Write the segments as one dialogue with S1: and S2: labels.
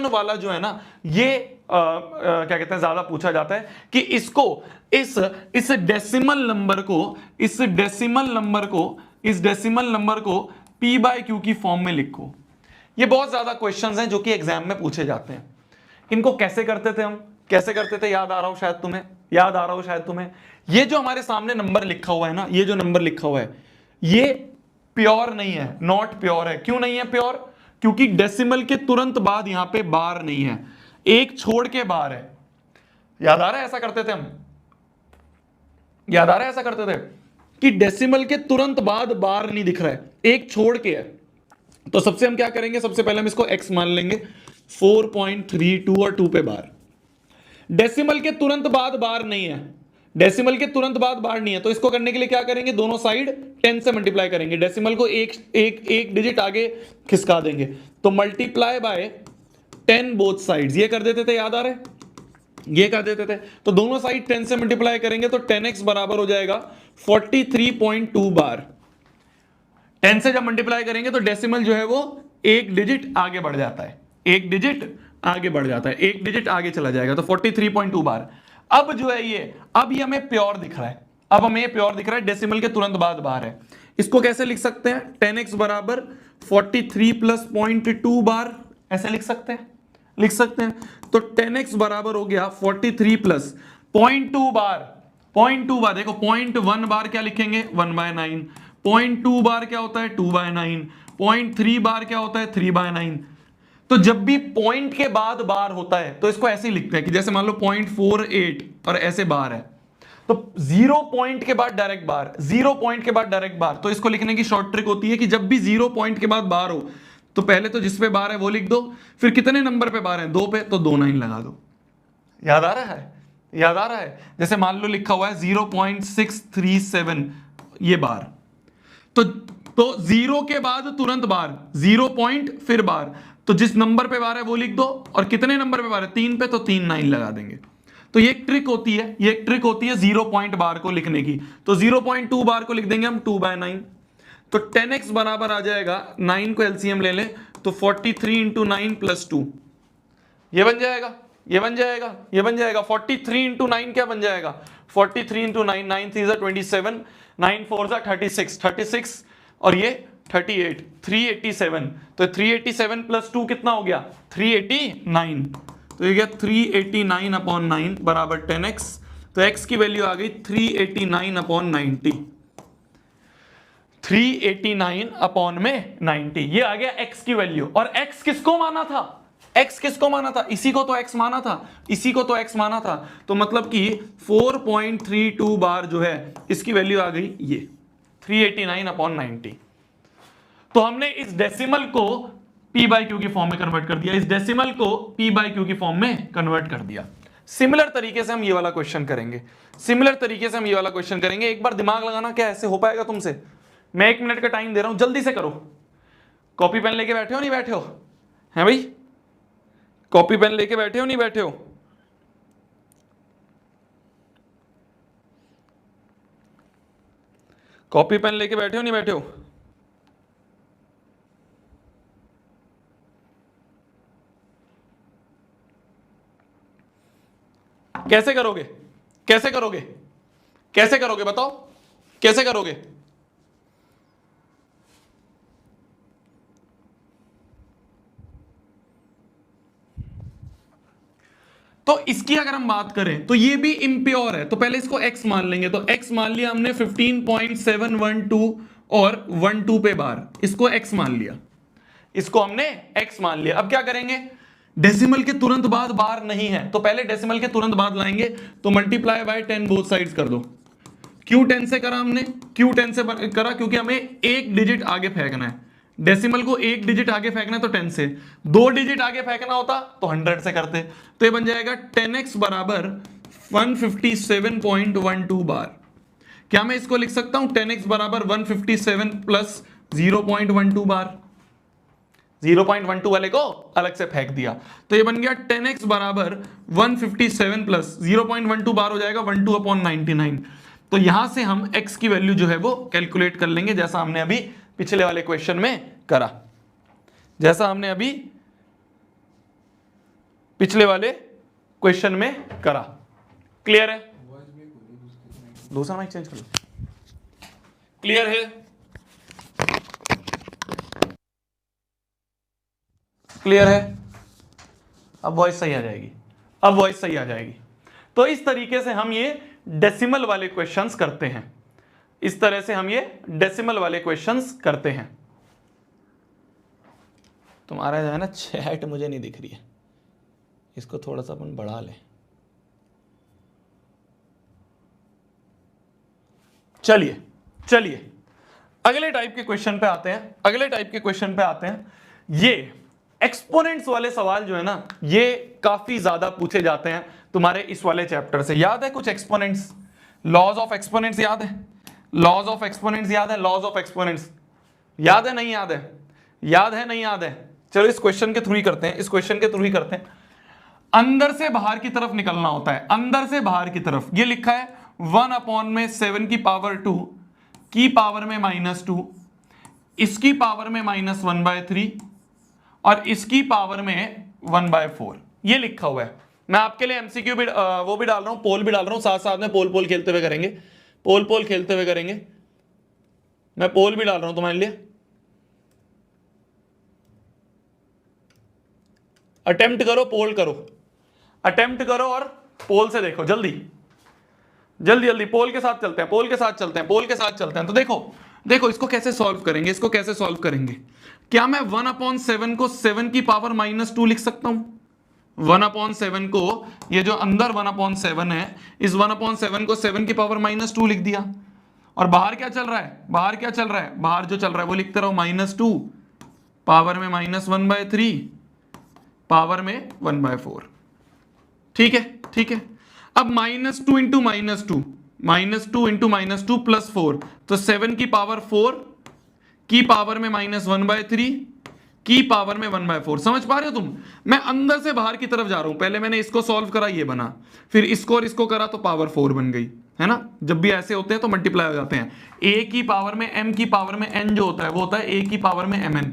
S1: वाला जो है ना ये क्या कहते हैं ज्यादा पूछा जाता है कि इसको इस डेसिमल नंबर को p बाय क्यू की फॉर्म में लिखो। ये बहुत ज्यादा क्वेश्चंस हैं जो कि एग्जाम में पूछे जाते हैं। इनको कैसे करते थे हम, कैसे करते थे, याद आ रहा हो शायद तुम्हें, ये जो हमारे सामने नंबर लिखा हुआ है ना, ये जो नंबर लिखा हुआ है ये प्योर नहीं है, नॉट प्योर है। क्यों नहीं है प्योर? क्योंकि डेसिमल के तुरंत बाद यहां पे बार नहीं है, एक छोड़ के बार है। याद आ रहा है ऐसा करते थे हम, याद आ रहा है ऐसा करते थे कि डेसिमल के तुरंत बाद बार नहीं दिख रहा है, एक छोड़ के है। तो सबसे हम क्या करेंगे, सबसे पहले हम इसको x मान लेंगे, 4.32 और 2 पे बार। डेसिमल के तुरंत बाद बार नहीं है, डेसिमल के तुरंत बाद बार नहीं है, तो इसको करने के लिए क्या करेंगे, दोनों साइड 10 से मल्टीप्लाई करेंगे, डेसिमल को एक डिजिट आगे खिसका देंगे, तो मल्टीप्लाई बाय 10 बोथ साइड्स, ये कर देते थे, याद आ रहे, ये कर देते थे। तो दोनों साइड 10 से मल्टीप्लाई करेंगे तो 10x बराबर हो जाएगा 43.2 बार। 10 से जब मल्टीप्लाई करेंगे तो डेसिमल जो है वो एक डिजिट आगे बढ़ जाता है, एक डिजिट आगे बढ़ जाता है, एक डिजिट आगे चला जाएगा, तो 43.2 बार। अब जो है ये, अब ये हमें प्योर दिख रहा है, अब हमें प्योर दिख रहा है, डेसिमल के तुरंत बाद बार है। इसको कैसे लिख सकते हैं, 10x बराबर 43 प्लस 0.2 बार, ऐसे लिख सकते हैं, लिख सकते हैं। तो 10x बराबर हो गया 43 प्लस 0.2 बार, 0.2 बार, देखो 0.1 बार क्या लिखेंगे, 1/9, 0.2 बार क्या होता है, 2/9, 0.3 बार क्या होता है, 3/9। तो जब भी पॉइंट के बाद बार होता है तो इसको ऐसे ही लिखते हैं कि जैसे मान लो 0.48 और ऐसे बार है, तो 0 पॉइंट के बाद डायरेक्ट बार, 0 पॉइंट के बाद डायरेक्ट बार। तो इसको लिखने की शॉर्ट ट्रिक होती है कि जब भी 0 पॉइंट के बाद बार हो तो पहले तो जिस पे बार है वो लिख दो, फिर कितने नंबर पे बार है, 2 पे, तो 2 9 लगा दो। याद आ रहा है, याद आ रहा है। जैसे मान लो लिखा हुआ है 0.637 ये बार, तो 0 के बाद तुरंत बार, 0 पॉइंट फिर बार, तो जिस नंबर पे बार है वो लिख दो, और कितने नंबर पे बार है, 3 पे, तो 3 9 लगा देंगे। तो ये एक ट्रिक होती है, ये एक ट्रिक होती है 0 पॉइंट बार को लिखने की। तो 0.2 बार को लिख देंगे हम 2/9, तो 10x बराबर आ जाएगा, 9 को एलसीएम ले लें तो 43 इंटू 9 प्लस 2, ये बन जाएगा, ये बन जाएगा, ये बन जाएगा। 43 इंटू 9 क्या बन जाएगा, 43 इंटू 9, 9 3 27, 9 4 36, 36 और ये 38, 387। तो 387 प्लस 2 कितना हो गया, 389। तो ये गया 389/9 बराबर 10x। तो x की वैल्यू आ गई 389/90, 389/90, ये आ गया x की वैल्यू। और x किसको माना था, x किसको माना था, इसी को तो x माना था, इसी को तो x माना था। तो मतलब कि 4.32 बार जो है इसकी वैल्यू आ गई ये 389/90। तो हमने इस डेसिमल को p/q की फॉर्म में कन्वर्ट कर दिया, इस डेसिमल को p/q की फॉर्म में कन्वर्ट कर दिया। सिमिलर तरीके से हम ये वाला क्वेश्चन करेंगे, सिमिलर तरीके से हम ये वाला क्वेश्चन करेंगे। एक बार दिमाग लगाना, क्या ऐसे हो पाएगा तुमसे? मैं 1 मिनट का टाइम दे रहा हूं, जल्दी से करो। कॉपी पेन लेके बैठे हो, नहीं बैठे हो? हैं भाई, कॉपी पेन लेके बैठे हो, नहीं बैठे हो? कॉपी पेन लेके बैठे हो, नहीं बैठे हो? कैसे करोगे, कैसे करोगे, कैसे करोगे, बताओ कैसे करोगे? तो इसकी अगर हम बात करें तो ये भी इम्प्योर है, तो पहले इसको x मान लेंगे। तो x मान लिया हमने 15.712 और 12 पे बार, इसको x मान लिया, इसको हमने x मान लिया। अब क्या करेंगे, डेसिमल के तुरंत बाद बार नहीं है तो पहले डेसिमल के तुरंत बाद लाएंगे, तो मल्टीप्लाई बाय 10 बोथ साइड्स कर दो। क्यों 10 से करा हमने, क्यों 10 से करा, क्योंकि हमें एक डिजिट आगे फेंकना है, डेसिमल को एक डिजिट आगे फेंकना है तो 10 से, 2 डिजिट आगे फेंकना होता तो 100 से करते। तो ये बन जाएगा 10x बराबर 157.12 बार। क्या मैं इसको लिख सकता हूं 10x बराबर 157 प्लस 0.12 बार, 0.12 वाले को अलग से फेंक दिया। तो ये बन गया 10x बराबर 157 प्लस 0.12 बार हो जाएगा 12/99। तो यहां से हम x की वैल्यू जो है वो कैलकुलेट कर लेंगे, जैसा हमने अभी पिछले वाले क्वेश्चन में करा, जैसा हमने अभी पिछले वाले क्वेश्चन में करा। क्लियर है? दूसरा माइक चेंज कर लो। क्लियर है? क्लियर है? अब वॉइस सही आ जाएगी, अब वॉइस सही आ जाएगी। तो इस तरीके से हम ये डेसिमल वाले क्वेश्चंस करते हैं, इस तरह से हम ये डेसिमल वाले क्वेश्चंस करते हैं। तुम्हारा जो है ना चैट मुझे नहीं दिख रही है, इसको थोड़ा सा अपन बढ़ा लें। चलिए चलिए अगले टाइप के क्वेश्चन पे आते हैं, अगले टाइप के क्वेश्चन पे आते हैं। ये एक्सपोनेंट्स वाले सवाल जो है ना ये काफी ज्यादा पूछे जाते हैं तुम्हारे इस वाले चैप्टर से। याद है कुछ एक्सपोनेंट्स, लॉज ऑफ एक्सपोनेंट्स याद है? लॉज ऑफ एक्सपोनेंट्स याद है? लॉज ऑफ एक्सपोनेंट्स याद है नहीं याद है? याद है नहीं याद है? चलो इस क्वेश्चन के थ्रू ही करते हैं, इस क्वेश्चन के थ्रू ही करते हैं। अंदर से बाहर की तरफ निकलना होता है, अंदर से बाहर की तरफ। ये लिखा है 1/7 की पावर 2 की पावर में -2, इसकी पावर में -1/3 और इसकी पावर में 1/4, ये लिखा हुआ है। मैं आपके लिए एमसीक्यू भी वो भी डाल रहा हूं, पोल भी डाल रहा हूं, साथ साथ में पोल खेलते हुए करेंगे, पोल खेलते हुए करेंगे। मैं पोल भी डाल रहा हूं तुम्हारे लिए, अटेम्प्ट करो, पोल करो, अटेम्प्ट करो और पोल से देखो। जल्दी जल्दी जल्दी पोल के साथ चलते हैं, पोल के साथ चलते हैं, पोल के साथ चलते हैं। तो देखो देखो इसको कैसे सॉल्व करेंगे, इसको कैसे सॉल्व करेंगे। क्या मैं 1/7 को 7 की पावर -2 लिख सकता हूं? 1/7 को, ये जो अंदर 1/7 है, इस 1/7 को 7 की पावर -2 लिख दिया। और बाहर क्या चल रहा है, बाहर क्या चल रहा है, बाहर जो चल रहा है वो लिखते रहो, -2 पावर में -1/3 पावर में 1/4। ठीक है ठीक है। अब -2 इंटू -2, -2 इंटू -2 प्लस 4, तो 7 की पावर 4 की पावर में -1/3 की पावर में 1/4। समझ पा रहे हो तुम? मैं अंदर से बाहर की तरफ जा रहा हूं। पहले मैंने इसको सॉल्व करा, ये बना, फिर इसको और इसको करा तो पावर 4 बन गई, है ना? जब भी ऐसे होते हैं तो मल्टीप्लाई हो जाते हैं। a की पावर में m की पावर में n जो होता है वो होता है a की पावर में mn।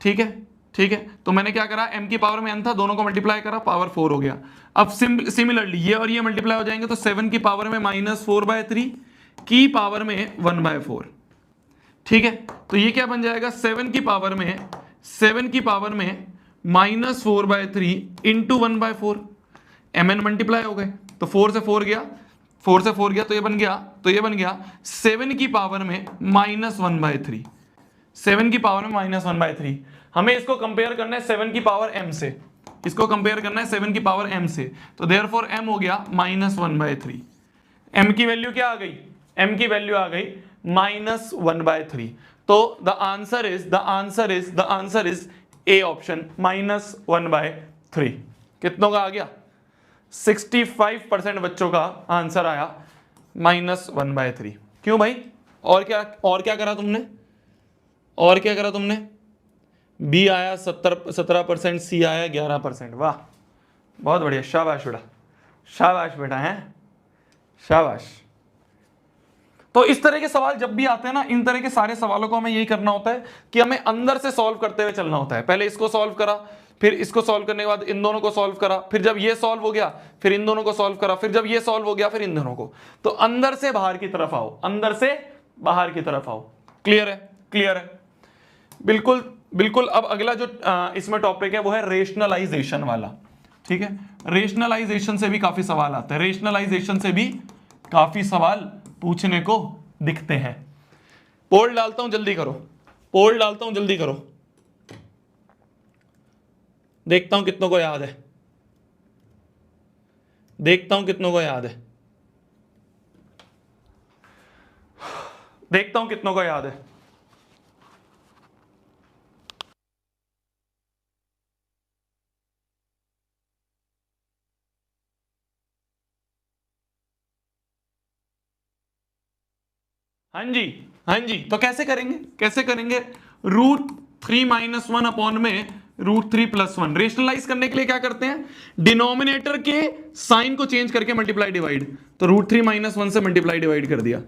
S1: ठीक है ठीक है। तो मैंने क्या करा, m की पावर में n था, दोनों को मल्टीप्लाई करा, पावर 4 हो गया। अब सिमिलरली ये और ये मल्टीप्लाई हो जाएंगे, तो 7 की पावर में -4/3 की पावर में 1/4। ठीक है, तो ये क्या बन जाएगा, 7 की पावर में -4/3 इंटू 1/4, mn मल्टीप्लाई हो गए, तो 4 से 4 गया, 4 से 4 गया, तो ये बन गया 7 की पावर में -1/3, 7 की पावर में -1/3। हमें इसको कंपेयर करना है 7 की पावर m से, इसको कंपेयर करना है 7 की पावर m से, तो देयरफॉर m हो गया -1/3। m की वैल्यू क्या आ गई, m की वैल्यू आ गई -1/3। तो the answer is A option, -1/3। कितनों का आ गया? 65% बच्चों का आंसर आया -1/3। क्यों भाई? और क्या करा तुमने, और क्या करा तुमने? बी आया 17%, सी आया 11%। वाह, बहुत बढ़िया, शाबाश बेटा, शाबाश बेटा, है शाबाश। तो इस तरह के सवाल जब भी आते हैं ना, इन तरह के सारे सवालों को हमें यही करना होता है कि हमें अंदर से सॉल्व करते हुए चलना होता है। पहले इसको सॉल्व करा, फिर इसको सॉल्व करने के बाद इन दोनों को सॉल्व करा, फिर जब ये सॉल्व हो गया फिर इन दोनों को सॉल्व करा, फिर जब ये सॉल्व हो गया फिर इन दोनों को। तो अंदर से बाहर की तरफ आओ, अंदर से बाहर की तरफ आओ। क्लियर है? क्लियर है, बिल्कुल बिल्कुल। अब अगला जो इसमें टॉपिक है वो है रेशनलाइजेशन वाला। ठीक है, रेशनलाइजेशन से भी काफी सवाल आते हैं, रेशनलाइजेशन से भी काफी सवाल पूछने को दिखते हैं। पोल डालता हूं, जल्दी करो, पोल डालता हूं, जल्दी करो, देखता हूं कितनों को याद है, देखता हूं कितनों को याद है, देखता हूं कितनों को याद है। हाँ जी, हाँ जी। तो कैसे करेंगे, कैसे करेंगे? √3 - 1 अपॉन में √3 + 1। रेशनलाइज करने के लिए क्या करते हैं, डिनोमिनेटर के साइन को चेंज करके मल्टीप्लाई डिवाइड। तो √3 - 1 से मल्टीप्लाई डिवाइड कर दिया।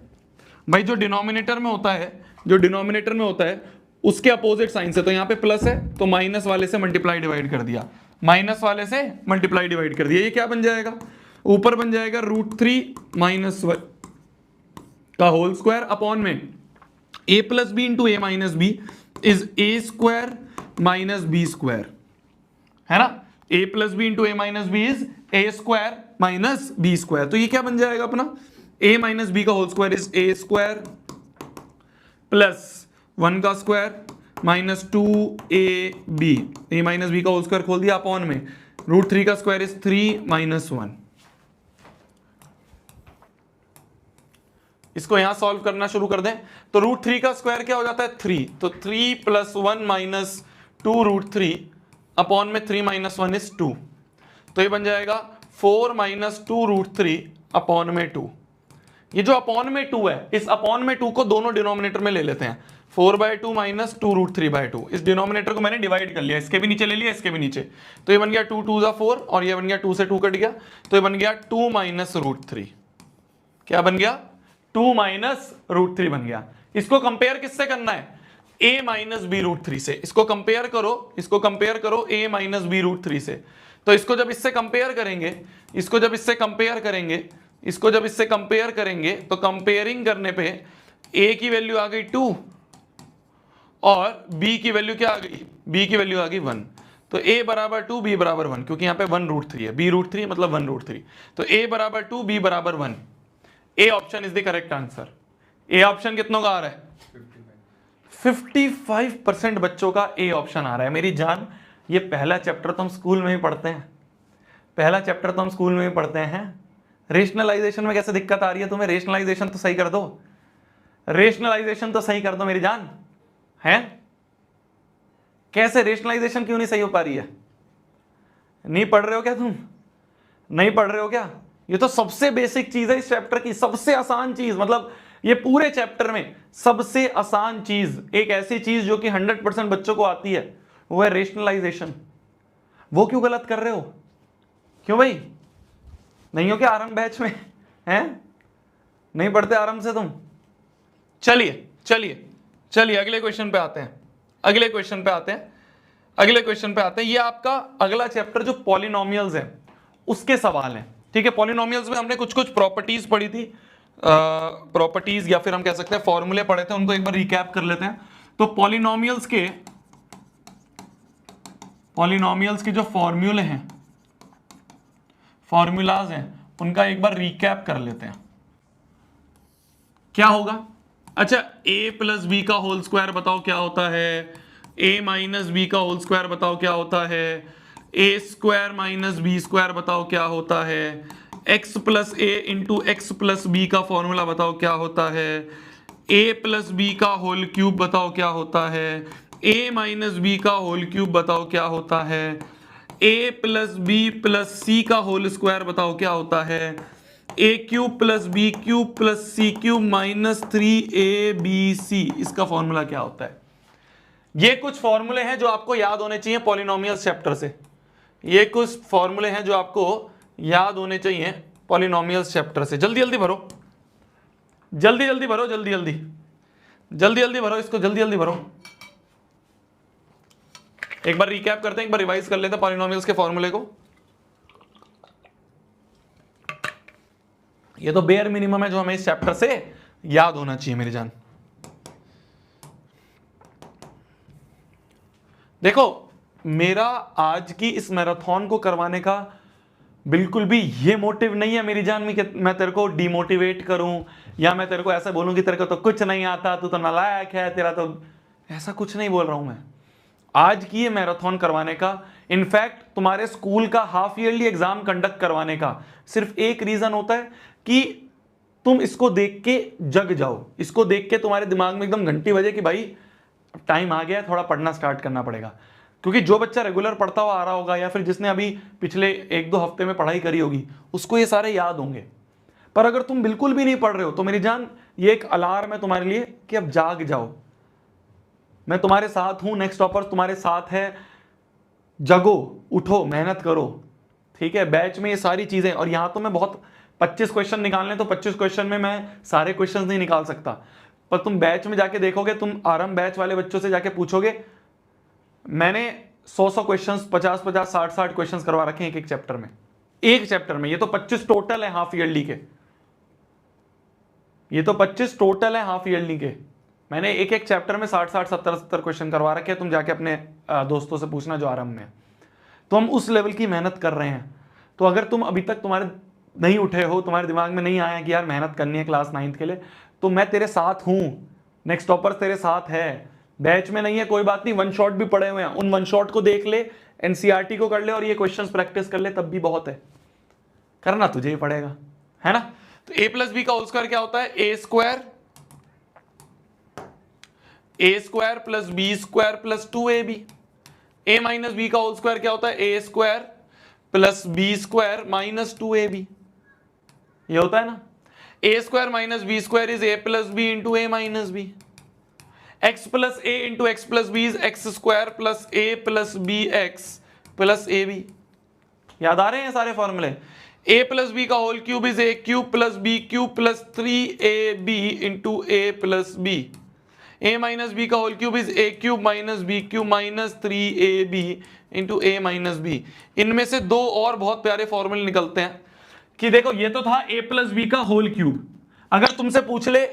S1: भाई जो डिनोमिनेटर में होता है, जो डिनोमिनेटर में होता है उसके अपोजिट साइन से, तो यहां पे प्लस है तो माइनस वाले से मल्टीप्लाई डिवाइड कर दिया। माइनस वाले से मल्टीप्लाई डिवाइड कर दिया, ये क्या बन जाएगा, ऊपर बन जाएगा √3 माइनस 1 का होल स्क्वायर अपॉन में a plus B into A minus B is A square minus B square, है ना, a plus B into A minus B is A square minus B square. तो ये क्या बन जाएगा अपना, a माइनस बी का whole square is A square plus 1 का square minus 2ab, A minus B का होल स्क्वायर खोल दिया अपॉन में √3 का स्क्वायर इज 3 माइनस 1। इसको यहां सॉल्व करना शुरू कर दें तो √3 का स्क्वायर क्या हो जाता है 3, तो 3 प्लस 1 माइनस 2√3 अपॉन में 3 माइनस 1 इज 2, तो ये बन जाएगा 4 माइनस 2√3 अपॉन में 2। ये जो अपॉन में 2 है, इस अपॉन में 2 को दोनों डिनोमिनेटर में ले लेते हैं, 4/2 माइनस 2√3/2, इस डिनोमिनेटर को मैंने डिवाइड कर लिया, इसके भी नीचे ले लिया, इसके भी नीचे, तो ये बन गया 2 2 4 और ये बन गया 2 से 2 कट गया, तो ये बन गया 2 माइनस √3, क्या बन गया 2 माइनस √3 बन गया। इसको कंपेयर किससे करना है, a माइनस बी √3 से, इसको कंपेयर करो, इसको कंपेयर करो a माइनस बी √3 से, तो इसको जब इससे कंपेयर करेंगे, इसको जब इससे कंपेयर करेंगे, इसको जब इससे कंपेयर करेंगे तो कंपेयरिंग करने पे a की वैल्यू आ गई 2 और b की वैल्यू क्या आ गई, b की वैल्यू आ गई 1, तो a बराबर 2 b बराबर 1, क्योंकि यहाँ पे 1√3 है, b √3 मतलब 1√3, तो a बराबर 2 b बराबर 1, A option is the correct answer. A option कितनों का आ रहा है 55% बच्चों का ए ऑप्शन आ रहा है। मेरी जान, ये पहला चैप्टर तो हम स्कूल में ही पढ़ते हैं, पहला चैप्टर तो हम स्कूल में ही पढ़ते हैं। रेशनलाइजेशन में कैसे दिक्कत आ रही है तुम्हें, रेशनलाइजेशन तो सही कर दो, रेशनलाइजेशन तो सही कर दो मेरी जान, है कैसे रेशनलाइजेशन क्यों नहीं सही हो पा रही है, नहीं पढ़ रहे हो क्या तुम, नहीं पढ़ रहे हो क्या, ये तो सबसे बेसिक चीज है इस चैप्टर की, सबसे आसान चीज, मतलब ये पूरे चैप्टर में सबसे आसान चीज, एक ऐसी चीज जो कि 100% बच्चों को आती है, वो है रेशनलाइजेशन। वो क्यों गलत कर रहे हो, क्यों भाई, नहीं हो क्या आरंभ बैच में, हैं नहीं पढ़ते आराम से तुम। चलिए चलिए चलिए अगले क्वेश्चन पे आते हैं, अगले क्वेश्चन पे आते हैं, अगले क्वेश्चन पे आते हैं। ये आपका अगला चैप्टर जो पॉलिनोमियल्स है उसके सवाल हैं, ठीक है। पॉलिनोमियल्स में हमने कुछ कुछ प्रॉपर्टीज पढ़ी थी, प्रॉपर्टीज या फिर हम कह सकते हैं फॉर्मूले पढ़े थे, उनको एक बार रिकैप कर लेते हैं। तो पॉलिनोमियल्स के जो फॉर्मूले हैं, फॉर्मूलाज हैं, उनका एक बार रिकैप कर लेते हैं। क्या होगा, अच्छा a प्लस बी का होल स्क्वायर बताओ क्या होता है, a माइनस बी का होल स्क्वायर बताओ क्या होता है, a square minus B square बताओ क्या होता है, x plus A into X plus B का फॉर्मूला बताओ क्या होता है, a प्लस बी का होल क्यूब बताओ क्या होता है, a माइनस बी का होल क्यूब बताओ क्या होता है, a plus B plus C का होल स्क्वायर बताओ क्या होता है, a cube plus B cube plus C cube minus 3abc, इसका फॉर्मूला क्या होता है। ये कुछ फॉर्मूले हैं जो आपको याद होने चाहिए पॉलिनोमियल्स चैप्टर से, ये कुछ फॉर्मूले हैं जो आपको याद होने चाहिए पॉलिनोमियल्स चैप्टर से। जल्दी जल्दी भरो, जल्दी जल्दी भरो, जल्दी जल्दी जल्दी जल्दी भरो इसको, जल्दी जल्दी भरो। एक बार रिकैप करते हैं, एक बार रिवाइज कर लेते हैं पॉलिनोमियल्स के फॉर्मूले को। ये तो बेयर मिनिमम है जो हमें इस चैप्टर से याद होना चाहिए मेरी जान। देखो मेरा आज की इस मैराथन को करवाने का बिल्कुल भी ये मोटिव नहीं है मेरी जान, मैं तेरे को डिमोटिवेट करूं या मैं तेरे को ऐसा बोलूं कि तेरे को तो कुछ नहीं आता, तू तो नालायक है, तेरा तो, ऐसा कुछ नहीं बोल रहा हूं मैं। आज की ये मैराथन करवाने का, इनफैक्ट तुम्हारे स्कूल का हाफ ईयरली एग्जाम कंडक्ट करवाने का सिर्फ एक रीजन होता है कि तुम इसको देख के जग जाओ, इसको देख के तुम्हारे दिमाग में एकदम घंटी बजे कि भाई टाइम आ गया है, थोड़ा पढ़ना स्टार्ट करना पड़ेगा। क्योंकि जो बच्चा रेगुलर पढ़ता हुआ आ रहा होगा या फिर जिसने अभी पिछले 1-2 हफ्ते में पढ़ाई करी होगी, उसको ये सारे याद होंगे। पर अगर तुम बिल्कुल भी नहीं पढ़ रहे हो तो मेरी जान ये एक अलार्म है तुम्हारे लिए कि अब जाग जाओ, मैं तुम्हारे साथ हूं, नेक्स्ट टॉपर तुम्हारे साथ है, जगो, उठो, मेहनत करो, ठीक है। बैच में ये सारी चीजें, और यहां तो मैं बहुत 25 क्वेश्चन निकालने, तो 25 क्वेश्चन में मैं सारे क्वेश्चन नहीं निकाल सकता, पर तुम बैच में जाके देखोगे, तुम आरंभ बैच वाले बच्चों से जाके पूछोगे, मैंने 100 क्वेश्चंस, 50 60 क्वेश्चंस करवा रखे हैं एक चैप्टर में, एक चैप्टर में। ये तो 25 टोटल है हाफ ईयरली के, ये तो 25 टोटल है हाफ ईयरली के। मैंने एक एक चैप्टर में 60 70 क्वेश्चन करवा रखे हैं। तुम जाके अपने दोस्तों से पूछना जो आरंभ में है। तो हम उस लेवल की मेहनत कर रहे हैं। तो अगर तुम अभी तक तुम्हारे नहीं उठे हो, तुम्हारे दिमाग में नहीं आया कि यार मेहनत करनी है क्लास 9th के लिए, तो मैं तेरे साथ हूं। नेक्स्ट टॉपर्स तेरे साथ है, बैच में नहीं है कोई बात नहीं, वन शॉट भी पड़े हुए हैं, उन वन शॉट को देख ले, एनसीईआरटी को कर ले और ये क्वेश्चंस प्रैक्टिस कर ले, तब भी बहुत है। करना तुझे ही पड़ेगा, है ना। तो a प्लस बी का होल स्क्वायर क्या होता है? A square plus B square plus 2ab। a minus B का होल स्क्वायर क्या होता है? A square plus B square minus 2ab। ये होता है ना। A square minus B square is A plus B into A minus B. X plus A into X plus B is X square plus A plus B X plus A B. याद आ रहे हैं सारे फॉर्मूले? A plus B का whole cube is A cube plus B cube plus 3ab into A plus B. A minus B का whole cube is A cube minus B cube minus 3ab into A minus B. इनमें से दो और बहुत प्यारे फॉर्मूले निकलते हैं कि देखो ये तो था ए प्लस बी का होल क्यूब। अगर तुमसे पूछ ले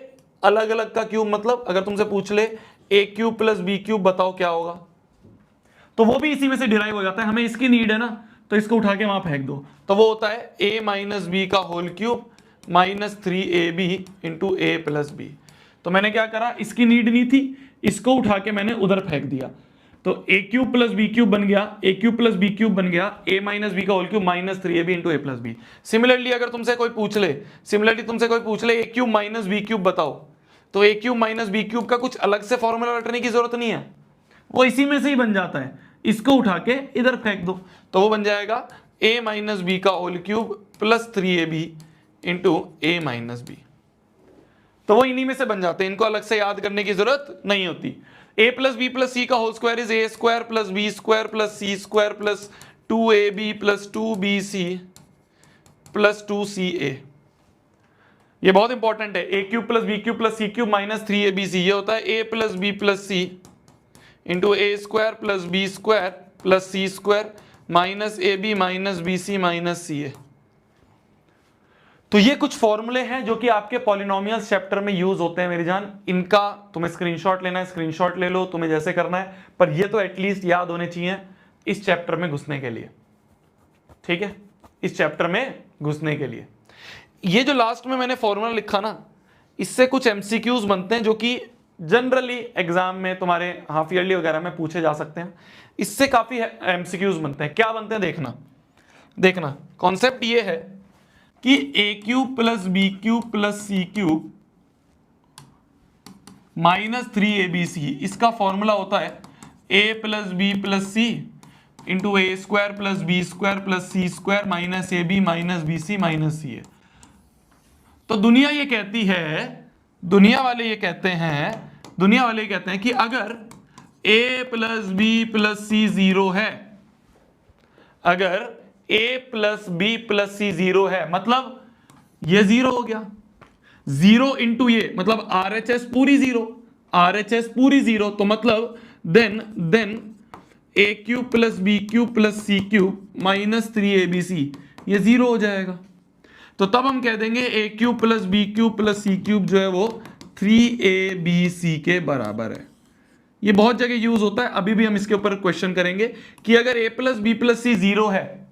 S1: अलग अलग का क्यूब, मतलब अगर तुमसे पूछ ले A cube plus B cube बताओ क्या होगा, तो वो भी इसी में से डिराइव हो जाता है। हमें इसकी नीड है ना, तो इसको उठा के वहां फेंक दो, तो वो होता है ए माइनस बी का whole cube minus 3ab into A plus B. तो मैंने क्या करा, इसकी नीड नहीं थी, इसको उठा के मैंने उधर फेंक दिया। तो A cube plus B cube बन गया, A cube plus B cube बन गया ए माइनस बी का whole cube minus 3ab into A plus B. Similarly अगर तुमसे कोई पूछ ले A cube minus B cube बताओ, तो A cube minus B cube का कुछ अलग से फॉर्मूला रटने की जरूरत नहीं है, वो इसी में से ही बन जाता है। इसको उठा के इधर फेंक दो, तो वो बन जाएगा ए माइनस बी का whole cube plus 3ab into A minus B. तो वो इन्हीं में से बन जाते हैं, इनको अलग से याद करने की जरूरत नहीं होती। A plus B plus C का whole square is A square plus B square plus C square plus 2ab plus 2bc plus 2ca। ये बहुत इंपॉर्टेंट है। A cube plus B cube plus C cube minus 3abc, ये होता है A plus B plus C into A square plus B square plus C square minus A B minus B C minus C A. तो ये कुछ फॉर्मूले हैं जो कि आपके पॉलिनोमियल्स चैप्टर में यूज होते हैं मेरी जान। इनका तुम्हें स्क्रीनशॉट लेना है, स्क्रीनशॉट ले लो, तुम्हें जैसे करना है, पर ये तो एटलीस्ट याद होने चाहिए इस चैप्टर में घुसने के लिए, ठीक है, इस चैप्टर में घुसने के लिए। ये जो लास्ट में मैंने फॉर्मूला लिखा ना, इससे कुछ एमसीक्यूज बनते हैं जो कि जनरली एग्जाम में तुम्हारे हाफ ईयरली वगैरह में पूछे जा सकते हैं। इससे काफी एमसीक्यूज बनते हैं। क्या बनते हैं देखना कॉन्सेप्ट ये है कि A cube plus B cube plus C cube minus 3abc, इसका फॉर्मूला होता है A plus B plus C into A square plus B square plus C square minus A B minus B C minus C A. तो दुनिया वाले ये कहते हैं कि अगर a plus B plus C 0 है, अगर a plus B plus C 0 है, मतलब ये 0 हो गया, 0 इंटू ये मतलब RHS पूरी 0, तो मतलब then a cube plus B cube plus C cube minus 3abc, ये 0 हो जाएगा। तो तब हम कह देंगे A cube plus B cube plus C cube जो है वो 3abc के बराबर है। ये बहुत जगह यूज होता है, अभी भी हम इसके ऊपर क्वेश्चन करेंगे कि अगर a plus B plus C 0 है,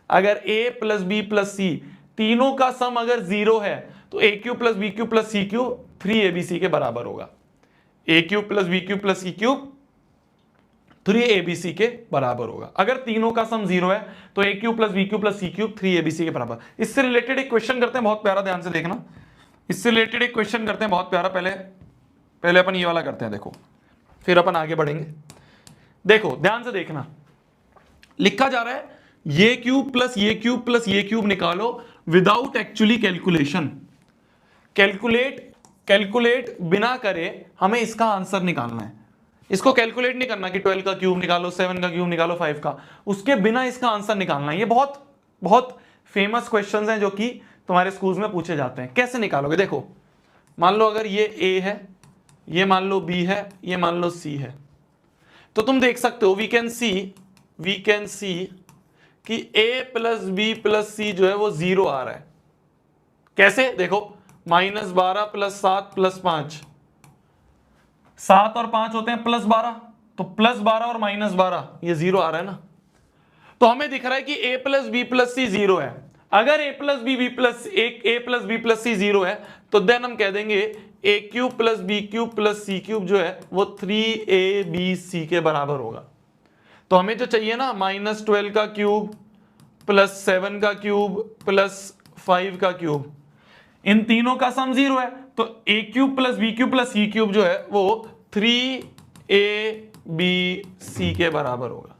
S1: अगर a plus B plus C तीनों का सम अगर 0 है, तो a cube plus B cube plus C cube 3abc के बराबर होगा। a cube plus B cube plus C cube 3abc के बराबर होगा। अगर तीनों का सम 0 है तो a cube plus B cube plus C cube 3abc के बराबर। इससे रिलेटेड एक क्वेश्चन करते हैं बहुत प्यारा, ध्यान से देखना। इससे रिलेटेड एक क्वेश्चन करते हैं बहुत प्यारा। पहले अपन ये वाला करते हैं, देखो, फिर अपन आगे बढ़ेंगे। देखो ध्यान से देखना, लिखा जा रहा है ये क्यूब प्लस ये क्यूब प्लस ये क्यूब निकालो विदाउट एक्चुअली कैलकुलेशन। कैलकुलेट बिना करे हमें इसका आंसर निकालना है। इसको कैलकुलेट नहीं करना कि 12 का क्यूब निकालो, 7 का क्यूब निकालो, 5 का, उसके बिना इसका आंसर निकालना है। ये बहुत फेमस क्वेश्चंस हैं जो कि तुम्हारे स्कूल्स में पूछे जाते हैं। कैसे निकालोगे? देखो, मान लो अगर ये A है, ये मान लो B है, ये मान लो C है, तो तुम देख सकते हो we can see we can see कि a plus B plus C जो है वो 0 आ रहा है। कैसे? देखो, -12 प्लस 7 प्लस 5, 7 और 5 होते हैं +12, तो +12 और -12 ये 0 आ रहा है ना। तो हमें दिख रहा है कि a plus B plus C 0 है। अगर a plus B plus C 0 है तो देन हम कह देंगे a cube plus B cube plus C cube जो है वो 3abc के बराबर होगा। तो हमें जो चाहिए ना, -12 का क्यूब प्लस 7 का क्यूब प्लस 5 का क्यूब, इन तीनों का सम 0 है, तो a cube plus B cube plus C cube जो है वो 3abc के बराबर होगा।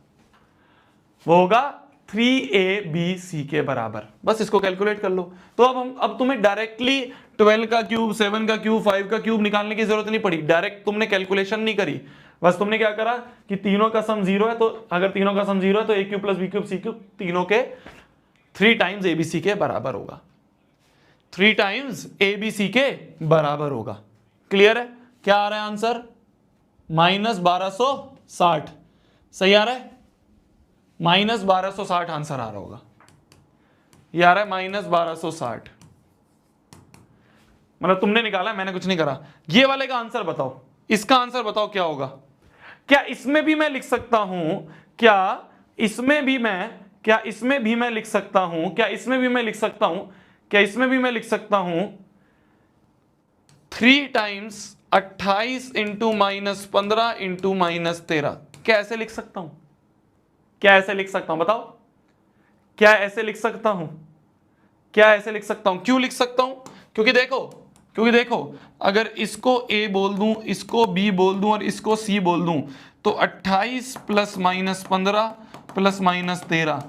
S1: वो होगा 3abc के बराबर। बस इसको कैलकुलेट कर लो। तो अब तुम्हें डायरेक्टली 12 का क्यूब, 7 का क्यूब, 5 का क्यूब निकालने की जरूरत नहीं पड़ी। डायरेक्ट तुमने कैलकुलेशन नहीं करी, बस तुमने क्या करा कि तीनों का सम 0 है, तो अगर तीनों का सम 0 है तो a cube plus B cube C cube तीनों के 3 टाइम्स abc के बराबर होगा। 3 टाइम्स abc के बराबर होगा। क्लियर है? क्या आ रहा है आंसर? -1260। सही आ रहा है? -1260 आंसर आ रहा होगा। ये आ रहा है -1260। मतलब तुमने निकाला, मैंने कुछ नहीं करा। ये वाले का आंसर बताओ, इसका आंसर बताओ क्या होगा। क्या इसमें भी मैं लिख सकता हूं? क्या इसमें भी मैं लिख सकता हूं? क्या इसमें भी मैं लिख सकता हूं? क्या इसमें भी मैं लिख सकता हूं 3 टाइम्स 28 इंटू -15 इंटू -13? क्या ऐसे लिख सकता हूं? क्या ऐसे लिख सकता हूं? बताओ, क्या ऐसे लिख सकता हूं? क्या ऐसे लिख सकता हूं? क्यों लिख सकता हूं? क्योंकि देखो अगर इसको a बोल दूं, इसको b बोल दूं और इसको c बोल दूं, तो 28 प्लस -15 प्लस -13,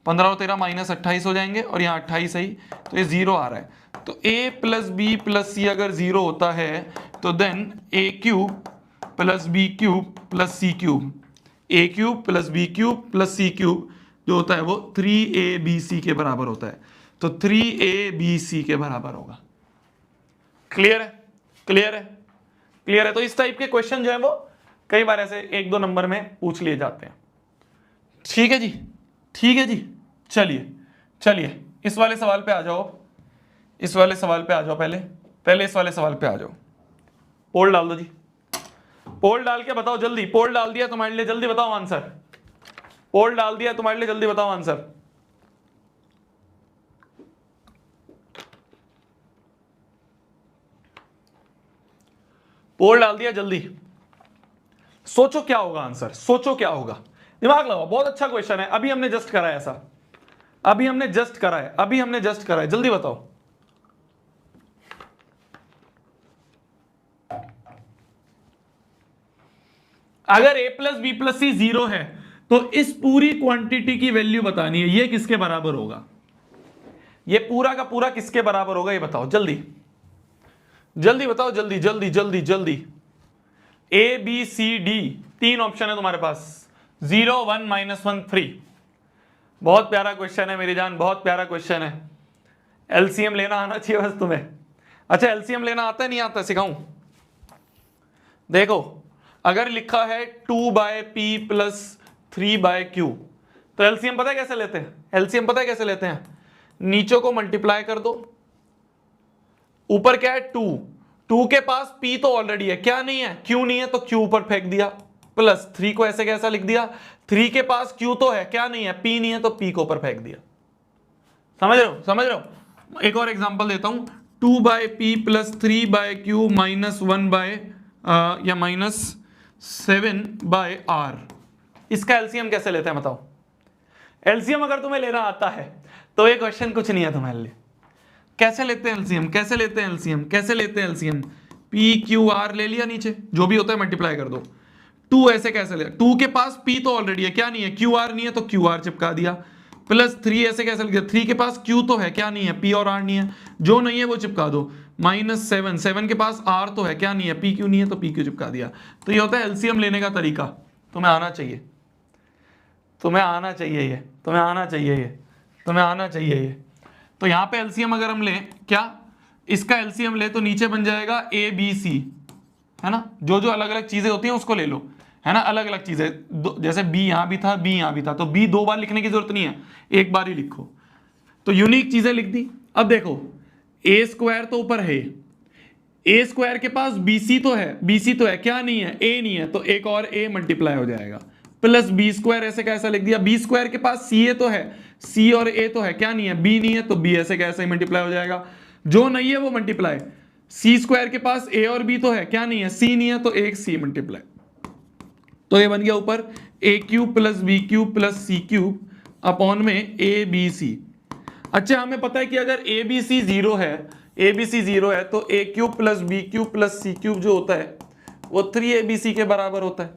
S1: 15 और 13 -28 हो जाएंगे, और यहाँ 28 सही, तो ये 0 आ रहा है। तो a plus B plus C अगर 0 होता है तो then a cube plus B cube plus C cube, a cube plus B cube plus C cube जो होता है वो 3abc के बराबर होता है। तो 3abc के बराबर होगा। क्लियर है? क्लियर है? क्लियर है? तो इस टाइप के क्वेश्चन जो है वो कई बार ऐसे 1-2 नंबर में पूछ लिए जाते हैं। ठीक है जी, ठीक है जी। चलिए इस वाले सवाल पे आ जाओ। इस वाले सवाल पे आ जाओ। पहले इस वाले सवाल पे आ जाओ। पोल डाल दो जी। पोल डाल के बताओ जल्दी। पोल डाल दिया तुम्हारे लिए, जल्दी बताओ आंसर। पोल डाल दिया तुम्हारे लिए, जल्दी बताओ आंसर। पोल डाल दिया, जल्दी सोचो क्या होगा आंसर, सोचो क्या होगा, दिमाग लगाओ। बहुत अच्छा क्वेश्चन है, अभी हमने जस्ट करा है ऐसा, अभी हमने जस्ट करा है, जल्दी बताओ। अगर a plus B plus C 0 है तो इस पूरी क्वांटिटी की वैल्यू बतानी है, ये किसके बराबर होगा, ये पूरा का पूरा किसके बराबर होगा, ये बताओ जल्दी बताओ, जल्दी। A B C D 3 option है तुम्हारे पास, 0 1 -1 3। बहुत प्यारा क्वेश्चन है मेरी जान, बहुत प्यारा क्वेश्चन है। एलसीएम लेना आना चाहिए बस तुम्हें। अच्छा, एलसीएम लेना आता है नहीं आता, सिखाऊं? देखो, अगर लिखा है 2/p प्लस 3/q, तो एलसीएम पता है कैसे लेते हैं? एलसीएम पता है कैसे लेते हैं? नीचों को मल्टीप्लाई कर दो, ऊपर क्या है 2 के पास p तो ऑलरेडी है, क्या नहीं है, q नहीं है, तो q ऊपर फेंक दिया, प्लस 3 को ऐसे कैसा लिख दिया, 3 के पास q तो है, क्या नहीं है, p नहीं है, तो p को ऊपर फेंक दिया। समझ रहे हो? एक और एग्जांपल देता हूं, 2/p प्लस 3/q माइनस 1 या -7/r। इसका एलसीएम कैसे लेते हैं बताओ? एलसीएम अगर तुम्हें लेना आता है तो ये क्वेश्चन कुछ नहीं है तुम्हारे लिए। कैसे लेते हैं एलसीएम? पी क्यू आर ले लिया, नीचे जो भी होता है मल्टीप्लाई कर दो। 2 ऐसे कैसे ले, 2 के पास p तो ऑलरेडी है, क्या नहीं है, क्यू आर नहीं है, तो क्यू आर चिपका दिया। प्लस 3 ऐसे कैसे लिख दिया, 3 के पास q तो है, क्या नहीं है, p और r नहीं है, जो नहीं है वो चिपका दो। -7 के पास r तो है, क्या नहीं है, p क्यू नहीं है, तो p क्यू चिपका दिया। तो ये होता है एलसीएम लेने का तरीका। तुम्हें आना चाहिए ये। तो यहां पे एलसीएम अगर हम लें, क्या इसका एलसीएम ले तो नीचे बन जाएगा ए बी सी, है ना, जो अलग अलग चीजें होती हैं उसको ले लो, है ना, अलग अलग चीजें। जैसे बी यहां भी था, बी यहां भी था, तो बी 2 बार लिखने की जरूरत नहीं है, एक बार ही लिखो। तो यूनिक चीजें लिख दी। अब देखो ए स्क्वायर तो ऊपर है, ए स्क्वायर के पास बीसी तो है, बीसी तो है, क्या नहीं है, ए नहीं है, तो एक और ए मल्टीप्लाई हो जाएगा, प्लस बी स्क्वायर ऐसे कैसा लिख दिया, बी स्क्वायर के पास सी ए तो है, सी और ए तो है, क्या नहीं है, बी नहीं है, तो बी ऐसे कैसे ही मल्टीप्लाई हो जाएगा, जो नहीं है वो मल्टीप्लाई। सी स्क्वायर के पास ए और बी तो है, क्या नहीं है, सी नहीं है, तो एक सी मल्टीप्लाई। तो ये बन गया ऊपर A cube plus B cube plus C cube upon में ए बी सी। अच्छा हमें पता है कि अगर ए बी सी जीरो है, ए बी सी जीरो है, तो A cube plus B cube plus C cube जो होता है वो 3abc के बराबर होता है।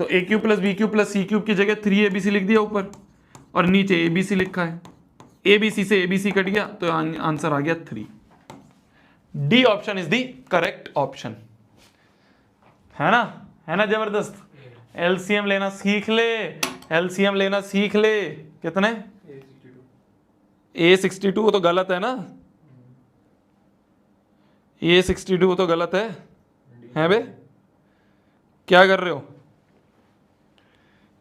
S1: तो A cube plus B cube plus C cube की जगह 3abc लिख दिया ऊपर, और नीचे abc लिखा है, abc से abc कट गया, तो आंसर आ गया 3। D option is the correct option, है ना जबरदस्त। एलसीएम लेना सीख ले, एलसीएम लेना सीख ले। कितने, A62 तो गलत है ना, A62 तो गलत है बे, क्या कर रहे हो,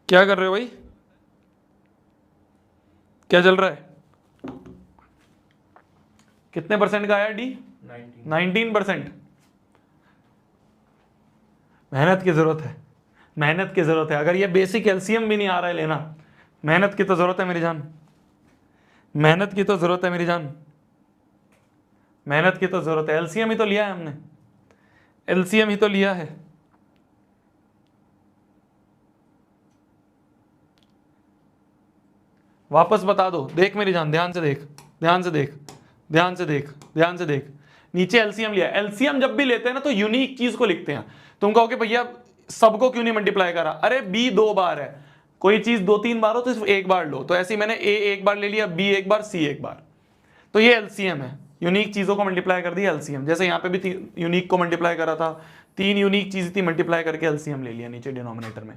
S1: क्या कर रहे हो भाई, क्या चल रहा है? कितने परसेंट का आया डी? 19%। मेहनत की जरूरत है, मेहनत की जरूरत है। अगर ये बेसिक एलसीएम भी नहीं आ रहा है लेना, मेहनत की तो जरूरत है मेरी जान, मेहनत की तो जरूरत है मेरी जान, मेहनत की तो जरूरत है। एलसीएम ही तो लिया है हमने, एलसीएम ही तो लिया है। वापस बता दो, देख मेरी जान, ध्यान से देख, ध्यान से देख, ध्यान से देख, ध्यान से देख। नीचे एलसीएम लिया, एलसीएम जब भी लेते हैं ना तो यूनिक चीज को लिखते हैं। तुम कहोगे भैया सबको क्यों नहीं मल्टीप्लाई करा, अरे बी 2 बार है, कोई चीज 2-3 बार हो तो सिर्फ एक बार लो, तो ऐसे ही मैंने ए एक बार ले लिया, बी एक बार, सी एक बार, तो ये एलसीएम है। यूनिक चीजों को मल्टीप्लाई कर दिया एलसीएम। जैसे यहाँ पे भी यूनिक को मल्टीप्लाई करा था, 3 यूनिक चीज थी, मल्टीप्लाई करके एलसीएम ले लिया नीचे डिनोमिनेटर में।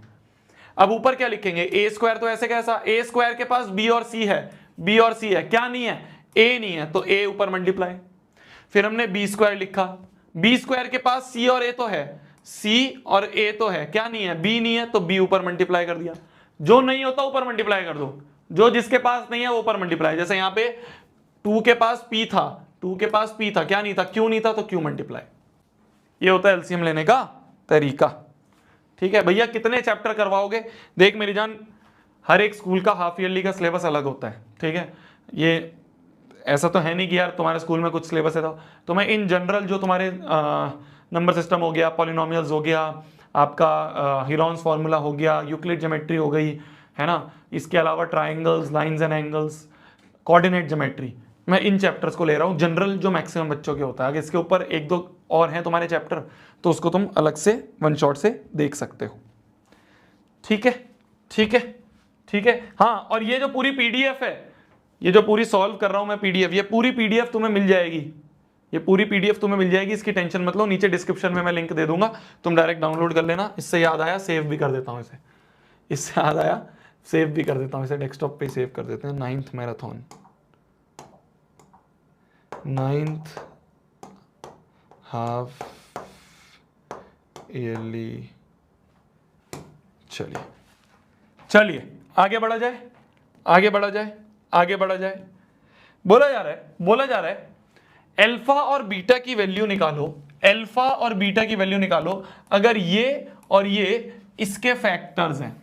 S1: अब ऊपर क्या लिखेंगे, ए स्क्वायर तो ऐसे कैसा, ए स्क्वायर के पास बी और सी है, बी और सी है, क्या नहीं है, ए नहीं है, तो ए ऊपर मल्टीप्लाई। फिर हमने बी स्क्वायर लिखा, बी स्क्वायर के पास सी और ए तो है, सी और ए तो है, क्या नहीं है, बी नहीं है, तो बी ऊपर मल्टीप्लाई कर दिया। जो नहीं होता ऊपर मल्टीप्लाई कर दो, जो जिसके पास नहीं है वो ऊपर मल्टीप्लाई। जैसे यहाँ पे 2 के पास पी था, 2 के पास पी था, क्या नहीं था, क्यों नहीं था, तो क्यों मल्टीप्लाई। ये होता है एलसीएम लेने का तरीका। ठीक है भैया, कितने चैप्टर करवाओगे? देख मेरी जान, हर एक स्कूल का हाफ ईयरली का सिलेबस अलग होता है, ठीक है। ये ऐसा तो है नहीं कि यार तुम्हारे स्कूल में कुछ सिलेबस है, तो मैं इन जनरल जो तुम्हारे नंबर सिस्टम हो गया, पॉलिनोमियल्स हो गया, आपका हीरोन्स फार्मूला हो गया, यूक्लिड ज्योमेट्री हो गई, है ना, इसके अलावा triangles, lines and angles, coordinate geometry, मैं इन चैप्टर्स को ले रहा हूँ जनरल, जो मैक्सिमम बच्चों के होता है। अगर इसके ऊपर 1-2 और हैं तुम्हारे चैप्टर तो उसको तुम अलग से वन शॉट से देख सकते हो। ठीक है, ठीक है, ठीक है। हाँ, और ये जो पूरी पीडीएफ है, ये जो पूरी सॉल्व कर रहा हूं मैं पीडीएफ, ये पूरी पीडीएफ तुम्हें मिल जाएगी, ये पूरी पीडीएफ तुम्हें मिल जाएगी, इसकी टेंशन मत लो। नीचे डिस्क्रिप्शन में मैं लिंक दे दूंगा, तुम डायरेक्ट डाउनलोड कर लेना। इससे याद आया, सेव भी कर देता हूँ इसे, इससे याद आया सेव भी कर देता हूँ इसे, डेस्कटॉप पे सेव कर देते हैं। 9th marathon, 9th half yearly. चलिए चलिए आगे बढ़ा जाए, आगे बढ़ा जाए, आगे बढ़ा जाए। बोला जा रहा है अल्फा और बीटा की वैल्यू निकालो, अल्फा और बीटा की वैल्यू निकालो अगर ये और ये इसके फैक्टर्स हैं।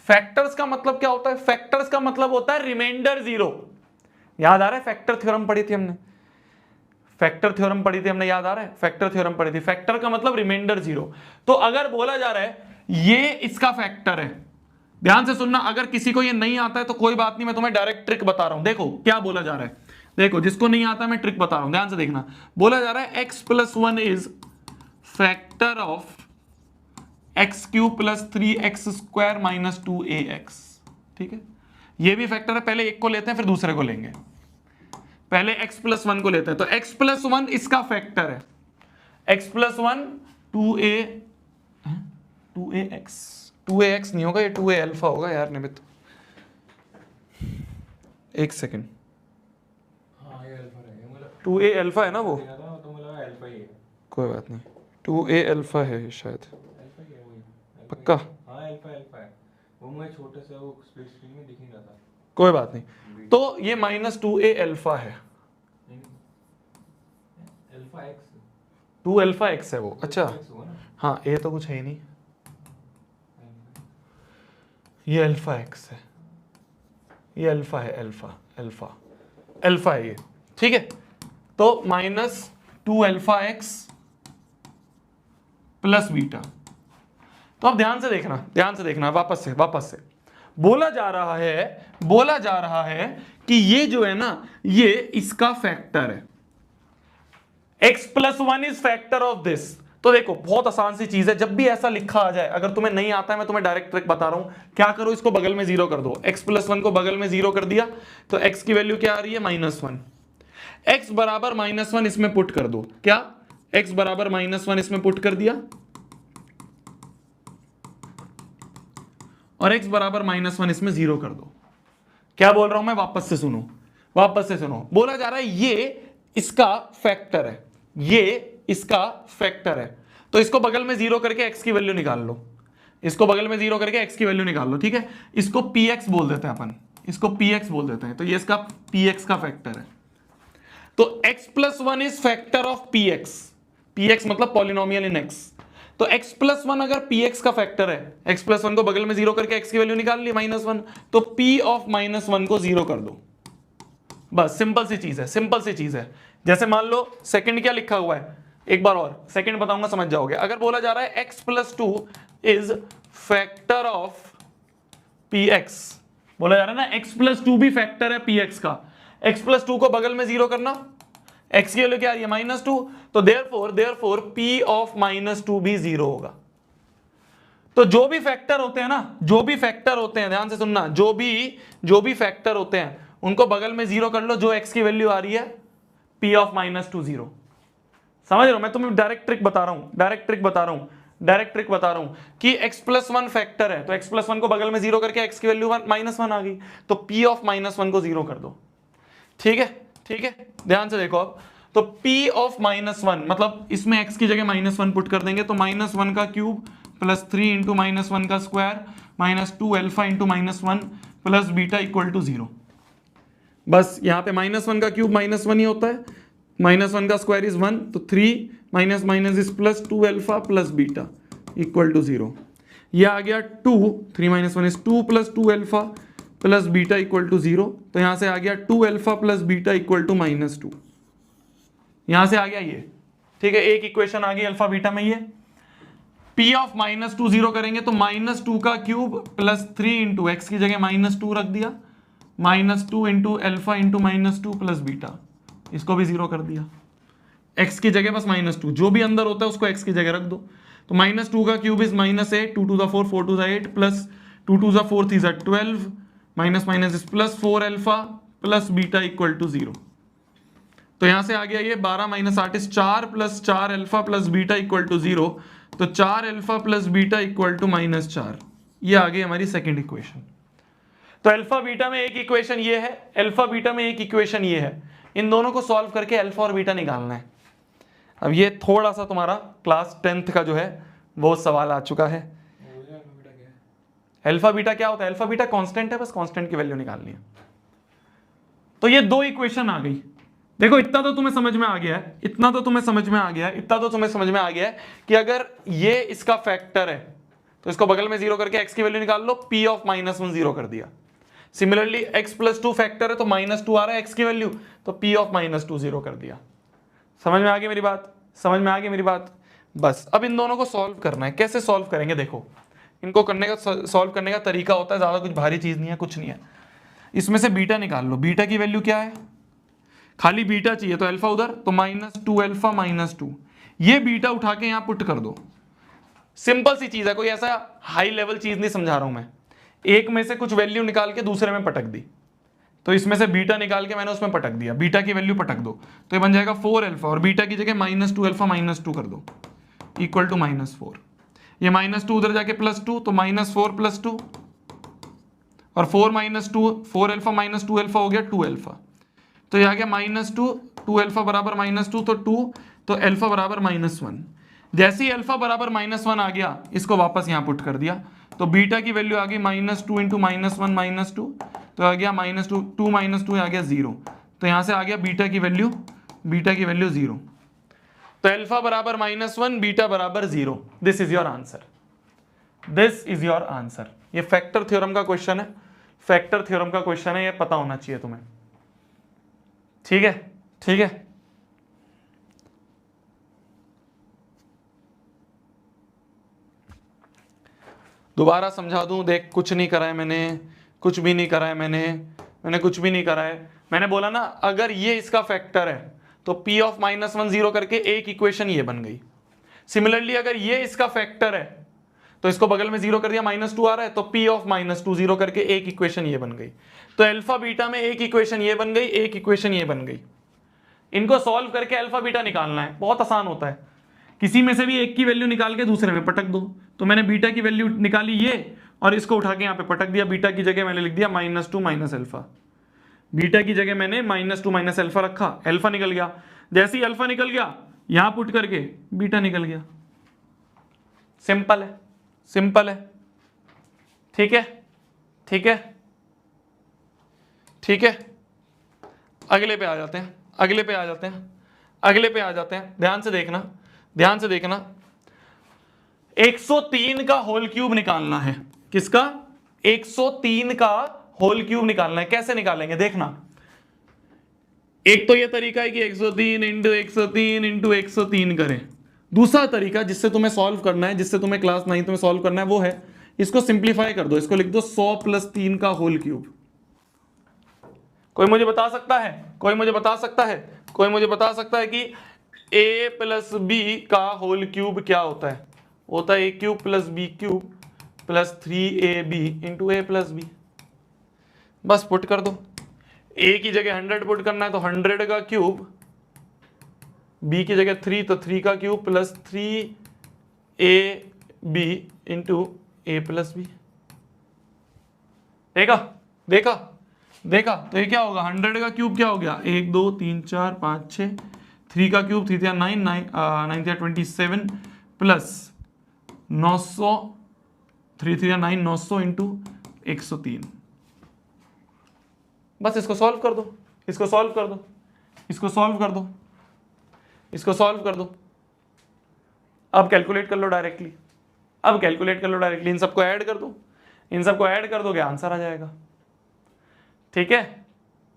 S1: फैक्टर्स का मतलब क्या होता है? फैक्टर्स का मतलब होता है रिमाइंडर 0। याद आ रहा है, फैक्टर थ्योरम पढ़ी थी हमने, फैक्टर थ्योरम पढ़ी थी हमने, याद आ रहा है, फैक्टर थ्योरम पढ़ी थी। फैक्टर का मतलब रिमाइंडर 0। तो अगर बोला जा रहा है ये इसका फैक्टर है, ध्यान से सुनना, अगर किसी को ये नहीं आता है तो कोई बात नहीं, मैं तुम्हें डायरेक्ट ट्रिक बता रहा हूं। देखो क्या बोला जा रहा है, देखो जिसको नहीं आता मैं ट्रिक बता रहा हूं, ध्यान से देखना। बोला जा रहा है x+1 is factor of x³ + 3x² - 2ax। ठीक है, ये भी फैक्टर है। पहले एक को लेते हैं फिर दूसरे को लेंगे, पहले x+1 को लेते हैं। तो x+1 इसका फैक्टर है, x+1 2ax नहीं होगा, ये 2a अल्फा होगा यार निमित, एक सेकेंड। 2a अल्फा है ना वो, कोई बात नहीं, 2a अल्फा है शायद, पक्का?
S2: हाँ अल्फा अल्फा है, वो मैं छोटे से वो स्प्लिट स्क्रीन में दिख नहीं रहा था।
S1: कोई बात नहीं, तो ये -2a अल्फा है,
S2: अल्फा एक्स,
S1: 2 अल्फा एक्स है वो। अच्छा हाँ, ए तो कुछ है ही नहीं, ये अल्फा एक्स है, ये अल्फा है, अल्फा अल्फा अल्फा है ये, ठीक है। तो -2 अल्फा एक्स प्लस बीटा। तो अब ध्यान से देखना, ध्यान से देखना, वापस से बोला जा रहा है कि ये जो है ना, ये इसका फैक्टर है, x+1 is factor of this. तो देखो बहुत आसान सी चीज है, जब भी ऐसा लिखा आ जाए, अगर तुम्हें नहीं आता है, मैं तुम्हें डायरेक्ट ट्रिक बता रहा हूं, क्या करो, इसको बगल में 0 कर दो, x+1 को बगल में 0 कर दिया, तो x की वैल्यू क्या आ रही है, -1। x बराबर -1 इसमें पुट कर दो, क्या x बराबर -1 इसमें पुट कर दिया, और x बराबर -1 इसमें 0 कर दो। क्या बोल रहा हूं मैं, वापस से सुनो, बोला जा रहा है ये इसका फैक्टर है, ये इसका फैक्टर है, तो इसको बगल में 0 करके x की वैल्यू निकाल लो, इसको बगल में 0 करके x की वैल्यू निकाल लो, ठीक है। इसको px बोल देते हैं अपन, इसको px बोल देते हैं, तो ये इसका px का फैक्टर है। तो x+1 is factor of px मतलब पॉलिनोमियल इन x। तो x+1 अगर px का फैक्टर है, x+1 को बगल में 0 करके x की वैल्यू निकाल ली -1, तो p ऑफ -1 को 0 कर दो, बस सिंपल सी चीज है। जैसे मान लो सेकंड क्या लिखा हुआ है, एक बार और सेकंड बताऊंगा समझ जाओगे। अगर बोला जा रहा है x+2 is factor of px, बोला जा रहा है ना x+2 भी फैक्टर है px का, x+2 को बगल में 0 करना, x की वैल्यू क्या आ रही है -2, तो देयरफॉर p ऑफ -2 भी 0 होगा। तो जो भी फैक्टर होते हैं ना, ध्यान से सुनना, जो भी फैक्टर होते हैं उनको बगल में 0 कर लो, जो x की वैल्यू आ रही है p ऑफ -2 0। समझ रहे हो, मैं तुम्हें डायरेक्ट ट्रिक बता रहा हूं कि x+1 फैक्टर है, तो x+1 को बगल में 0 करके x की वैल्यू -1 आ गई, तो p ऑफ -1 को 0 कर दो, ठीक है। ध्यान से देखो अब, तो p ऑफ -1 मतलब इसमें x की जगह -1 पुट कर देंगे, तो -1 का क्यूब प्लस 3 इंटू -1 का square -2 alpha into -1 plus beta equal to 0। बस यहाँ पे -1 का क्यूब -1 ही होता है, -1 का स्क्वायर इज 1, तो 3 minus is plus 2 alpha plus beta equal to 0। ये आ गया 2, 3 - 1 is 2 plus 2 alpha plus beta equal to 0, तो यहां से आ गया 2 alpha plus beta equal to -2, यहां से आ गया ये, ठीक है। एक इक्वेशन आ गई अल्फा बीटा में, ये p ऑफ -2 0 करेंगे तो -2 का क्यूब प्लस 3 इंटू एक्स की जगह -2 रख दिया, -2 into alpha into -2 plus beta, इसको भी 0 कर दिया, x की जगह बस -2, जो भी अंदर होता है उसको x की जगह रख दो, तो -2 का cube is -8, 2 to the 4 4 to the 8 plus 2 to the 4 is 12 minus is plus 4 alpha plus beta equal to 0। तो यहां से आ गया ये 12 - 8 is 4 plus 4 alpha plus beta equal to 0, तो 4 alpha plus beta equal to -4। ये आ गई हमारी सेकंड इक्वेशन। तो अल्फा बीटा में एक इक्वेशन ये है, अल्फा बीटा में एक इक्वेशन ये है, इन दोनों को सॉल्व करके अल्फा और बीटा निकालना है। अब ये थोड़ा सा तुम्हारा क्लास 10th का जो है वो सवाल आ चुका है। अल्फा बीटा क्या होता है, अल्फा बीटा कांस्टेंट है, बस कांस्टेंट की वैल्यू निकालनी है। तो ये दो इक्वेशन आ गई, देखो इतना तो तुम्हें समझ में आ गया है, कि अगर ये इसका फैक्टर है तो इसको बगल में 0 करके x की वैल्यू निकाल लो, p ऑफ -1 0 कर दिया। सिमिलरली x+2 फैक्टर है तो -2 आ रहा है x की वैल्यू, तो p ऑफ -2 0 कर दिया। समझ में आ गई मेरी बात? बस अब इन दोनों को सॉल्व करना है। कैसे सॉल्व करेंगे, देखो इनको सॉल्व करने का तरीका होता है, ज्यादा कुछ भारी चीज नहीं है, कुछ नहीं है। इसमें से बीटा निकाल लो, बीटा की वैल्यू क्या है, खाली बीटा चाहिए तो अल्फा उधर, तो -2 अल्फा -2, ये बीटा उठा के यहां पुट कर दो। सिंपल सी चीज है, कोई ऐसा हाई लेवल चीज नहीं समझा रहा हूं मैं। एक में से कुछ वैल्यू निकाल के दूसरे में पटक दी, तो इसमें से बीटा निकाल के मैंने उसमें पटक दिया, बीटा की वैल्यू पटक दो, तो ये बन जाएगा 4 अल्फा, और बीटा की जगह -2 अल्फा -2 कर दो इक्वल टू -4। ये -2 उधर जाके +2, तो -4 + 2, और 4 अल्फा -2 अल्फा हो गया 2 अल्फा, तो ये आ गया -2 अल्फा बराबर -2, तो 2, तो अल्फा बराबर -1। जैसे ही अल्फा बराबर -1 आ गया, इसको वापस यहां पुट कर दिया, तो बीटा की वैल्यू आ गई -2 इंटू -1 -2, तो आ गया -2, 2 -2 आ गया 0। तो यहां से आ गया बीटा की वैल्यू 0। तो अल्फा बराबर -1, बीटा बराबर 0। This is your answer, this is your answer. ये फैक्टर थ्योरम का क्वेश्चन है, फैक्टर थ्योरम का क्वेश्चन है, ये पता होना चाहिए तुम्हें। ठीक है, ठीक है। दोबारा समझा दूं, देख कुछ नहीं करा है मैंने, कुछ भी नहीं करा है मैंने कुछ भी नहीं करा है। मैंने बोला ना, अगर ये इसका फैक्टर है तो p ऑफ -1 0 करके एक इक्वेशन ये बन गई। सिमिलरली अगर ये इसका फैक्टर है तो इसको बगल में 0 कर दिया, -2 आ रहा है, तो p ऑफ -2 0 करके एक इक्वेशन ये बन गई। तो अल्फा बीटा में एक इक्वेशन ये बन गई, एक इक्वेशन ये बन गई। इनको सॉल्व करके अल्फा बीटा निकालना है, बहुत आसान होता है। किसी में से भी एक की वैल्यू निकाल के दूसरे में पटक दो। तो मैंने बीटा की वैल्यू निकाली ये, और इसको उठा के यहाँ पे पटक दिया। बीटा की जगह मैंने लिख दिया -2 माइनस अल्फा। बीटा की जगह मैंने -2 माइनस अल्फा रखा, अल्फा निकल गया। जैसे ही अल्फा निकल गया, यहां पुट करके बीटा निकल गया। सिंपल है, सिंपल है। ठीक है, ठीक है, ठीक है। अगले पे आ जाते हैं, अगले पे आ जाते हैं, अगले पे आ जाते हैं। ध्यान से देखना, ध्यान से देखना। 103 का होल क्यूब निकालना है। किसका? 103 का होल क्यूब निकालना है। कैसे निकालेंगे देखना। एक तो ये तरीका है कि 103 इंटू 103 इंटू 103 करें। दूसरा तरीका जिससे तुम्हें सॉल्व करना है, जिससे तुम्हें क्लास 9 में सॉल्व करना है, वो है इसको सिंप्लीफाई कर दो। इसको लिख दो 100 + 3 का होल क्यूब। कोई मुझे बता सकता है, कोई मुझे बता सकता है, कोई मुझे बता सकता है कि a + b का होल क्यूब क्या होता है? होता है a³ + b³ + 3ab into a + b। बस पुट कर दो। a की जगह 100 पुट करना है तो 100 का क्यूब, b की जगह 3 तो 3 का cube plus 3ab into a + b। देखा, देखा, देखा। तो ये क्या होगा? 100 का क्यूब क्या हो गया? 1 2 3 4 5 6। 3 का क्यूब 3 9 9 9 27 प्लस 900, 3 3 9 900 इंटू 103। बस इसको सॉल्व कर दो, इसको सॉल्व कर दो, इसको सॉल्व कर दो, इसको सॉल्व कर दो। अब कैलकुलेट कर लो डायरेक्टली, अब कैलकुलेट कर लो डायरेक्टली। इन सबको ऐड कर दो, इन सबको ऐड कर दोगे आंसर आ जाएगा। ठीक है,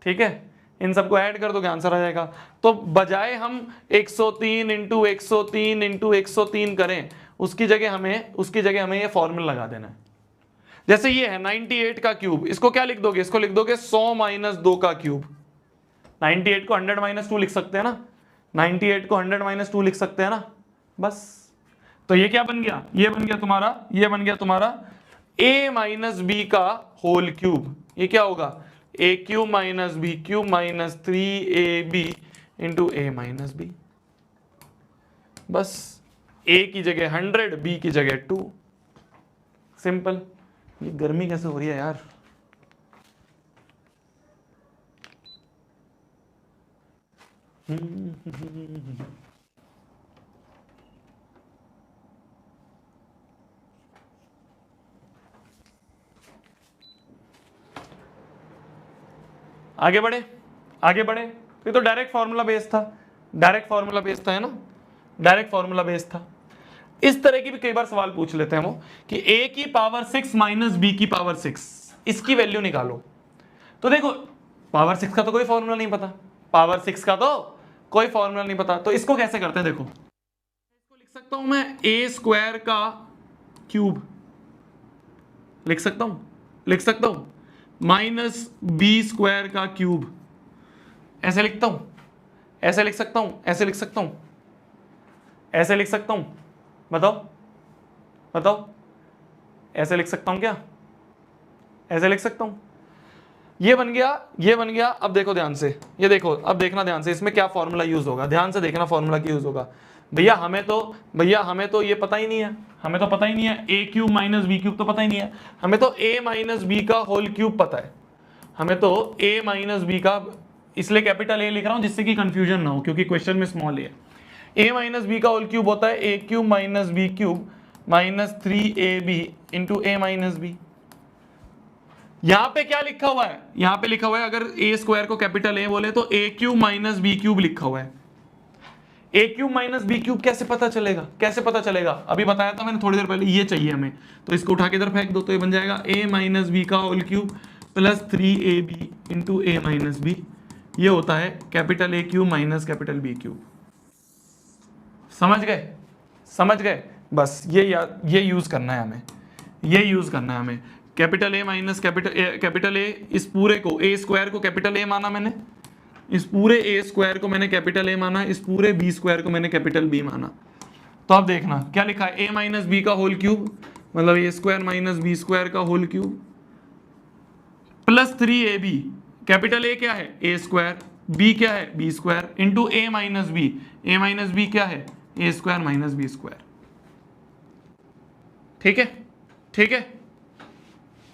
S1: ठीक है। इन सबको ऐड कर दोगे आंसर आ जाएगा। तो बजाय हम 103 इंटू 103 इंटू 103 करें, उसकी जगह हमें ये फॉर्मूला लगा देना है। जैसे ये है 98 का क्यूब, इसको क्या लिख दोगे? इसको लिख दोगे 100 - 2 का क्यूब। 98 को 100 - 2 लिख सकते हैं ना, 98 को 100 - 2 लिख सकते हैं ना। बस तो ये क्या बन गया? ये बन गया तुम्हारा, ये बन गया तुम्हारा a - b का होल क्यूब। ये क्या होगा? a³ - b³ - 3ab into a - b। बस a की जगह 100, b की जगह 2। सिंपल। ये गर्मी कैसे हो रही है यार? आगे बढ़े, आगे बढ़े। ये तो डायरेक्ट फॉर्मूला बेस था, डायरेक्ट फॉर्मूला बेस था, है ना, डायरेक्ट फॉर्मूला बेस था। इस तरह की भी कई बार सवाल पूछ लेते हैं वो कि a की पावर 6 माइनस b की पावर 6, इसकी वैल्यू निकालो। तो देखो पावर 6 का तो कोई फॉर्मूला नहीं पता, पावर 6 का तो कोई फॉर्मूला नहीं पता। तो इसको कैसे करते हैं देखो, इसको लिख सकता हूं मैं a² का क्यूब, लिख सकता हूं, लिख सकता हूं -b² का क्यूब। ऐसे लिखता हूं, ऐसे लिख सकता हूं, ऐसे लिख सकता हूं, ऐसे लिख सकता हूं। बताओ, बताओ, ऐसे लिख सकता हूं क्या? ऐसे लिख सकता हूं। ये बन गया, ये बन गया। अब देखो ध्यान से, ये देखो, अब देखना ध्यान से, इसमें क्या फॉर्मूला यूज होगा, ध्यान से देखना फॉर्मूला क्या यूज होगा। भैया हमें तो ये पता ही नहीं है, हमें तो पता ही नहीं है, a³ - b³ तो पता ही नहीं है। हमें तो a - b का होल क्यूब पता है, हमें तो a - b का, इसलिए कैपिटल A लिख रहा हूं जिससे कि कंफ्यूजन ना हो, क्योंकि क्वेश्चन में स्मॉल a है। ए माइनस बी का होल क्यूब होता है A cube minus B cube minus 3ab into A minus B. यहां पे क्या लिखा हुआ है, यहां पे लिखा हुआ है अगर ए स्क्वायर को कैपिटल ए बोले तो A cube minus B cube लिखा हुआ है। A cube minus B cube कैसे पता चलेगा, कैसे पता चलेगा, अभी बताया था मैंने थोड़ी देर पहले, ये चाहिए हमें, तो इसको उठा के इधर फेंक दो, तो ये बन जाएगा ए माइनस बी का whole cube plus 3ab into A minus B. ये होता है capital A cube minus capital B cube. समझ गए, समझ गए, बस ये यूज करना है हमें, ये यूज करना है हमें। Capital A minus capital A, इस पूरे को ए स्क्वायर को कैपिटल ए माना मैंने, इस पूरे ए स्क्वायर को मैंने कैपिटल ए माना, इस पूरे बी स्क्वायर को मैंने कैपिटल बी माना। तो अब देखना क्या लिखा है, ए माइनस बी का होल क्यूब मतलब A square minus B square का whole cube plus 3ab। Capital A क्या है ए स्क्वायर, बी क्या है B square into A minus B, A minus B क्या है A square minus B square. ठीक है, ठीक है,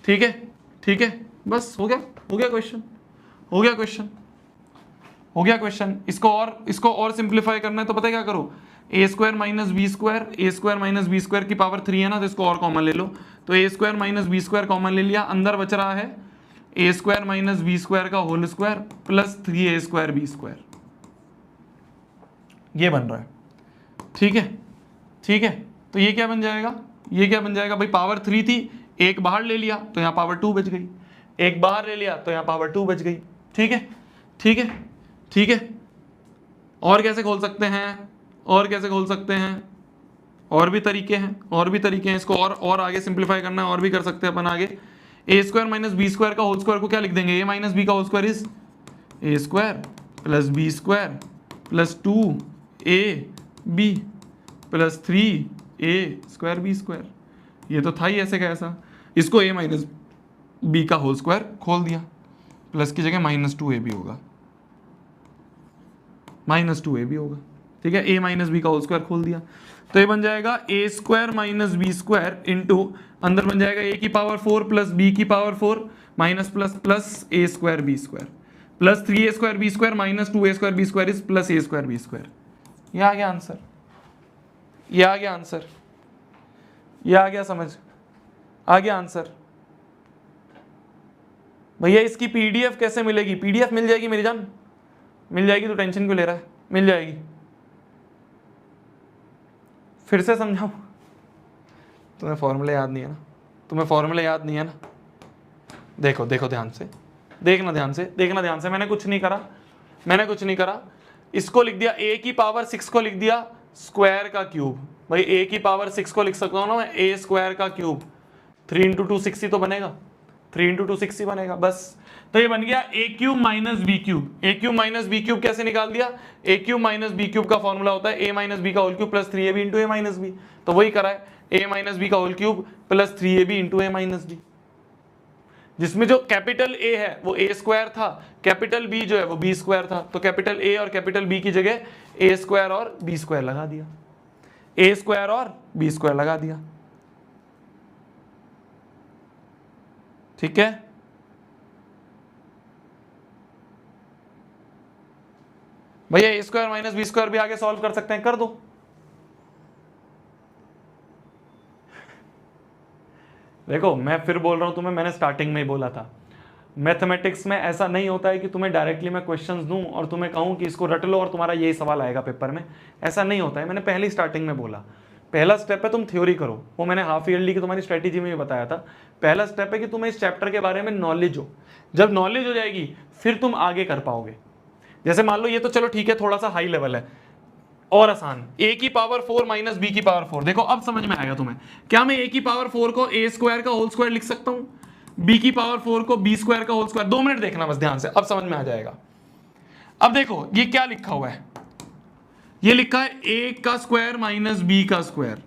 S1: ठीक है, ठीक है, बस हो गया, हो गया क्वेश्चन, हो गया क्वेश्चन, हो गया क्वेश्चन। इसको और सिंप्लीफाई करना है तो पता है क्या करो, ए स्क्वायर माइनस बी स्क्वायर, ए स्क्वायर माइनस बी स्क्वायर की पावर 3 है ना, तो इसको और कॉमन ले लो, तो A square minus B square common ले लिया, अंदर बच रहा है A square minus B square का whole square plus 3a square B square. ये बन रहा है, ठीक है, ठीक है। तो ये क्या बन जाएगा, ये क्या बन जाएगा भाई, पावर 3 थी, एक बाहर ले लिया तो यहाँ पावर 2 बच गई, एक बाहर ले लिया तो यहाँ पावर 2 बच गई। ठीक है, ठीक है, ठीक है। और कैसे खोल सकते हैं, और कैसे खोल सकते हैं, और भी तरीके हैं, और भी तरीके हैं, इसको और आगे सिंप्लीफाई करना है, और भी कर सकते हैं अपन आगे। A square minus B square का होल स्क्वायर को क्या लिख देंगे, ए माइनस बी का whole square is A square plus B square plus 2ab plus 3a square B square. ये तो था ही ऐसे का ऐसा, इसको a माइनस बी का होल स्क्वायर खोल दिया, प्लस की जगह -2ab होगा, -2ab होगा। ठीक है, a माइनस बी का होल स्क्वायर खोल दिया, तो ये बन जाएगा A square minus B square into अंदर बन जाएगा a की पावर 4 प्लस b की power 4 minus plus plus a square B square plus 3a square B square minus 2a square B square is plus a square B square. ये आ गया answer, ये आ गया आंसर, ये आ गया समझ, आ गया आंसर। भैया इसकी पीडीएफ कैसे मिलेगी, पीडीएफ मिल जाएगी मेरी जान, मिल जाएगी, तो टेंशन क्यों ले रहा है, मिल जाएगी। फिर से समझाऊं, तुम्हें फॉर्मूला याद नहीं है ना, तुम्हें फॉर्मूला याद नहीं है ना, देखो देखो ध्यान से, देखना ध्यान से, देखना ध्यान से, मैंने कुछ नहीं करा, मैंने कुछ नहीं करा, इसको लिख दिया a की पावर 6 को लिख दिया स्क्वायर का क्यूब। भाई a की पावर 6 को लिख सकता हूँ ना मैं, a स्क्वायर का क्यूब, 3 इंटू 2 6 ही तो बनेगा, 3 इंटू 2 6 ही बनेगा बस। तो ये बन गया A cube minus B cube. A cube minus B cube कैसे निकाल दिया, A cube minus B cube का फॉर्मूला होता है ए माइनस बी का whole cube plus 3ab into A minus B, तो वही करा है, ए माइनस बी का whole cube plus 3ab into A minus B, जिसमें जो कैपिटल ए है वो ए स्क्वायर था, कैपिटल बी जो है वो बी स्क्वायर था, तो कैपिटल ए और कैपिटल बी की जगह ए स्क्वायर और बी स्क्वायर लगा दिया, ए स्क्वायर और बी स्क्वायर लगा दिया। ठीक है, भैया ए स्क्वायर माइनस बी स्क्वायर भी आगे सॉल्व कर सकते हैं, कर दो। देखो मैं फिर बोल रहा हूं तुम्हें, मैंने स्टार्टिंग में ही बोला था, मैथमेटिक्स में ऐसा नहीं होता है कि तुम्हें डायरेक्टली मैं क्वेश्चंस दूं और तुम्हें कहूं कि इसको रट लो और तुम्हारा यही सवाल आएगा पेपर में, ऐसा नहीं होता है। मैंने पहली स्टार्टिंग में बोला, पहला स्टेप है तुम थ्योरी करो, वो मैंने हाफ ईयरली की तुम्हारी स्ट्रेटेजी में भी बताया था। पहला स्टेप है कि तुम्हें इस चैप्टर के बारे में नॉलेज हो, जब नॉलेज हो जाएगी फिर तुम आगे कर पाओगे। जैसे मान लो ये तो चलो ठीक है, थोड़ा सा हाई लेवल है, और आसान, a की पावर 4 माइनस b की पावर 4, देखो अब समझ में आएगा तुम्हें। क्या मैं a की पावर 4 को a स्क्वायर का होल स्क्वायर लिख सकता हूं, b की पावर 4 को b स्क्वायर का होल स्क्वायर, 2 मिनट देखना बस ध्यान से, अब समझ में आ जाएगा। अब देखो ये क्या लिखा हुआ है, ये लिखा है a का स्क्वायर माइनस b का स्क्वायर,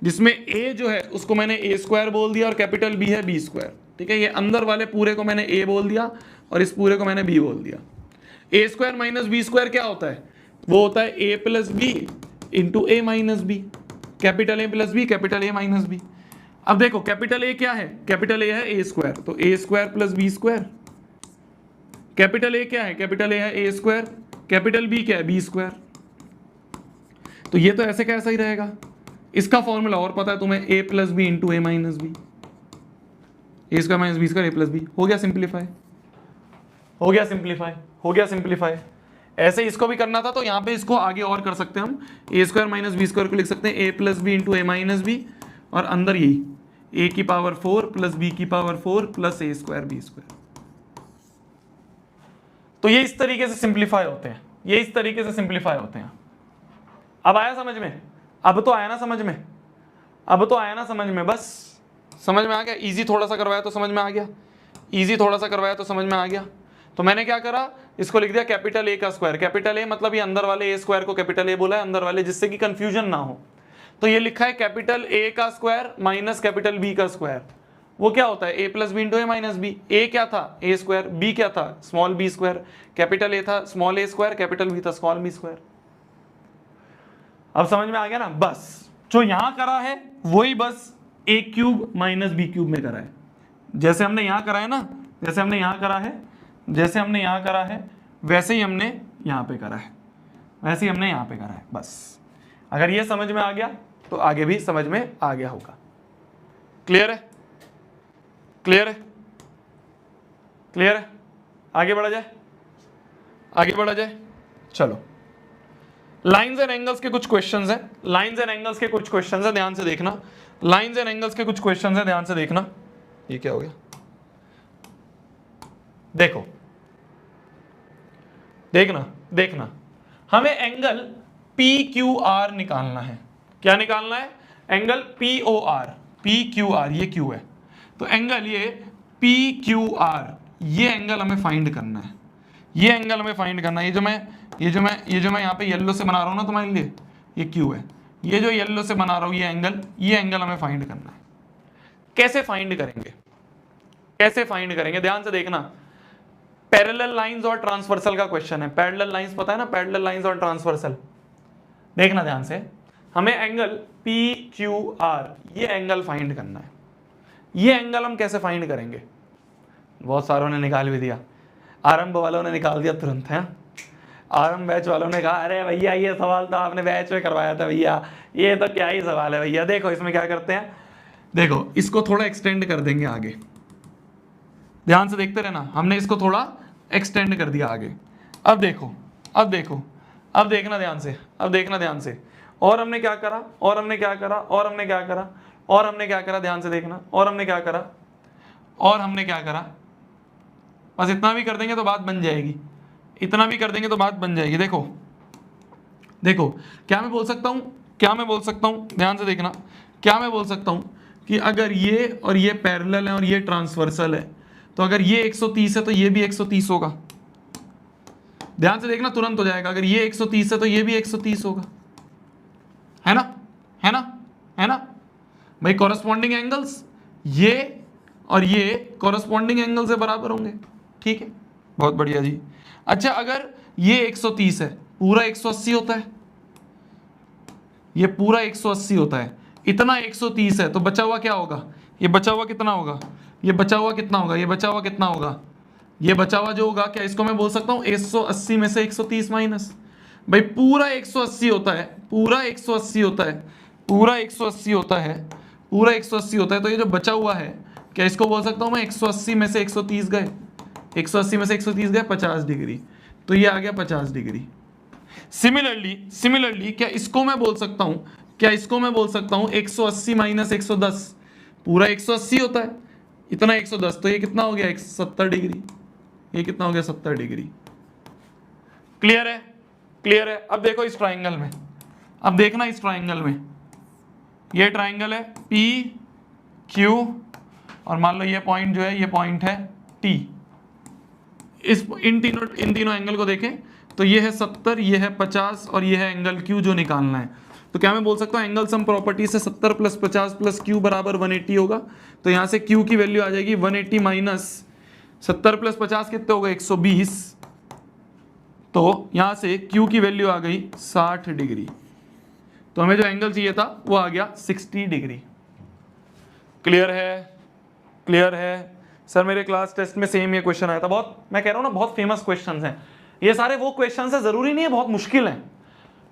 S1: जिसमें a जो है उसको मैंने a स्क्वायर बोल दिया और कैपिटल b है b स्क्वायर। ठीक है, ये अंदर वाले पूरे को मैंने a बोल दिया और इस पूरे को मैंने b बोल दिया। a square minus b square क्या होता है, वो होता है a plus B into A minus B, capital A plus B capital A minus B. अब देखो कैपिटल ए क्या है, कैपिटल ए है ए स्क्वायर, तो A square plus B square, capital A क्या है, कैपिटल ए है ए स्क्वायर, कैपिटल बी क्या है बी स्क्वायर। तो ये तो ऐसे का ऐसा ही रहेगा। इसका फॉर्मूला और पता है तुम्हें, a plus B into A minus B, A square minus B square A plus B. हो गया सिंप्लीफाई, हो गया सिंप्लीफाई, हो गया सिंप्लीफाई। ऐसे इसको भी करना था तो यहाँ पे इसको आगे और कर सकते हैं हम, ए स्क्वायर माइनस बी स्क्वायर को लिख सकते हैं ए plus B into A minus B, और अंदर यही ए की पावर 4 प्लस बी की पावर 4 प्लस ए स्क्वायर बी स्क्वायर। तो ये इस तरीके से सिंप्लीफाई होते हैं, ये इस तरीके से सिंप्लीफाई होते हैं। अब आया समझ में? अब तो आया ना समझ में? अब तो आया ना समझ में? बस समझ में आ गया। इजी थोड़ा सा करवाया तो समझ में आ गया, इजी थोड़ा सा करवाया तो समझ में आ गया। तो मैंने क्या करा, इसको लिख दिया कैपिटल ए का स्क्वायर। कैपिटल ए मतलब ये अंदर वाले ए स्क्वायर को कैपिटल ए बोला है, अंदर वाले, जिससे कि कंफ्यूजन ना हो। तो ये लिखा है कैपिटल ए का स्क्वायर माइनस कैपिटल बी का स्क्वायर। वो क्या होता है, A plus B into A minus B. A क्या था, ए स्क्वायर, बी क्या था, small B square, capital A था small A square, capital B था स्मॉल बी स्क्वायर। अब समझ में आ गया ना? बस जो यहां करा है वही बस ए क्यूब माइनस बी क्यूब में करा है। जैसे हमने यहां करा है ना, जैसे हमने यहां करा है, जैसे हमने यहां करा है, वैसे ही हमने यहां पे करा है, वैसे ही हमने यहां पे करा है। बस अगर ये समझ में आ गया तो आगे भी समझ में आ गया होगा। क्लियर है? क्लियर है? क्लियर है? आगे बढ़ा जाए, आगे बढ़ा जाए। चलो, लाइंस एंड एंगल्स के कुछ क्वेश्चंस हैं, लाइंस एंड एंगल्स के कुछ क्वेश्चंस हैं, ध्यान से देखना। लाइंस एंड एंगल्स के कुछ क्वेश्चंस हैं, ध्यान से देखना। ये क्या हो गया, देखो, देखना, देखना। हमें एंगल पी क्यू आर निकालना है। क्या निकालना है? Angle P O R, P Q R, ये क्यू है, तो एंगल ये पी क्यू आर, ये एंगल हमें फाइंड करना है, ये एंगल हमें फाइंड करना है। ये जो मैं यहाँ पे येलो से बना रहा हूँ ना तुम्हारे लिए, ये क्यू है। ये जो येलो से बना रहा हूँ ये एंगल हमें फाइंड करना है। कैसे फाइंड करेंगे, कैसे फाइंड करेंगे? ध्यान से देखना। पैरेलल लाइंस और ट्रांसवर्सल का क्वेश्चन है। पैरेलल लाइंस पता है ना, पैरेलल लाइंस और ट्रांसवर्सल। देखना ध्यान से, हमें एंगल पी क्यू आर, ये एंगल फाइंड करना है। ये एंगल हम कैसे फाइंड करेंगे? बहुत सारों ने निकाल भी दिया, आरंभ वालों ने निकाल दिया तुरंत है। आरंभ बैच वालों ने कहा अरे भैया ये सवाल तो आपने बैच में करवाया था भैया, ये तो क्या ही सवाल है भैया। देखो इसमें क्या करते हैं, देखो इसको थोड़ा एक्सटेंड कर देंगे आगे, ध्यान से देखते रहना। हमने इसको थोड़ा एक्सटेंड कर दिया आगे। अब देखो, अब देखो, अब देखना ध्यान से, अब देखना ध्यान से। और हमने क्या करा, और हमने क्या करा, और हमने क्या करा, और हमने क्या करा, ध्यान से देखना। और हमने क्या करा, और हमने क्या करा, बस इतना भी कर देंगे तो बात बन जाएगी, इतना भी कर देंगे तो बात बन जाएगी। देखो देखो, क्या मैं बोल सकता हूँ, क्या मैं बोल सकता हूँ, ध्यान से देखना। क्या मैं बोल सकता हूँ कि अगर ये और ये पैरेलल है और ये ट्रांसवर्सल है, तो अगर ये 130 है तो ये भी 130 होगा। ध्यान से देखना, तुरंत हो जाएगा। अगर ये 130 है तो ये भी 130 होगा, है ना, है ना, है ना भाई। कॉरस्पॉन्डिंग एंगल्स ये और ये कॉरस्पॉन्डिंग एंगल से बराबर होंगे, ठीक है, बहुत बढ़िया जी। अच्छा, अगर ये 130 है, पूरा 180 होता है, ये पूरा 180 होता है, इतना 130 है, तो बचा हुआ क्या होगा, ये बचा हुआ कितना होगा, ये बचा हुआ कितना होगा, ये बचा हुआ कितना होगा, ये बचा हुआ जो होगा, क्या इसको मैं बोल सकता हूँ 180 में से 130 माइनस। भाई पूरा 180 होता है, पूरा 180 होता है, पूरा 180 होता है, पूरा 180 होता है, तो ये जो बचा हुआ है, क्या इसको बोल सकता हूँ मैं 180 में से 130 गए, 180 में से 130 गए 50 डिग्री, तो ये आ गया 50 डिग्री। सिमिलरली क्या इसको मैं बोल सकता हूँ, क्या इसको मैं बोल सकता हूँ 180 माइनस 110, पूरा 180 होता है, इतना 110, तो ये कितना हो गया 70 डिग्री, ये कितना हो गया 70 डिग्री। क्लियर है, क्लियर है। अब देखो इस ट्राइंगल में, अब देखना इस ट्राइंगल में, ये ट्राइंगल है पी क्यू, और मान लो ये पॉइंट जो है, ये पॉइंट है टी। इन तीनों एंगल को देखें तो ये है 70, ये है 50 और ये है एंगल क्यू जो निकालना है। तो क्या मैं बोल सकता हूँ एंगल सम प्रॉपर्टी से 70 प्लस 50 प्लस क्यू बराबर 180 होगा। तो यहाँ से क्यू की वैल्यू आ जाएगी 180 माइनस 70 प्लस 50 कितने हो गए 120, तो यहाँ से क्यू की वैल्यू आ गई 60 डिग्री। तो हमें जो एंगल चाहिए था वो आ गया 60 डिग्री। क्लियर है, क्लियर है। सर मेरे क्लास टेस्ट में सेम ये क्वेश्चन आया था, बहुत, मैं कह रहा हूँ ना बहुत फेमस क्वेश्चंस हैं ये सारे। वो क्वेश्चंस है, जरूरी नहीं है बहुत मुश्किल हैं,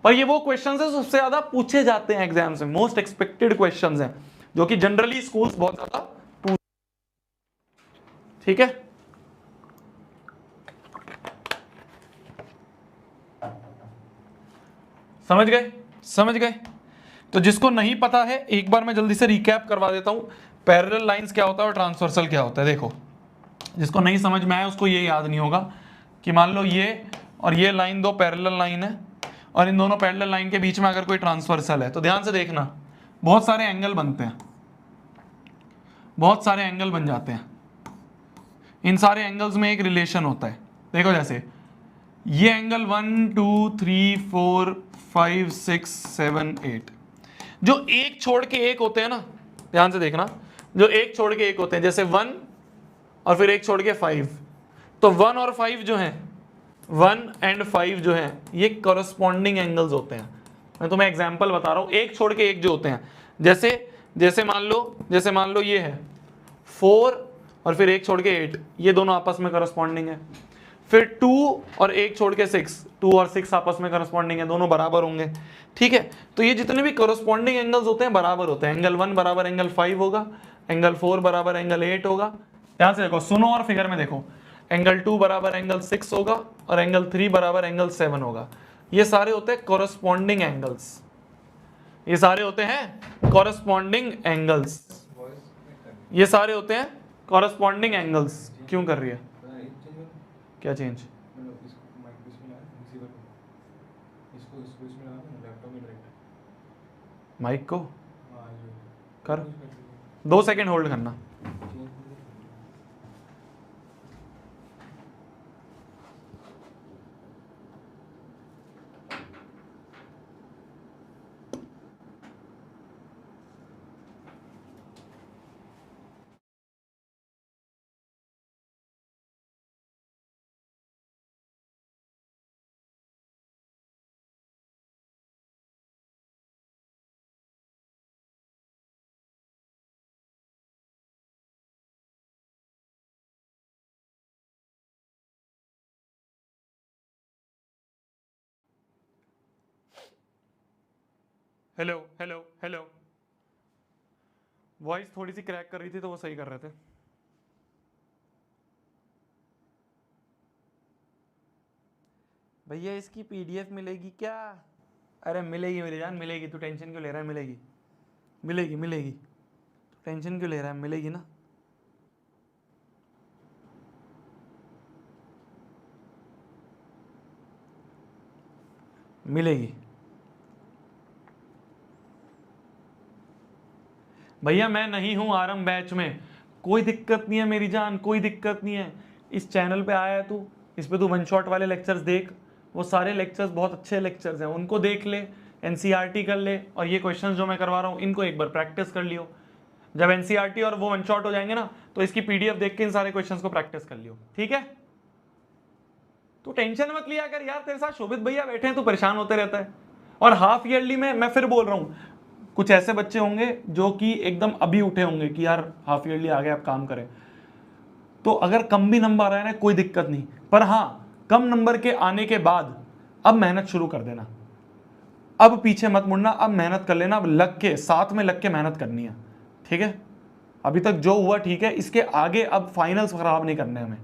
S1: और ये वो क्वेश्चंस है सबसे ज्यादा पूछे जाते हैं एग्जाम्स में, मोस्ट एक्सपेक्टेड क्वेश्चंस हैं जो कि जनरली स्कूल्स बहुत ज्यादा पूछ, ठीक है। समझ गए, समझ गए। तो जिसको नहीं पता है एक बार मैं जल्दी से रिकैप करवा देता हूं, पैरेलल लाइंस क्या होता है और ट्रांसवर्सल क्या होता है। देखो, जिसको नहीं समझ में आया उसको ये याद नहीं होगा कि मान लो ये और ये लाइन दो पैरेलल लाइन है और इन दोनों पैरेलल लाइन के बीच में अगर कोई ट्रांसवर्सल है तो ध्यान से देखना, बहुत सारे एंगल बनते हैं, बहुत सारे एंगल बन जाते हैं। इन सारे एंगल्स में एक रिलेशन होता है। देखो जैसे ये एंगल 1 2 3 4 5 6 7 8 जो एक छोड़ के एक होते हैं ना, ध्यान से देखना, जो एक छोड़ के एक होते हैं, जैसे 1 और फिर एक छोड़ के 5, तो 1 और 5 जो हैं, 1 एंड 5 जो हैं ये कॉरस्पॉन्डिंग एंगल्स होते हैं। मैं तुम्हें एग्जांपल बता रहा हूं, एक छोड़ के एक जो होते हैं, जैसे मान लो ये है 4 और फिर एक छोड़ के 8, ये दोनों आपस में कॉरस्पॉन्डिंग है। फिर 2 और एक छोड़ के 6, 2 और 6 आपस में कॉरस्पॉन्डिंग है, दोनों बराबर होंगे, ठीक है। तो ये जितने भी कॉरस्पॉन्डिंग एंगल्स होते हैं बराबर होते हैं। एंगल 1 बराबर एंगल 5 होगा, एंगल 4 बराबर एंगल 8 होगा। ध्यान से देखो, सुनो और फिगर में देखो, एंगल 2 बराबर एंगल 6 होगा और एंगल 3 बराबर एंगल 7 होगा। ये सारे होते हैं कॉरस्पॉन्डिंग एंगल्स, ये सारे होते हैं कॉरस्पॉन्डिंग एंगल्स, ये सारे होते हैं कॉरस्पॉन्डिंग एंगल्स। क्यों कर रही है, क्या चेंज? माइक को कर, 2 सेकेंड होल्ड करना। हेलो हेलो हेलो, वॉइस थोड़ी सी क्रैक कर रही थी तो वो सही कर रहे थे। भैया इसकी पीडीएफ मिलेगी क्या? अरे मिलेगी मेरी जान, मिलेगी, तू टेंशन क्यों ले रहा है, मिलेगी मिलेगी मिलेगी, तू टेंशन क्यों ले रहा है, मिलेगी ना। मिलेगी भैया, मैं नहीं हूं आरंभ बैच में, कोई दिक्कत नहीं है मेरी जान, कोई दिक्कत नहीं है। इस चैनल पे आया है तू, इस पे तू वन शॉट वाले लेक्चर्स देख, वो सारे लेक्चर्स बहुत अच्छे लेक्चर्स हैं, उनको देख ले, एनसीईआरटी कर ले, और ये क्वेश्चंस जो मैं करवा रहा हूँ इनको एक बार प्रैक्टिस कर लियो। जब एनसीईआरटी और वो वन शॉट हो जाएंगे ना तो इसकी पीडीएफ देख के इन सारे क्वेश्चंस को प्रैक्टिस कर लियो, ठीक है। तू टेंशन मत लिया कर यार, तेरे साथ शोभित भैया बैठे हैं, तू परेशान होते रहता है। और हाफ ईयरली में मैं फिर बोल रहा हूँ, कुछ ऐसे बच्चे होंगे जो कि एकदम अभी उठे होंगे कि यार हाफ ईयरली आ गए अब काम करें, तो अगर कम भी नंबर आए ना कोई दिक्कत नहीं, पर हाँ कम नंबर के आने के बाद अब मेहनत शुरू कर देना, अब पीछे मत मुड़ना, अब मेहनत कर लेना, अब लग के साथ में लग के मेहनत करनी है, ठीक है। अभी तक जो हुआ ठीक है, इसके आगे अब फाइनल्स खराब नहीं करने हमें,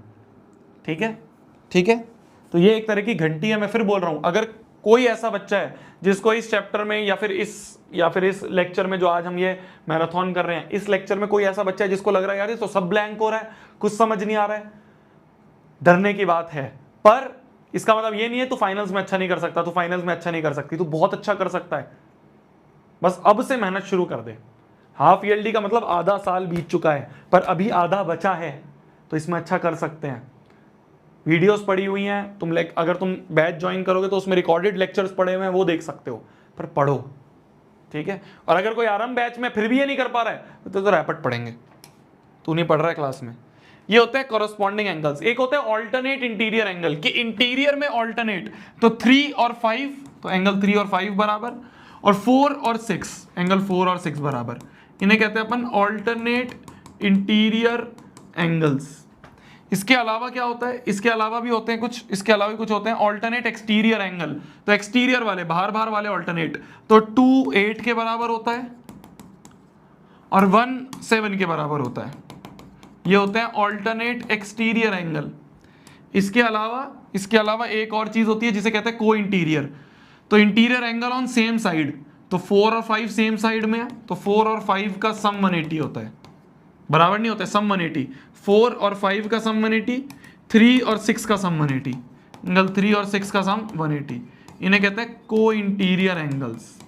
S1: ठीक है, ठीक है। तो ये एक तरह की घंटी है, मैं फिर बोल रहा हूं, अगर कोई ऐसा बच्चा है जिसको इस चैप्टर में या फिर इस लेक्चर में जो आज हम ये मैराथन कर रहे हैं, इस लेक्चर में कोई ऐसा बच्चा है जिसको लग रहा है यार ये तो सब ब्लैंक हो रहा है, कुछ समझ नहीं आ रहा है, डरने की बात है, पर इसका मतलब ये नहीं है तू फाइनल्स में अच्छा नहीं कर सकता, तू फाइनल्स में अच्छा नहीं कर सकती, तू बहुत अच्छा कर सकता है, बस अब से मेहनत शुरू कर दे। हाफ ईयरली का मतलब आधा साल बीत चुका है, पर अभी आधा बचा है, तो इसमें अच्छा कर सकते हैं। वीडियोस पड़ी हुई हैं, अगर तुम बैच ज्वाइन करोगे तो उसमें रिकॉर्डेड लेक्चर्स पड़े हुए हैं, वो देख सकते हो, पर पढ़ो, ठीक है। और अगर कोई आरंभ बैच में फिर भी ये नहीं कर पा रहा है तो रैपिड पढ़ेंगे, तू नहीं पढ़ रहा है क्लास में। ये होते हैं कॉरस्पॉन्डिंग एंगल्स। एक होता है ऑल्टरनेट इंटीरियर एंगल, कि इंटीरियर में ऑल्टरनेट, तो 3 और 5, तो एंगल 3 और 5 बराबर, और 4 और 6, एंगल 4 और 6 बराबर, इन्हें कहते हैं अपन ऑल्टरनेट इंटीरियर एंगल्स। इसके अलावा क्या होता है, इसके अलावा भी होते हैं कुछ, इसके अलावा भी कुछ होते हैं ऑल्टरनेट एक्सटीरियर एंगल। तो एक्सटीरियर वाले, बाहर बाहर वाले ऑल्टरनेट, तो 2 8 के बराबर होता है और 1 7 के बराबर होता है। ये होते हैं ऑल्टरनेट एक्सटीरियर एंगल। इसके अलावा एक और चीज होती है जिसे कहते हैं को इंटीरियर। तो interior angle on same side, तो 4 और 5 सेम साइड में है, तो 4 और 5 का सम 180 होता है, बराबर नहीं होता है, सम 180। 4 और 5 का सम 180, 3 और 6 का सम 180, एंगल 3 और 6 का सम 180। इन्हें कहते हैं को इंटीरियर एंगल्स,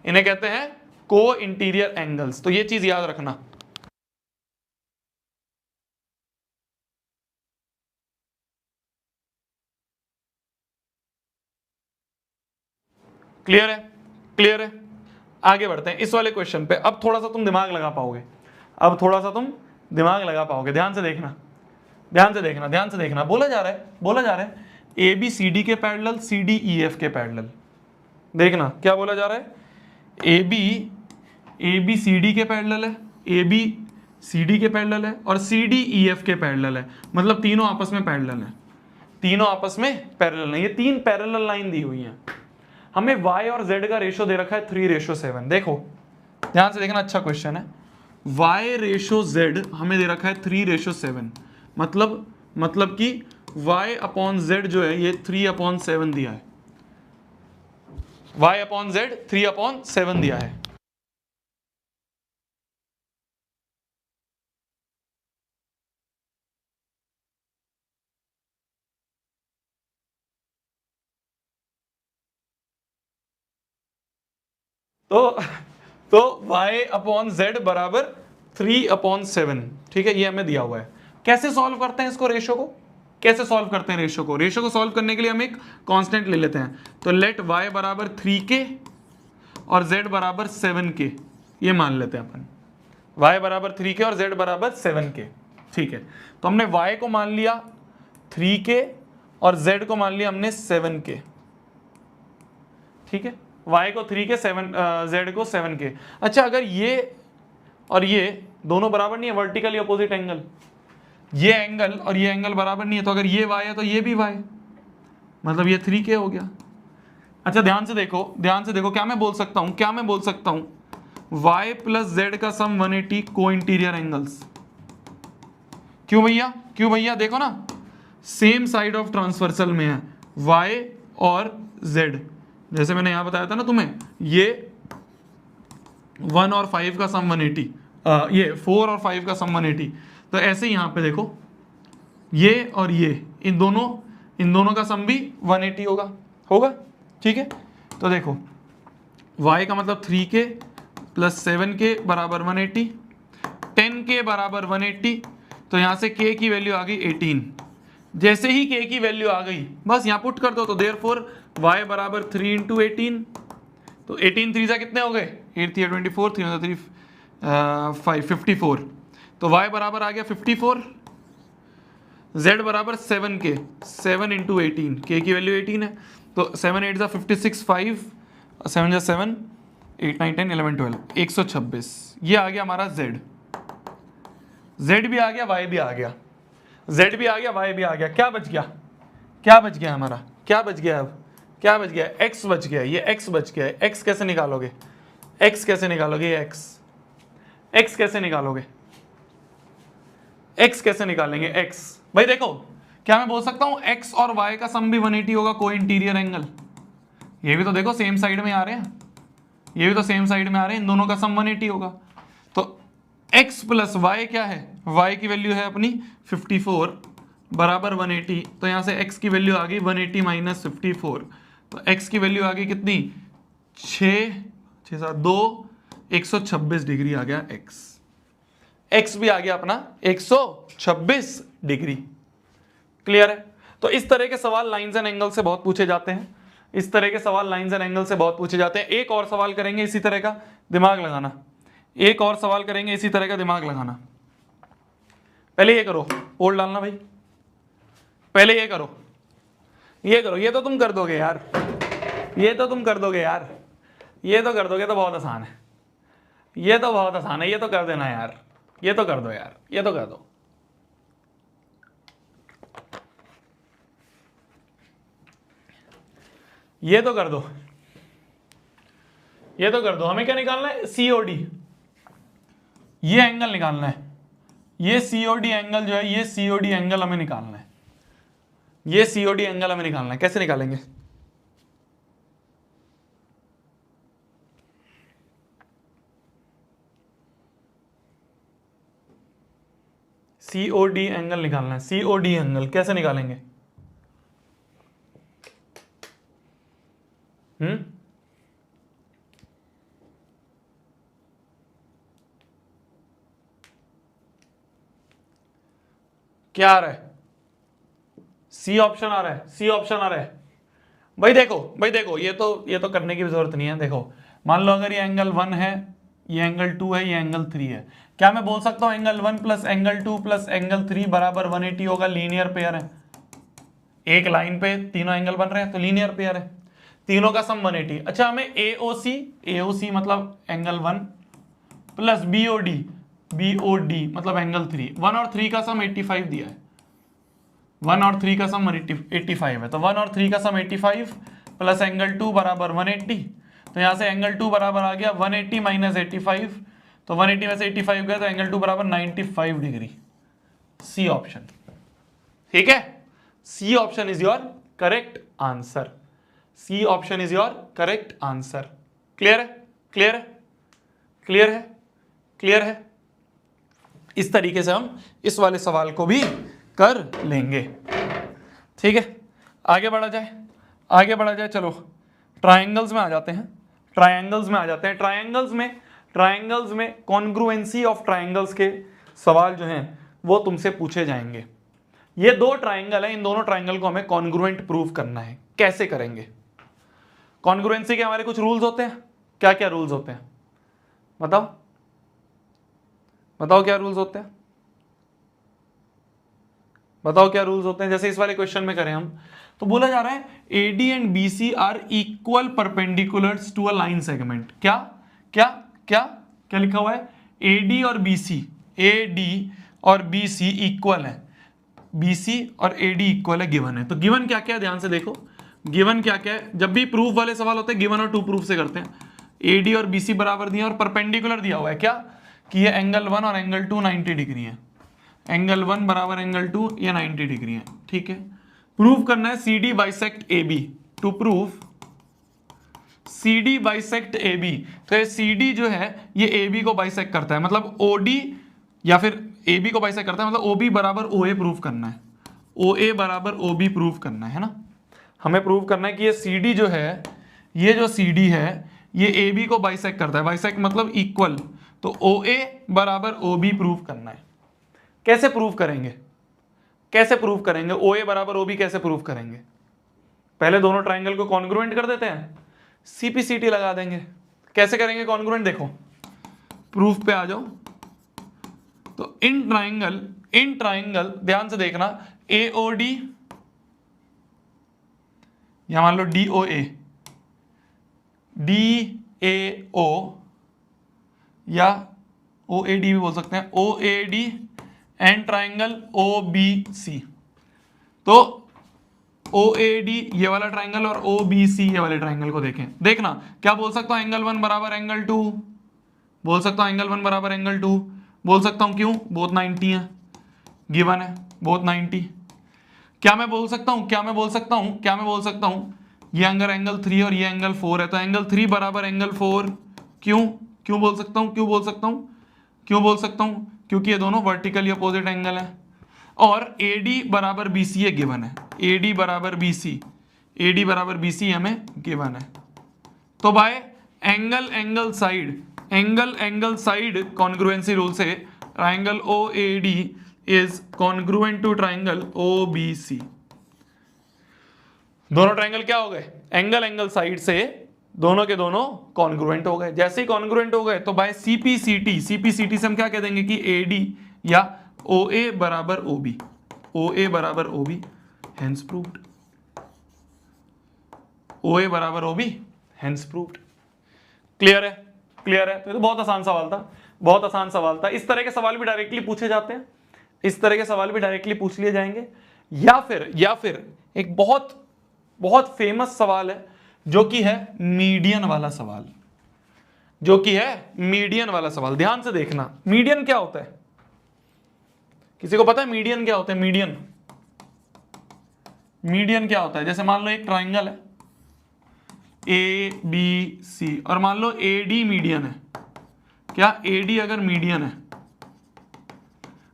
S1: इन्हें कहते हैं को इंटीरियर एंगल्स। तो ये चीज याद रखना। क्लियर है, क्लियर है। आगे बढ़ते हैं इस वाले क्वेश्चन पे। अब थोड़ा सा तुम दिमाग लगा पाओगे, अब थोड़ा सा तुम दिमाग लगा पाओगे। ध्यान से देखना, ध्यान से देखना, ध्यान से देखना। बोला जा रहा है ए बी सी डी के parallel, C D E F के पैरेलल। देखना क्या बोला जा रहा है, ए बी सी डी के पैरेलल है, ए बी सी डी के पैरेलल है और सी डी ई एफ के पैरेलल है। मतलब तीनों आपस में पैरेलल है, तीनों आपस में पैरेलल है। ये 3 पैरेलल लाइन दी हुई हैं। हमें y और z का रेशो दे रखा है 3:7। देखो ध्यान से देखना, अच्छा क्वेश्चन है। y रेशो z हमें दे रखा है 3:7, मतलब कि y अपॉन z जो है ये 3/7 दिया है, y अपॉन z 3/7 दिया है। तो y अपॉन z बराबर 3/7, ठीक है, ये हमें दिया हुआ है। कैसे सॉल्व करते हैं इसको, रेशो को कैसे सॉल्व करते हैं? रेशो को सॉल्व करने के लिए हम एक कांस्टेंट ले लेते हैं। तो लेट y बराबर 3k और z बराबर 7k, ये मान लेते हैं अपन। y बराबर 3k और z बराबर 7k, ठीक है। तो हमने y को मान लिया 3k और z को मान लिया हमने 7k, ठीक है। y को 3k, z को 7k। अच्छा, अगर ये और ये दोनों बराबर नहीं है, वर्टिकली अपोजिट एंगल, ये एंगल और ये एंगल बराबर नहीं है, तो अगर ये y है तो ये भी y, मतलब ये 3k हो गया। अच्छा ध्यान से देखो, क्या मैं बोल सकता हूं, y प्लस z का सम 180 को इंटीरियर एंगल्स। क्यों भैया देखो ना, सेम साइड ऑफ ट्रांसवर्सल में है y और z। जैसे मैंने यहां बताया था ना तुम्हें, ये 1 और 5 का सम 180, ये 4 और 5 का सम 180। तो ऐसे ही यहां पे देखो, ये और ये, इन दोनों का सम भी 180 होगा, ठीक है। तो देखो y का मतलब 3k प्लस 7k बराबर 180, 10k बराबर 180। तो यहां से k की वैल्यू आ गई 18। जैसे ही k की वैल्यू आ गई, बस यहां पुट कर दो। तो देयरफॉर y बराबर 3 × 18, तो 18 3 कितने हो गए, 8 3 24, 3 3 5 54। तो y बराबर आ गया 54, z बराबर 7k, 7 × 18, k की वैल्यू 18 है। तो 7 8 56, 5 7 7 8 9 10 11 12, 126। ये आ गया हमारा z भी आ गया, y भी आ गया, z भी आ गया, y भी आ गया। क्या बच गया हमारा, क्या बच गया, x बच गया, ये x बच गया है। x कैसे निकालोगे, ये x कैसे निकालेंगे x? भाई देखो, क्या मैं बोल सकता हूं x और y का सम भी 180 होगा, को इंटीरियर एंगल। ये भी तो देखो सेम साइड में आ रहे हैं, इन दोनों का सम 180 होगा। तो x प्लस y क्या है, y की वैल्यू है अपनी 54 बराबर 180। तो यहां से x की वैल्यू आ गई 180 माइनस 54। तो x की वैल्यू आ गई कितनी, 6 7 2, 126 डिग्री आ गया x भी आ गया अपना 126 डिग्री। क्लियर है? तो इस तरह के सवाल लाइंस एंड एंगल से बहुत पूछे जाते हैं, एक और सवाल करेंगे इसी तरह का, दिमाग लगाना। पहले ये करो, पोल डालना भाई, पहले ये करो, ये तो तुम कर दोगे यार, ये तो बहुत आसान है, ये तो कर देना यार, ये तो कर दो। ये तो कर दो, ये तो कर दो। हमें क्या निकालना है? COD, ये एंगल निकालना है। ये COD एंगल जो है, ये COD एंगल हमें निकालना है। ये COD एंगल हमें निकालना है। कैसे निकालेंगे? COD एंगल निकालना है। COD एंगल कैसे निकालेंगे? क्या आ रहा है? सी ऑप्शन आ रहा है, सी ऑप्शन आ रहा है। भाई देखो ये तो करने की भी जरूरत नहीं है। देखो मान लो अगर ये एंगल 1 है, ये एंगल 2 है, ये एंगल 3 है, क्या मैं बोल सकता हूं angle 1 plus angle 2 plus angle 3 बराबर 180 होगा? लीनियर पेयर है, एक लाइन पे तीनों एंगल बन रहे हैं तो लीनियर पेयर है, तीनों का सम 180। अच्छा हमें AOC मतलब एंगल 1 प्लस BOD मतलब एंगल 3, 1 और 3 का सम 85 दिया है। 1 और 3 का सम 85 है, तो 1 और 3 का सम 85 प्लस एंगल 2 बराबर 180। तो यहां से एंगल 2 बराबर आ गया 180 माइनस 85, तो 180 में से 85 गया तो एंगल 2 बराबर 95 डिग्री। सी ऑप्शन, ठीक है? C option is your correct answer. C option is your correct answer. Clear है? क्लियर है? क्लियर है? क्लियर है? इस तरीके से हम इस वाले सवाल को भी कर लेंगे। ठीक है, आगे बढ़ा जाए, आगे बढ़ा जाए। चलो ट्रायंगल्स में आ जाते हैं, ट्रायंगल्स में आ जाते हैं। ट्रायंगल्स में कॉन्ग्रुएंसी ऑफ ट्रायंगल्स के सवाल जो हैं वो तुमसे पूछे जाएंगे। ये दो ट्रायंगल है, इन दोनों ट्रायंगल को हमें कॉन्ग्रुएंट प्रूव करना है। कैसे करेंगे? कॉन्ग्रुएंसी के हमारे कुछ रूल्स होते हैं। क्या क्या रूल्स होते हैं? बताओ बताओ क्या रूल्स होते हैं? बताओ क्या रूल्स होते हैं? जैसे इस वाले क्वेश्चन में करें हम, तो बोला जा रहा है AD and BC are equal perpendiculars to a line segment. क्या क्या क्या क्या लिखा हुआ है? AD और BC इक्वल है, BC और AD इक्वल है, गिवन है। तो गिवन क्या क्या है ध्यान से देखो, गिवन क्या क्या है। जब भी प्रूफ वाले सवाल होते हैं गिवन और टू प्रूफ से करते हैं। AD और BC बराबर दिया और परपेंडिकुलर दिया हुआ है क्या, कि ये एंगल 1 और एंगल 2 90 डिग्री है, एंगल 1 बराबर एंगल 2 ये 90 डिग्री है। ठीक है, प्रूव करना है CD bisect AB। To prove CD bisect AB, तो ये CD जो है ये AB को बाइसेक्ट करता है, मतलब OD या फिर AB को बाइसेक्ट करता है, मतलब OB बराबर OA प्रूव करना है, OA बराबर OB प्रूव करना है ना। हमें प्रूव करना है कि ये CD जो है, ये जो CD है ये AB को बाइसेक्ट करता है, बाइसेक्ट मतलब इक्वल, तो OA बराबर OB प्रूव करना है। कैसे प्रूव करेंगे? कैसे प्रूव करेंगे? OA बराबर OB कैसे प्रूव करेंगे? पहले दोनों ट्रायंगल को कॉन्ग्रुएंट कर देते हैं, CPCT लगा देंगे। कैसे करेंगे कॉन्ग्रुएंट? देखो प्रूफ पे आ जाओ। तो इन ट्रायंगल ध्यान से देखना, AOD या मान लो DOA, DAO या OAD भी बोल सकते हैं, OAD एंड ट्रायंगल OBC। तो OAD ये वाला ट्रायंगल और OBC ये वाले ट्रायंगल को देखें। देखना क्या बोल सकता हूं, एंगल 1 बराबर एंगल 2 बोल सकता हूं, एंगल 1 बराबर एंगल 2 बोल सकता हूं। क्यों? बोथ 90 है, गिवन है बोथ 90। क्या मैं बोल सकता हूं, क्या मैं बोल सकता हूं, क्या मैं बोल सकता हूं, ये एंगल 3 और ये एंगल 4 है, तो एंगल 3 बराबर एंगल 4। क्यों? क्यों बोल सकता हूं, क्यों बोल सकता हूं, क्यों बोल सकता हूं? क्योंकि ये दोनों वर्टिकली अपोजिट एंगल है। और AD बराबर BC ये गिवन है, AD बराबर BC, AD बराबर BC हमें गिवन है। तो by angle side congruency rule से triangle OAD is congruent to triangle OBC। दोनों ट्रायंगल क्या हो गए? एंगल साइड से दोनों के दोनों कॉन्ग्रुएंट हो गए। जैसे ही कॉन्ग्रुएंट हो गए तो बाय CPCT से हम क्या कह देंगे कि AD या OA बराबर OB, OA बराबर OB, हेंस प्रूव्ड। OA बराबर OB, हेंस प्रूव्ड। क्लियर है? क्लियर है? तो बहुत आसान सवाल था, बहुत आसान सवाल था। इस तरह के सवाल भी डायरेक्टली पूछे जाते हैं, इस तरह के सवाल भी डायरेक्टली पूछ लिए जाएंगे। या फिर एक बहुत फेमस सवाल है जो कि है मीडियन वाला सवाल, जो कि है मीडियन वाला सवाल। ध्यान से देखना, मीडियन क्या होता है? किसी को पता है मीडियन क्या होता है? मीडियन, मीडियन क्या होता है? जैसे मान लो एक ट्राइंगल है ABC और मान लो AD मीडियन है। क्या AD अगर मीडियन है,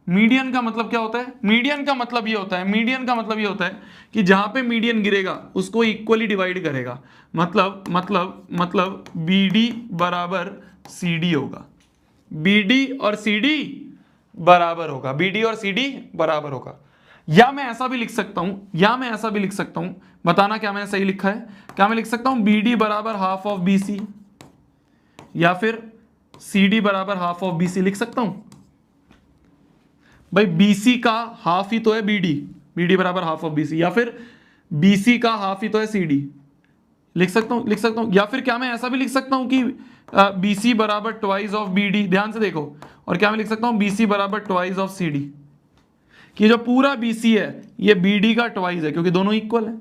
S1: मीडियन का मतलब क्या होता है? मीडियन का मतलब ये होता है, मीडियन का मतलब ये होता है कि जहां पे मीडियन गिरेगा उसको इक्वली डिवाइड करेगा। मतलब BD बराबर CD होगा, BD और CD बराबर होगा, BD और CD बराबर होगा। या मैं ऐसा भी लिख सकता हूं, बताना क्या मैंने सही लिखा है। क्या मैं लिख सकता हूं BD बराबर हाफ ऑफ BC, या फिर CD बराबर हाफ ऑफ BC लिख सकता हूं? भाई BC का हाफ ही तो है BD बराबर हाफ ऑफ BC, या फिर BC का हाफ ही तो है CD। लिख सकता हूं। या फिर क्या मैं ऐसा भी लिख सकता हूं कि BC बराबर ट्वाइस ऑफ BD, ध्यान से देखो। और क्या मैं लिख सकता हूं BC बराबर ट्वाइस ऑफ CD, कि जो पूरा BC है ये BD का ट्वाइस है क्योंकि दोनों इक्वल है।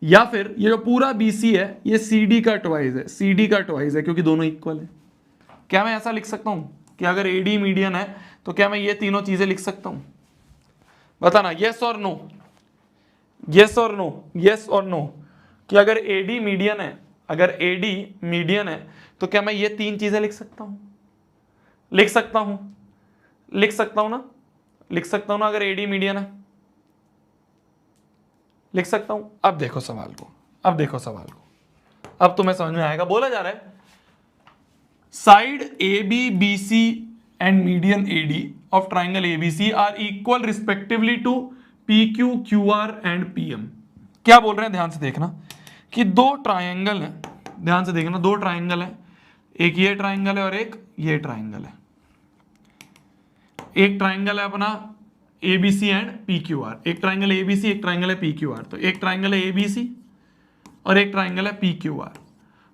S1: या फिर ये जो पूरा BC है ये CD का ट्वाइस है, CD का ट्वाइस है क्योंकि दोनों इक्वल है। क्या मैं ऐसा लिख सकता हूं कि अगर AD मीडियन है तो क्या मैं ये तीनों चीजें लिख सकता हूं? बताना यस और नो, यस और नो, यस और नो। कि अगर AD मीडियन है, अगर AD मीडियन है तो क्या मैं ये तीन चीजें लिख सकता हूं? लिख सकता हूं ना अगर AD मीडियन है, लिख सकता हूं। अब देखो सवाल को, अब तुम्हें समझ में आएगा। बोला जा रहा है side AB BC and median AD of triangle ABC are equal respectively to PQ QR and PM। क्या बोल रहे हैं? ध्यान से देखना कि दो ट्रायंगल है, ध्यान से देखना, दो ट्रायंगल है, एक ये ट्रायंगल है और एक ये ट्रायंगल है। एक ट्रायंगल है अपना ABC एंड PQR, एक ट्रायंगल ABC, एक ट्रायंगल है PQR। तो एक ट्रायंगल है ABC और एक ट्रायंगल है PQR।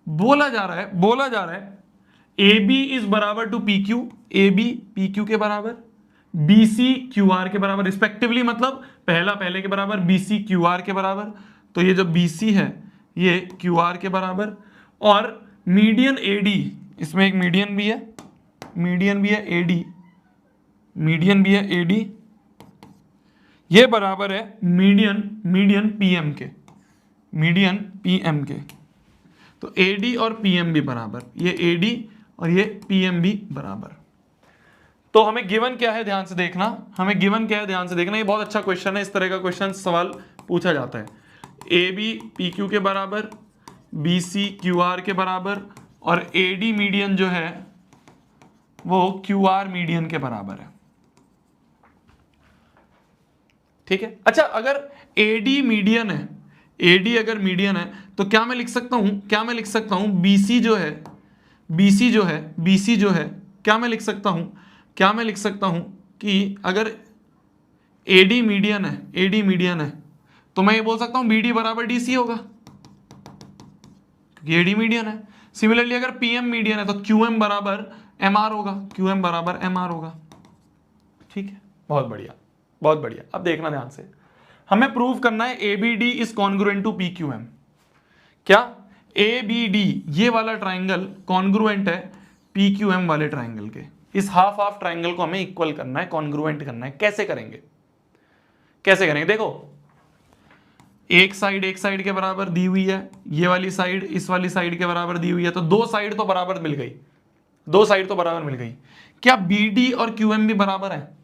S1: बोला जा रहा है AB इज बराबर टू PQ, AB PQ के बराबर, BC QR के बराबर रिस्पेक्टिवली, मतलब पहला पहले के बराबर, BC QR के बराबर। तो ये जो BC है ये QR के बराबर, और मीडियन AD, इसमें एक मीडियन भी है AD, ये बराबर है मीडियन PM के। तो AD और PM भी बराबर, ये AD और ये PM भी बराबर। तो हमें गिवन क्या है ध्यान से देखना, ये बहुत अच्छा क्वेश्चन है। इस तरह का क्वेश्चन सवाल पूछा जाता है। AB PQ के बराबर, BC QR के बराबर, और AD मीडियन जो है वो QR मीडियन के बराबर है। ठीक है। अच्छा, अगर AD मीडियन है, AD अगर मीडियन है तो क्या मैं लिख सकता हूं BC जो है, क्या मैं लिख सकता हूं कि अगर AD मीडियन है तो मैं ये बोल सकता हूं BD बराबर DC होगा क्योंकि AD मीडियन है। सिमिलरली अगर PM मीडियन है तो QM बराबर MR होगा। ठीक है, बहुत बढ़िया। अब देखना ध्यान से, हमें प्रूव करना है ABD is congruent to PQM। क्या ABD ये वाला ट्राइंगल कॉन्ग्रुएंट है PQM वाले ट्राइंगल के? इस हाफ हाफ ट्राइंगल को हमें इक्वल करना है, कॉन्ग्रुएंट करना है। कैसे करेंगे? देखो, एक साइड के बराबर दी हुई है, ये वाली साइड इस वाली साइड के बराबर दी हुई है, तो दो साइड तो बराबर मिल गई, क्या BD और QM भी बराबर है?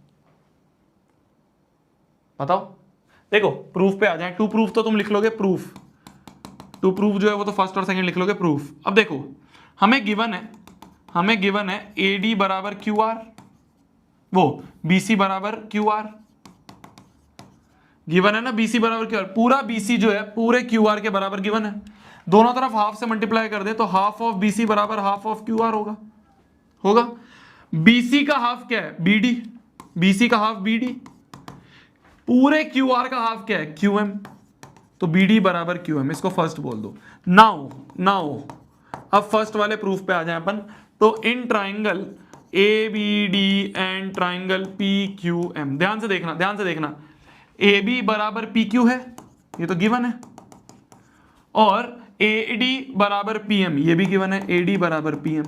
S1: बताओ। देखो प्रूफ पे आ जाए। टू प्रूफ तो तुम लिख लोगे, टू प्रूफ जो है वो तो फर्स्ट और सेकंड लिख लोगे प्रूफ। अब देखो हमें गिवन है AD बराबर QR, वो BC बराबर QR गिवन है ना, BC बराबर QR, पूरा BC जो है पूरे QR के बराबर गिवन है। दोनों तरफ हाफ से मल्टीप्लाई कर दे तो हाफ ऑफ BC बराबर हाफ ऑफ QR होगा। BC का हाफ क्या है? BC का हाफ BD, पूरे QR का हाफ क्या है? QM, तो BD बराबर QM, इसको फर्स्ट बोल दो। नाउ अब फर्स्ट वाले प्रूफ पे आ जाए अपन। तो in triangle ABD and triangle PQM, ध्यान से देखना AB बराबर PQ है, ये तो गिवन है, और AD बराबर PM, ये भी गिवन है, AD बराबर PM,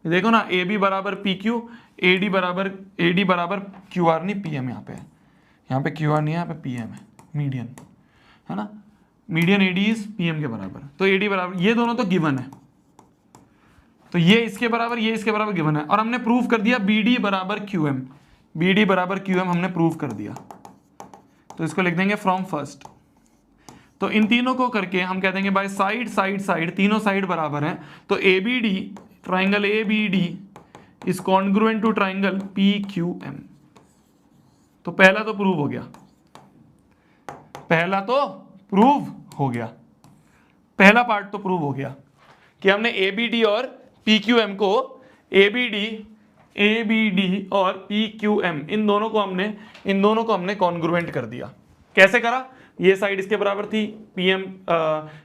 S1: देखो ना, AB बराबर PQ, AD बराबर QR, नहीं PM यहाँ पे QR नहीं है, यहाँ पे PM है, मीडियन है ना, मीडियन AD इज PM के बराबर, तो AD बराबर, ये दोनों तो गिवन है, तो ये इसके बराबर, ये इसके बराबर गिवन है, और हमने प्रूव कर दिया BD बराबर QM, BD बराबर QM हमने प्रूव कर दिया, तो इसको लिख देंगे फ्रॉम फर्स्ट। तो इन तीनों को करके हम कह देंगे बाय साइड साइड साइड, तीनों साइड बराबर हैं, तो ABD, triangle ABD is congruent to triangle PQM। तो पहला तो प्रूव हो गया, पहला तो प्रूव हो गया, पहला पार्ट तो प्रूव हो गया कि हमने ABD और PQM को, ABD और PQM इन दोनों को हमने कॉन्ग्रुएंट कर दिया। कैसे करा? ये साइड इसके बराबर थी, PM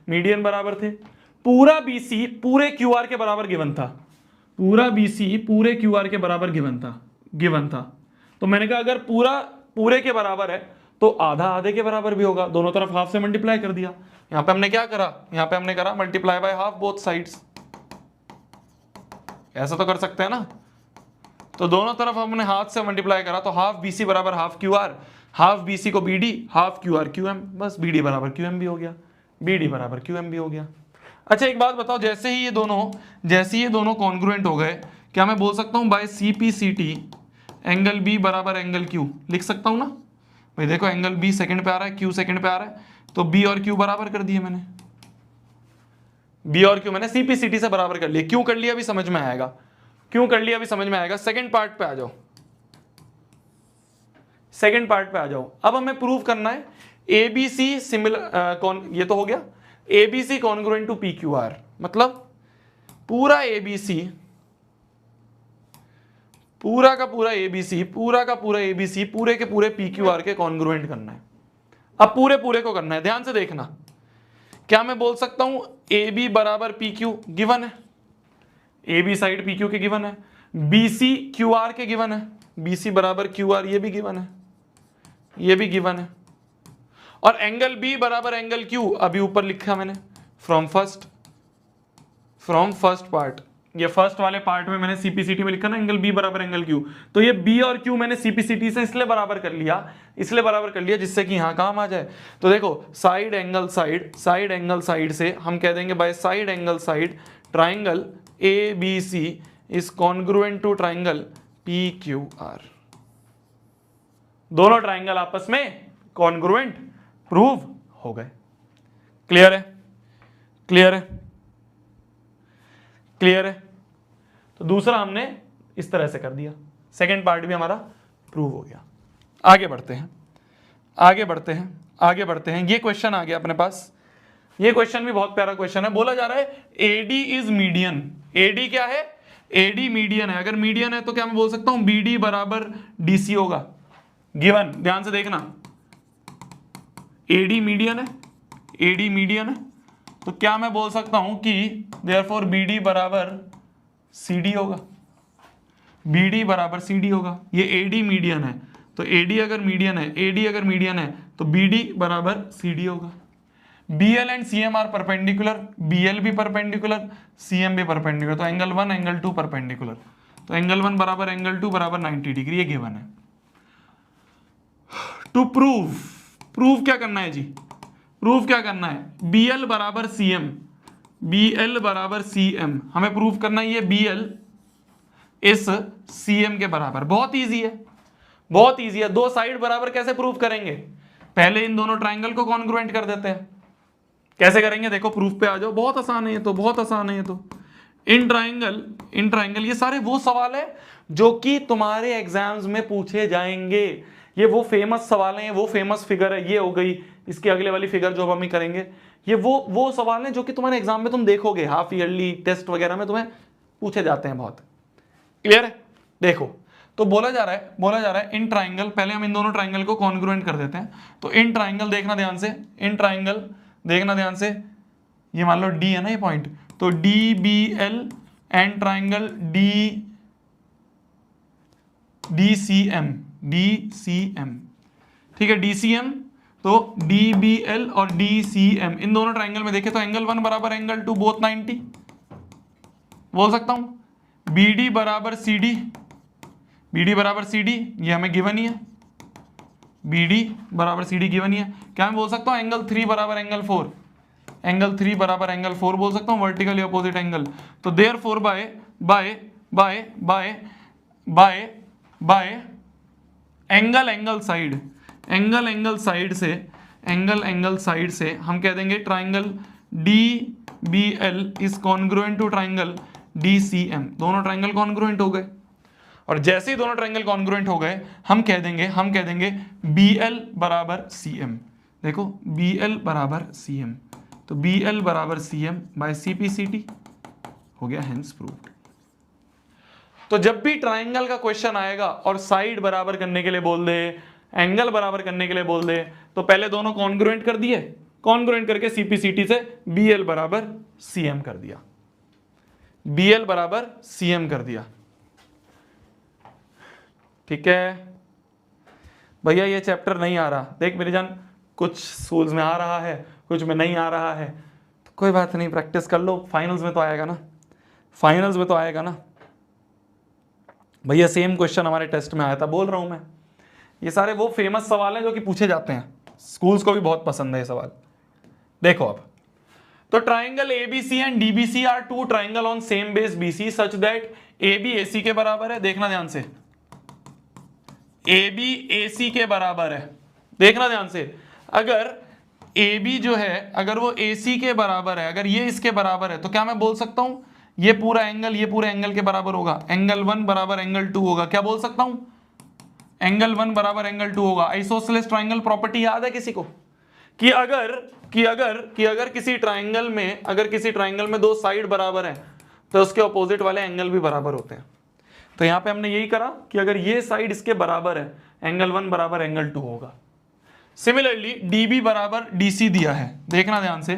S1: मीडियन बराबर थे, पूरा BC पूरे QR के बराबर गिवन था, पूरा BC पूरे QR के बराबर गिवन था। तो मैंने कहा अगर पूरे के बराबर है तो आधा आधे के बराबर भी होगा, दोनों तरफ हाफ से मल्टीप्लाई कर दिया। यहां पे हमने क्या करा? यहां पे हमने करा multiply by half both sides, ऐसा तो कर सकते हैं ना। तो दोनों तरफ हमने हाथ से मल्टीप्लाई करा, तो हाफ BC बराबर हाफ QR, हाफ BC को BD, हाफ QR QM, बस BD बराबर QM भी हो गया, BD बराबर QM भी हो गया। अच्छा एक बात बताओ, जैसे ही ये दोनों कॉन्ग्रुएंट हो गए, क्या मैं बोल सकता हूं बाय CPCT एंगल B बराबर एंगल Q, लिख सकता हूं ना भाई? देखो एंगल B सेकंड पे आ रहा है, Q सेकंड पे आ रहा है, तो B और Q बराबर कर दिए मैंने, B और Q मैंने CPCT से बराबर कर लिया। क्यों कर लिया अभी समझ में आएगा, क्यों कर लिया अभी समझ में आएगा। सेकंड पार्ट पे आ जाओ, सेकंड पार्ट पे आ जाओ। अब हमें प्रूव करना है ABC सिमिलर, ये तो हो गया, ABC कॉन्ग्रुएंट टू PQR, मतलब पूरा ABC, पूरा का पूरा ABC पूरे के पूरे PQR के कॉन्ग्रुएंट करना है। अब पूरे को करना है, ध्यान से देखना। क्या मैं बोल सकता हूं AB बराबर PQ, गिवन है, AB साइड PQ के गिवन है, BC QR के गिवन है, BC बराबर QR ये भी गिवन है, ये भी गिवन है, और एंगल B बराबर एंगल Q अभी ऊपर लिखा मैंने फ्रॉम फर्स्ट पार्ट। ये फर्स्ट वाले पार्ट में मैंने CPCT में लिखा ना एंगल B बराबर एंगल Q, तो ये B और Q मैंने CPCT से इसलिए बराबर कर लिया जिससे कि यहां काम आ जाए। तो देखो साइड एंगल साइड से हम कह देंगे by side angle side triangle ABC is congruent to triangle PQR। दोनों ट्राइंगल आपस में कॉन्ग्रुएंट प्रूव हो गए। क्लियर है। तो दूसरा हमने इस तरह से कर दिया, सेकंड पार्ट भी हमारा प्रूव हो गया। आगे बढ़ते हैं। ये क्वेश्चन आ गया अपने पास, ये क्वेश्चन भी बहुत प्यारा क्वेश्चन है। बोला जा रहा है AD इज मीडियन। AD क्या है? AD मीडियन है। अगर मीडियन है तो क्या मैं बोल सकता हूं BD बराबर DC होगा, गिवन, ध्यान से देखना। AD मीडियन है, तो क्या मैं बोल सकता हूं कि देयरफॉर BD बराबर CD होगा, BD बराबर CD होगा। ये AD मीडियन है, तो AD अगर मीडियन है तो BD बराबर CD होगा। BL and CM are perpendicular, BL भी परपेंडिकुलर, CM भी परपेंडिकुलर, तो एंगल 1 एंगल 2 परपेंडिकुलर, तो एंगल 1 बराबर एंगल 2 बराबर 90 डिग्री, ये गिवन है। टू प्रूव क्या करना है जी? प्रूव क्या करना है? BL बराबर CM, हमें प्रूव करना है ये BL इस CM के बराबर। बहुत इजी है। दो साइड बराबर कैसे प्रूव करेंगे? पहले इन दोनों ट्राइंगल को कॉन्ग्रुएंट कर देते हैं। कैसे करेंगे? देखो प्रूफ पे आ जाओ, बहुत आसान है ये तो। इन ट्राइंगल, ये सारे वो सवाल है जो कि तुम्हारे एग्जाम्स में पूछे जाएंगे। ये वो फेमस सवाल हैं, वो फेमस फिगर है, ये हो गई। इसके अगले वाली फिगर जो हम ही करेंगे, ये वो सवाल हैं जो कि तुम्हारे एग्जाम में तुम देखोगे, हाफ ईयरली टेस्ट वगैरह में तुम्हें पूछे जाते हैं बहुत। क्लियर है? देखो, तो बोला जा रहा है इन ट्राइंगल, पहले हम इन दोनों ट्राइंगल को कॉन्ग्रुएंट कर देते हैं। तो इन ट्राइंगल देखना ध्यान से, ये मान लो D है ना ये पॉइंट, तो DBL एंड ट्राइंगल DCM, ठीक है, DCM तो DBL और DCM इन दोनों ट्राइंगल में देखें तो एंगल 1 बराबर एंगल 2 बोथ 90 बोल सकता हूं। BD बराबर CD, BD बराबर CD ये हमें गिवन ही है, BD बराबर CD गिवन ही है। क्या मैं बोल सकता हूं एंगल 3 बराबर एंगल 4, एंगल 3 बराबर एंगल 4 बोल सकता हूं, वर्टिकली अपोजिट एंगल। तो therefore by by by by by by angle angle side, angle angle side से, एंगल एंगल साइड से हम कह देंगे triangle DBL is congruent to triangle DCM। दोनों ट्राइंगल कॉन्ग्रुएंट हो गए, और जैसे ही दोनों ट्राइंगल कॉन्ग्रुएंट हो गए हम कह देंगे BL बराबर CM। देखो BL बराबर CM, तो BL बराबर CM बाय CPCT हो गया, हेंस प्रूव्ड। तो जब भी ट्राइंगल का क्वेश्चन आएगा और साइड बराबर करने के लिए बोल दे, एंगल बराबर करने के लिए बोल दे, तो पहले दोनों कॉन्ग्रुएंट कर दिए, कॉन्ग्रुएंट करके CPCT से BL बराबर CM कर दिया, BL बराबर CM कर दिया। ठीक है भैया ये चैप्टर नहीं आ रहा, देख मेरी जान, कुछ स्कूल्स में आ रहा है, कुछ में नहीं आ रहा है, तो कोई बात नहीं, प्रैक्टिस कर लो, फाइनल्स में तो आएगा ना, फाइनल्स में तो आएगा ना भैया। सेम क्वेश्चन हमारे टेस्ट में आया था, बोल रहा हूं मैं, ये सारे वो फेमस सवाल हैं जो कि पूछे जाते हैं, स्कूल्स को भी बहुत पसंद है ये सवाल। देखो अब, तो triangle ABC and DBC are two triangle on same base BC such that AB AC के बराबर है। देखना ध्यान से, AB AC के बराबर है, देखना ध्यान से। अगर AB जो है अगर वो AC के बराबर है, अगर ये इसके बराबर है, तो क्या मैं बोल सकता हूं ये पूरा एंगल के बराबर होगा, एंगल 1 बराबर एंगल 2 होगा। क्या बोल सकता हूं एंगल 1 बराबर एंगल 2 होगा। आइसोसेलेस ट्राइंगल प्रॉपर्टी याद है किसी को, कि अगर किसी ट्राइंगल में दो साइड बराबर है तो उसके ऑपोजिट वाले एंगल भी बराबर होते हैं। तो यहां पे हमने यही करा कि अगर ये साइड इसके बराबर है, एंगल 1 बराबर एंगल 2 होगा। सिमिलरली DB बराबर DC दिया है, देखना ध्यान से,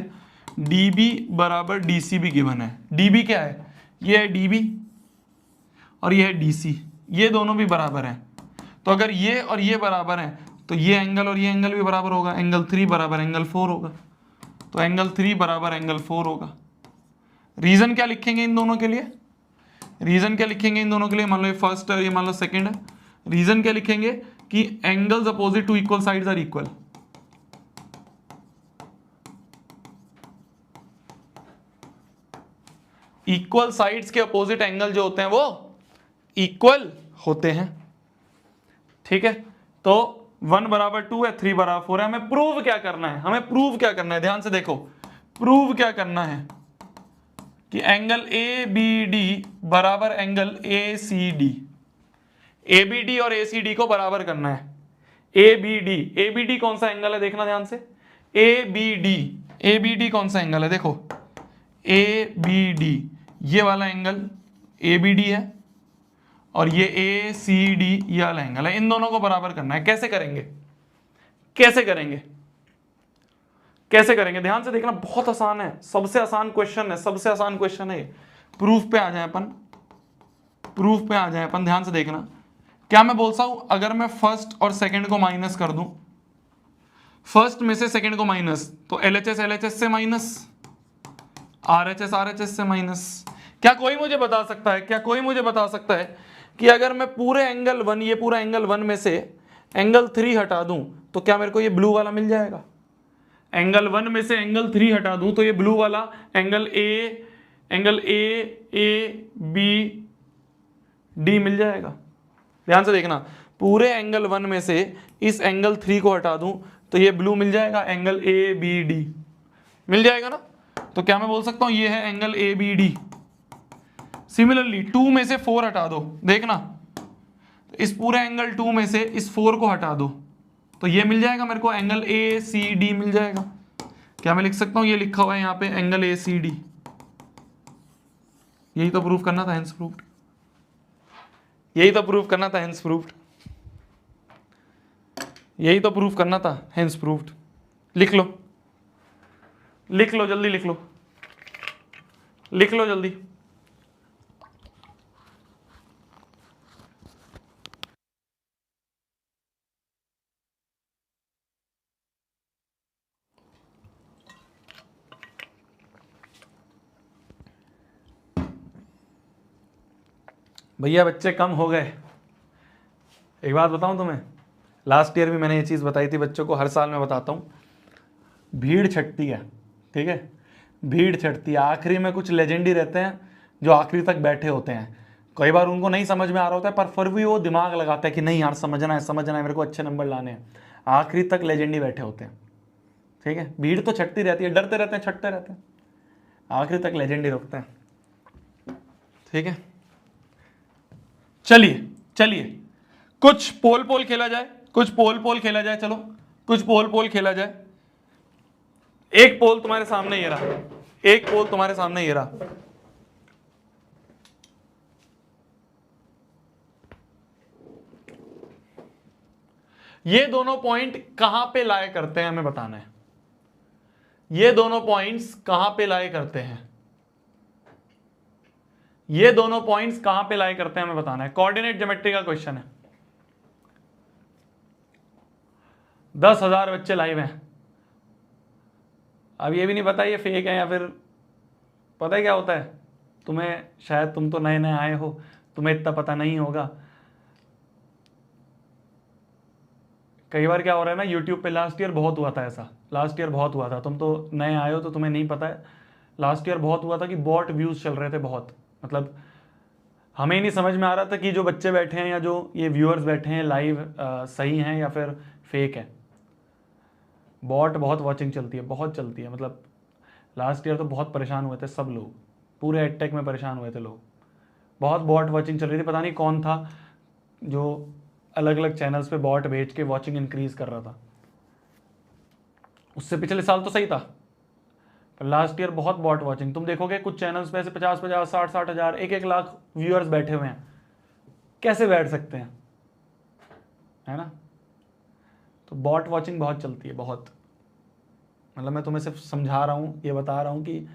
S1: DB बराबर DC भी गिवन है। DB क्या है, ये है DB और ये है DC, ये दोनों भी बराबर हैं। तो अगर ये और ये बराबर हैं तो ये एंगल और ये एंगल भी बराबर होगा, एंगल 3 बराबर एंगल 4 होगा, तो एंगल 3 बराबर एंगल 4 होगा। रीजन क्या लिखेंगे इन दोनों के लिए, रीजन क्या लिखेंगे इन दोनों के लिए, मान लो ये फर्स्ट है, ये मान लो सेकंड है, रीजन क्या लिखेंगे कि angles opposite to equal sides are equal. Equal sides के अपोजिट एंगल जो होते हैं वो इक्वल होते हैं। ठीक है, तो 1 बराबर 2 है, 3 बराबर 4 है। हमें प्रूव क्या करना है, हमें प्रूव क्या करना है, ध्यान से देखो, प्रूव क्या करना है कि एंगल ABD बराबर एंगल ACD, ABD और ACD को बराबर करना है। ABD कौन सा एंगल है, देखना ध्यान से, ABD कौन सा एंगल है, देखो ABD ये वाला एंगल ABD है और ये ACD ये वाला एंगल है, इन दोनों को बराबर करना है। कैसे करेंगे, कैसे करेंगे, कैसे करेंगे, ध्यान से देखना, बहुत आसान है, सबसे आसान क्वेश्चन है, सबसे आसान क्वेश्चन है। प्रूफ पे आ जाए अपन, प्रूफ पे आ जाए अपन, ध्यान से देखना। क्या मैं बोलता हूं अगर मैं फर्स्ट और सेकंड को माइनस कर दूं, फर्स्ट में से सेकंड को माइनस, तो LHS से माइनस, RHS से माइनस। क्या कोई मुझे बता सकता है, क्या कोई मुझे बता सकता है कि अगर मैं पूरे एंगल 1, ये पूरा एंगल 1 में से एंगल 3 हटा दूं तो क्या मेरे को ये ब्लू वाला मिल जाएगा। एंगल 1 में से एंगल 3 हटा दूं तो ये ब्लू वाला एंगल ABD मिल जाएगा। ध्यान से देखना, पूरे एंगल 1 में से इस एंगल 3 को हटा दूं तो ये ब्लू मिल जाएगा, एंगल ABD मिल जाएगा ना। तो क्या मैं बोल सकता हूं ये है एंगल ABD। सिमिलरली 2 में से 4 हटा दो, देखना, इस पूरे एंगल 2 में से इस 4 को हटा दो तो ये मिल जाएगा मेरे को, एंगल ACD मिल जाएगा। क्या मैं लिख सकता हूं, ये लिखा हुआ है यहां पे एंगल ACD, यही तो प्रूफ करना था, हेंस प्रूव्ड, यही तो प्रूफ करना था, हेंस प्रूव्ड, यही तो प्रूफ करना था, हेंस प्रूव्ड। लिख लो, लिख लो, जल्दी लिख लो, लिख लो जल्दी। भैया बच्चे कम हो गए। एक बात बताऊं तुम्हें, लास्ट ईयर भी मैंने ये चीज़ बताई थी बच्चों को, हर साल मैं बताता हूँ, भीड़ छटती है, ठीक है, भीड़ छटती है। आखिरी में कुछ लेजेंड ही रहते हैं जो आखिरी तक बैठे होते हैं। कई बार उनको नहीं समझ में आ रहा होता है, पर फिर भी वो दिमाग लगाता है कि नहीं यार समझना है, मेरे को अच्छे नंबर लाने हैं। आखिरी तक लेजेंड ही बैठे होते हैं, ठीक है। भीड़ तो छटती रहती है, डरते रहते हैं, छटते रहते हैं, आखिरी तक लेजेंड ही रुकते हैं, ठीक है। चलिए चलिए कुछ पोल पोल खेला जाए, कुछ पोल पोल खेला जाए, चलो कुछ पोल पोल खेला जाए। एक पोल तुम्हारे सामने ये रहा, एक पोल तुम्हारे सामने ये रहा। ये दोनों पॉइंट कहां पे लाए करते हैं हमें बताना है। ये दोनों पॉइंट्स कहां पे लाए करते हैं, ये दोनों पॉइंट्स कहां पे लाए करते हैं हमें बताना है। कोऑर्डिनेट ज्योमेट्री का क्वेश्चन है। 10,000 बच्चे लाइव हैं। अब ये भी नहीं पता ये फेक है या फिर, पता है क्या होता है तुम्हें, शायद तुम तो नए नए आए हो, तुम्हें इतना पता नहीं होगा। कई बार क्या हो रहा है ना, यूट्यूब पे लास्ट ईयर बहुत हुआ था ऐसा, लास्ट ईयर बहुत हुआ था, तुम तो नए आए हो तो तुम्हें नहीं पता है। लास्ट ईयर बहुत हुआ था कि बॉट व्यूज चल रहे थे बहुत, मतलब हमें नहीं समझ में आ रहा था कि जो बच्चे बैठे हैं या जो ये व्यूअर्स बैठे हैं लाइव सही हैं या फिर फेक है। बॉट बहुत वॉचिंग चलती है, बहुत चलती है, मतलब लास्ट ईयर तो बहुत परेशान हुए थे सब लोग, पूरे एडटेक में परेशान हुए थे लोग, बहुत बॉट वॉचिंग चल रही थी। पता नहीं कौन था जो अलग अलग चैनल्स पे बॉट भेज के वॉचिंग इंक्रीज कर रहा था। उससे पिछले साल तो सही था, पर लास्ट ईयर बहुत बॉट वॉचिंग। तुम देखोगे कुछ चैनल्स पे ऐसे 50-50, 60-60 हज़ार, 1-1 लाख व्यूअर्स बैठे हुए हैं। कैसे बैठ सकते हैं, है ना। तो बॉट वॉचिंग बहुत चलती है, बहुत, मतलब मैं तुम्हें सिर्फ समझा रहा हूँ, ये बता रहा हूँ कि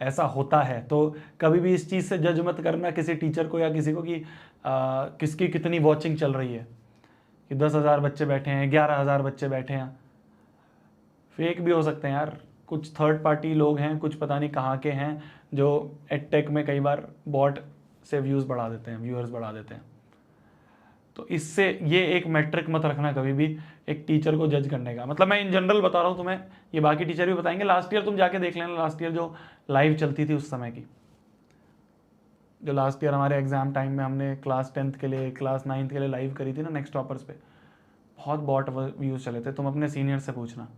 S1: ऐसा होता है। तो कभी भी इस चीज़ से जज मत करना किसी टीचर को या किसी को कि किसकी कितनी वॉचिंग चल रही है, कि 10,000 बच्चे बैठे हैं, 11,000 बच्चे बैठे हैं। फेक भी हो सकते हैं यार, कुछ थर्ड पार्टी लोग हैं, कुछ पता नहीं कहाँ के हैं, जो एडटेक में कई बार बॉट से व्यूज़ बढ़ा देते हैं, व्यूअर्स बढ़ा देते हैं। तो इससे ये एक मैट्रिक मत रखना कभी भी एक टीचर को जज करने का। मतलब मैं इन जनरल बता रहा हूँ तुम्हें, ये बाकी टीचर भी बताएंगे। लास्ट ईयर तुम जाके देख लेना, लास्ट ईयर जो लाइव चलती थी उस समय की, जो लास्ट ईयर हमारे एग्जाम टाइम में हमने क्लास 10th के लिए, क्लास 9th के लिए लाइव करी थी ना, नेक्स्ट टॉपर्स पे, बहुत बॉट व्यूज़ चले थे। तुम अपने सीनियर से पूछना।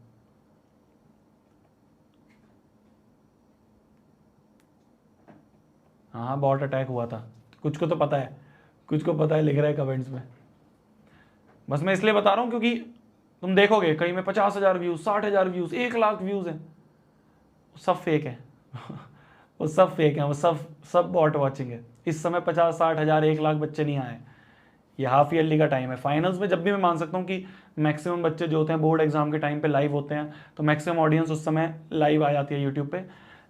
S1: हाँ बॉट अटैक हुआ था, कुछ को तो पता है, कुछ को पता है, लिख रहा है कमेंट्स में। बस मैं इसलिए बता रहा हूँ क्योंकि तुम देखोगे कहीं में 50,000 व्यूज़, 60,000 व्यूज़, 1 लाख व्यूज़ हैं, सब फेक है वो सब फेक है, वो सब बॉट वॉचिंग है। इस समय 50-60 हज़ार, 1 लाख बच्चे नहीं आए। ये हाफ ईयरली का टाइम है। फाइनल्स में जब भी मैं मान सकता हूँ कि मैक्सिमम बच्चे जो होते हैं बोर्ड एग्जाम के टाइम पे लाइव होते हैं, तो मैक्सिमम ऑडियंस उस समय लाइव आ जाती है यूट्यूब पे।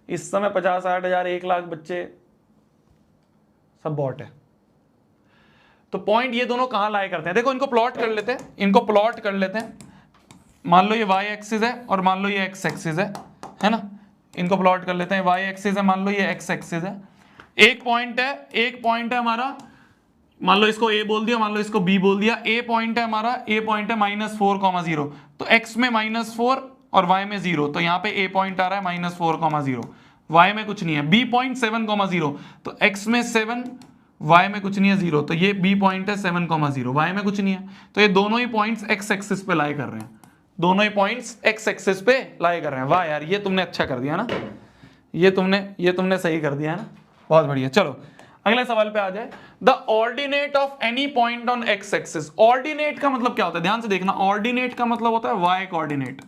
S1: इस समय 50-60 हज़ार, 1 लाख बच्चे, सब बॉट है। तो पॉइंट ये दोनों कहाँ लाए करते हैं, देखो इनको प्लॉट कर लेते हैं, इनको प्लॉट कर लेते हैं। मान लो ये y एक्सिस है और मान लो ये x एक्सिस है ना। इनको प्लॉट कर लेते हैं। y एक्सिस है, मान लो ये x एक्सिस है। एक पॉइंट है हमारा, मान लो इसको a बोल दिया, मान लो इसको b बोल दिया। a पॉइंट है हमारा, a पॉइंट है -4,0, तो x में -4 और y में 0, तो यहाँ पे a पॉइंट आ रहा है -4,0, y में कुछ नहीं है। b पॉइंट 7,0, तो x में 7, y में कुछ नहीं है 0, तो ये b पॉइंट है 7,0, y में कुछ नहीं है। तो ये दोनों ही पॉइंट्स x एक्सिस पे लाई कर रहे हैं, दोनों ही पॉइंट्स x एक्सिस पे लाई कर रहे हैं। वाह यार, ये तुमने अच्छा कर दिया ना, ये तुमने सही कर दिया है ना, बहुत बढ़िया। चलो अगले सवाल पे आ जाए। The ordinate of any point on x axis. Ordinate का मतलब क्या होता है, ध्यान से देखना। ऑर्डिनेट का मतलब होता है y कोऑर्डिनेट,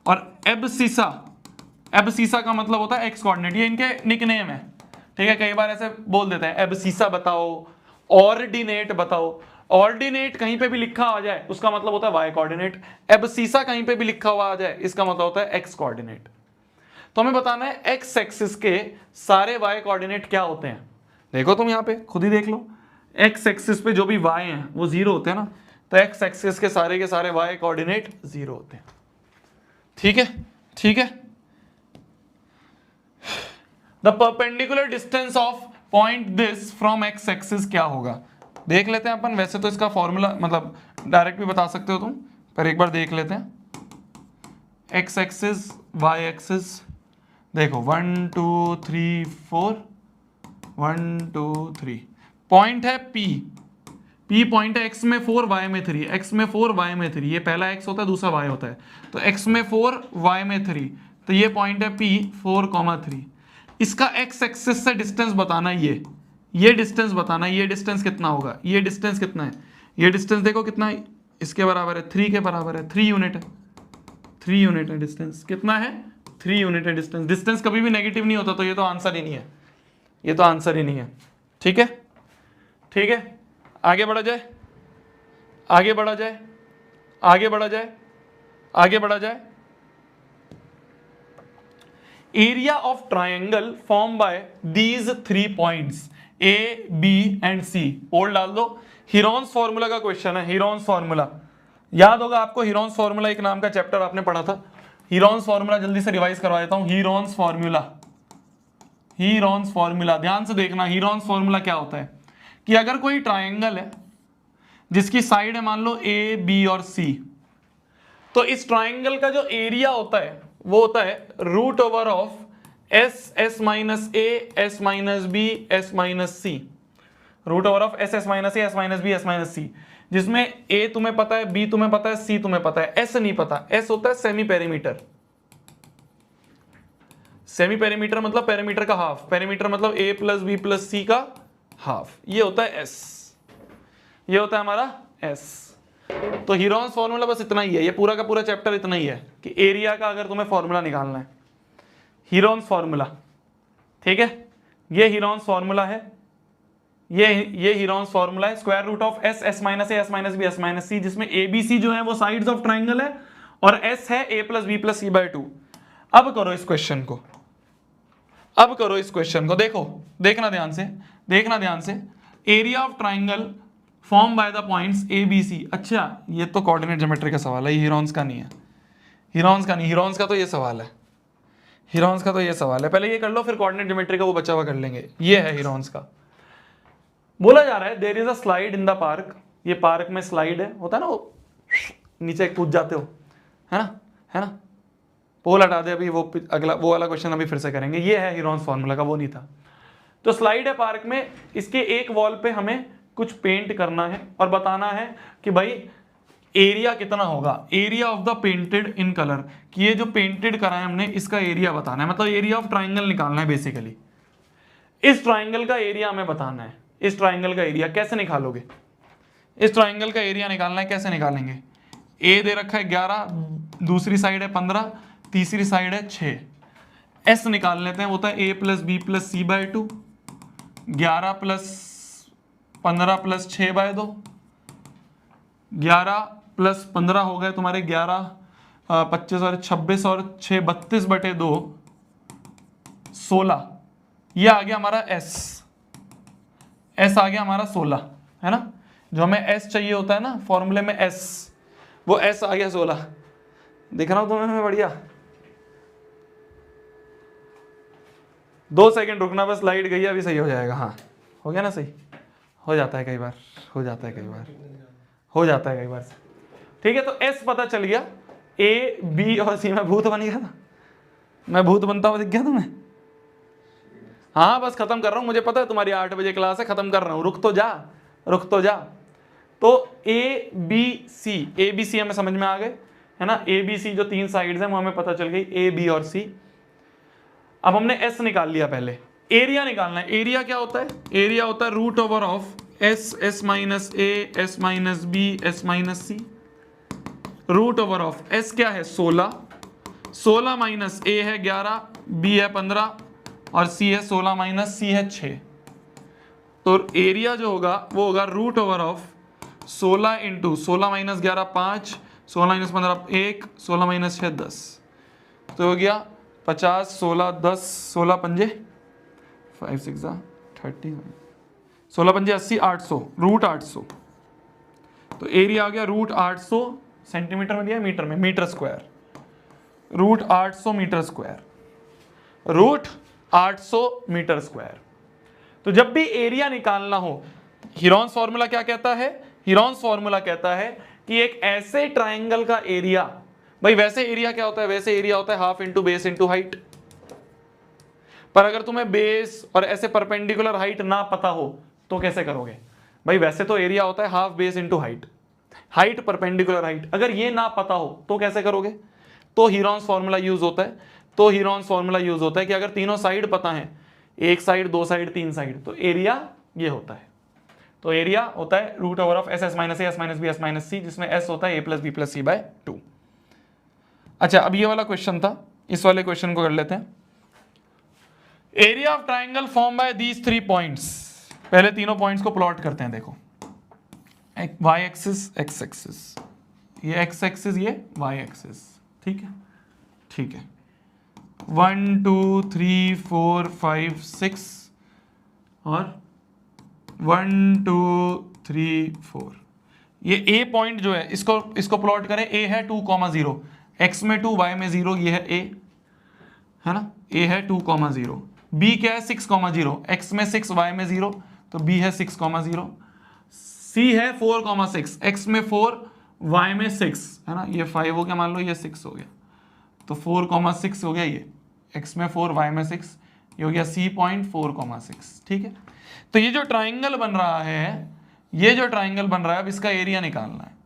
S1: और एब्सिसा का मतलब होता है x कोऑर्डिनेट। ये इनके निकनेम है, ठीक है। कई बार ऐसे बोल देते हैं एब्सिसा बताओ, ऑर्डिनेट बताओ। ऑर्डिनेट कहीं पे भी लिखा आ जाए उसका मतलब होता है y कोऑर्डिनेट। एब्सिसा कहीं पे भी लिखा हुआ आ जाए इसका मतलब होता है x कोऑर्डिनेट। तो हमें बताना है x एक्सिस के सारे y कोऑर्डिनेट क्या होते हैं। देखो तुम यहां पे खुद ही देख लो, x एक्सिस पे जो भी y हैं वो 0 होते हैं ना, तो x एक्सिस के सारे y कोऑर्डिनेट 0 होते हैं। ठीक है, ठीक है। The perpendicular distance of point this from x axis क्या होगा, देख लेते हैं अपन। वैसे तो इसका फॉर्मूला मतलब डायरेक्ट भी बता सकते हो तुम, पर एक बार देख लेते हैं। एक्स एक्सिस वाई एक्सिस, देखो 1 2 3 4, 1 2 3, पॉइंट है P, P पॉइंट है x में 4 y में 3, x में 4 y में 3, ये पहला x होता है दूसरा y होता है, तो x में 4 y में 3, तो ये पॉइंट है P 4,3। इसका x एक्सिस से डिस्टेंस बताना है, ये डिस्टेंस बताना है, ये डिस्टेंस कितना होगा, ये डिस्टेंस कितना है, ये डिस्टेंस देखो कितना है, इसके बराबर है 3 के बराबर है, 3 यूनिट है, 3 यूनिट है डिस्टेंस, कितना है 3 यूनिट है डिस्टेंस। डिस्टेंस कभी भी नेगेटिव नहीं होता, तो ये तो आंसर ही नहीं है, ये तो आंसर ही नहीं है। ठीक है, ठीक है, आगे बढ़ा जाए, आगे बढ़ा जाए, आगे बढ़ा जाए, आगे बढ़ा जाए। Area of triangle form by these 3 points A, B and C, पोल डाल दो। हीरोन्स फॉर्मूला का क्वेश्चन है, हीरोन्स फॉर्मूला याद होगा आपको, हीरोन्स फॉर्मूला एक नाम का चैप्टर आपने पढ़ा था। हीरोन्स फॉर्मूला जल्दी से रिवाइज करवा देता हूं। हीरोन्स फॉर्मूला, हीरोन्स फॉर्मूला ध्यान से देखना। हीरोन्स फॉर्मूला क्या होता है कि अगर कोई ट्रायंगल है जिसकी साइड है मान लो A, B और C, तो इस ट्रायंगल का जो एरिया होता है वो होता है root over of S, S minus A, S minus B, S minus C, root over of S, S minus A, S minus B, S minus C, जिसमें ए तुम्हें पता है, बी तुम्हें पता है, सी तुम्हें पता है, एस नहीं पता। एस होता है सेमी पेरीमीटर, सेमी पेरीमीटर मतलब पेरीमीटर का हाफ, पेरीमीटर मतलब ए प्लस बी प्लस सी का हाफ, ये होता है एस, ये होता है हमारा एस। तो हीरोन्स फॉर्मूला बस इतना ही है, ये पूरा का पूरा चैप्टर इतना ही है कि एरिया का अगर तुम्हें फॉर्मूला निकालना है, हीरोन्स फॉर्मूला, ठीक है, ये हीरोन्स फॉर्मूला है, ये हीरोन्स फॉर्मूला है। Square root of S, S minus A, S minus B, S minus C, जिसमें ए बी सी जो है वो साइड्स ऑफ ट्राइंगल है और एस है A plus B plus C by 2। अब करो इस क्वेश्चन को, अब करो इस क्वेश्चन को, देखो देखना ध्यान से, देखना ध्यान से। Area of triangle form by the points A B C. अच्छा ये तो कोऑर्डिनेट ज्योमेट्री का सवाल है, ये हीरोन्स का नहीं है, हीरोन्स का नहीं, हीरोन्स का तो ये सवाल है, हीरोन्स का तो ये सवाल है। पहले ये कर लो फिर कोऑर्डिनेट ज्योमेट्री का वो बचा हुआ कर लेंगे। ये है हीरोन्स का। बोला जा रहा है there is a slide in the park, ये पार्क में स्लाइड है, होता है ना वो नीचे कूद जाते हो, है ना, है ना। पोल हटा दे अभी, वो अगला वो वाला क्वेश्चन अभी फिर से करेंगे। ये है हीरोन्स फॉर्मूला का, वो नहीं था। तो स्लाइड है पार्क में, इसके एक वॉल पे हमें कुछ पेंट करना है और बताना है कि भाई एरिया कितना होगा, area of the painted in colour, कि ये जो पेंटेड करा है हमने इसका एरिया बताना है, मतलब एरिया ऑफ ट्राइंगल निकालना है बेसिकली। इस ट्राइंगल का एरिया हमें बताना है। इस ट्राइंगल का एरिया कैसे निकालोगे, इस ट्राइंगल का एरिया निकालना है, कैसे निकालेंगे। ए दे रखा है 11, दूसरी साइड है 15, तीसरी साइड है 6, एस निकाल लेते हैं, होता है A plus B plus C by 2, 11 plus 15 plus 6 by 2, 11 plus 15 हो गए तुम्हारे 11, 25 और 26 और 6 32 बटे 2 16, ये आ गया हमारा एस, एस आ गया हमारा 16, है ना। जो हमें एस चाहिए होता है ना फॉर्मूले में एस, वो एस आ गया 16। दिख रहा हूं तुम्हें बढ़िया। 2 सेकंड रुकना बस, लाइट गई अभी सही हो जाएगा। हाँ हो गया ना सही, हो जाता है कई बार, हो जाता है कई बार, हो जाता है कई बार। ठीक है, तो एस पता चल गया, ए बी और सी। में भूत बन गया था, मैं भूत बनता हुआ दिख गया तुम्हें। हाँ बस खत्म कर रहा हूं, मुझे पता है तुम्हारी 8 बजे क्लास है, खत्म कर रहा हूं, रुक तो जा, रुक तो जा। तो ए बी सी, ए बी सी हमें समझ में आ गए, है ना। ए बी सी जो 3 साइड्स हैं वो हमें पता चल गई, ए बी और सी। अब हमने एस निकाल लिया, पहले एरिया निकालना है। एरिया क्या होता है, एरिया होता है root over of S, S minus A, S minus B, S minus C, root over of S क्या है 16, 16 माइनस ए है 11, बी है 15 और सी है 16 माइनस सी है 6। तो एरिया जो होगा वो होगा root over of 16 into 16 minus 11 5, 16 minus 15 1, 16 minus 6 10, तो हो गया 50, 16 10, 16 पंजे 5 6 30, 16 पंजे 80, 800, रूट 800। तो एरिया आ गया रूट 800 सेंटीमीटर में दिया, मीटर में, metre square, root 800 metre square, root 800 metre square. तो जब भी एरिया निकालना हो, हीरोन्स फॉर्मूला क्या कहता है? हीरोन्स फॉर्मूला कहता है कि एक ऐसे ट्राइंगल का एरिया, भाई वैसे एरिया क्या होता है? वैसे एरिया होता है half into base into height. पर अगर तुम्हें बेस और ऐसे परपेंडिकुलर हाइट ना पता हो तो कैसे करोगे? भाई वैसे तो एरिया होता है half base into height, height perpendicular height, अगर ये ना पता हो तो कैसे करोगे? तो हीरोन्स फॉर्मूला यूज होता है। तो हीरोन्स फॉर्मूला यूज होता है कि अगर तीनों साइड पता है, एक साइड, दो साइड, तीन साइड, तो एरिया ये होता है। तो एरिया होता है root over of S S minus A S minus B S minus C, जिसमें एस होता है A plus B plus C by 2। अच्छा, अब ये वाला क्वेश्चन था, इस वाले क्वेश्चन को कर लेते हैं। Area of triangle form bye these 3 points. पहले तीनों पॉइंट्स को प्लॉट करते हैं। देखो, वाई एक्सिस, एक्स एक्सिस, ये एक्स एक्सिस, ये वाई एक्सिस, ठीक है, ठीक है। 1 2 3 4 5 6 और 1 2 3 4, ये ए पॉइंट जो है इसको प्लॉट करें। ए है 2,0, एक्स में 2, वाई में 0, ये है ए, है ना, ए है 2,0। बी क्या है? 6,0, एक्स में 6, वाई में 0, तो बी है 6,0। सी है 4,6, एक्स में 4, वाई में 6, है ना, ये 5 हो गया, मान लो ये 6 हो गया, तो 4,6 हो गया, ये एक्स में 4, वाई में 6, ये हो गया सी पॉइंट 4,6, ठीक है। तो ये जो ट्राइंगल बन रहा है, ये जो ट्राइंगल बन रहा है, अब इसका एरिया निकालना है।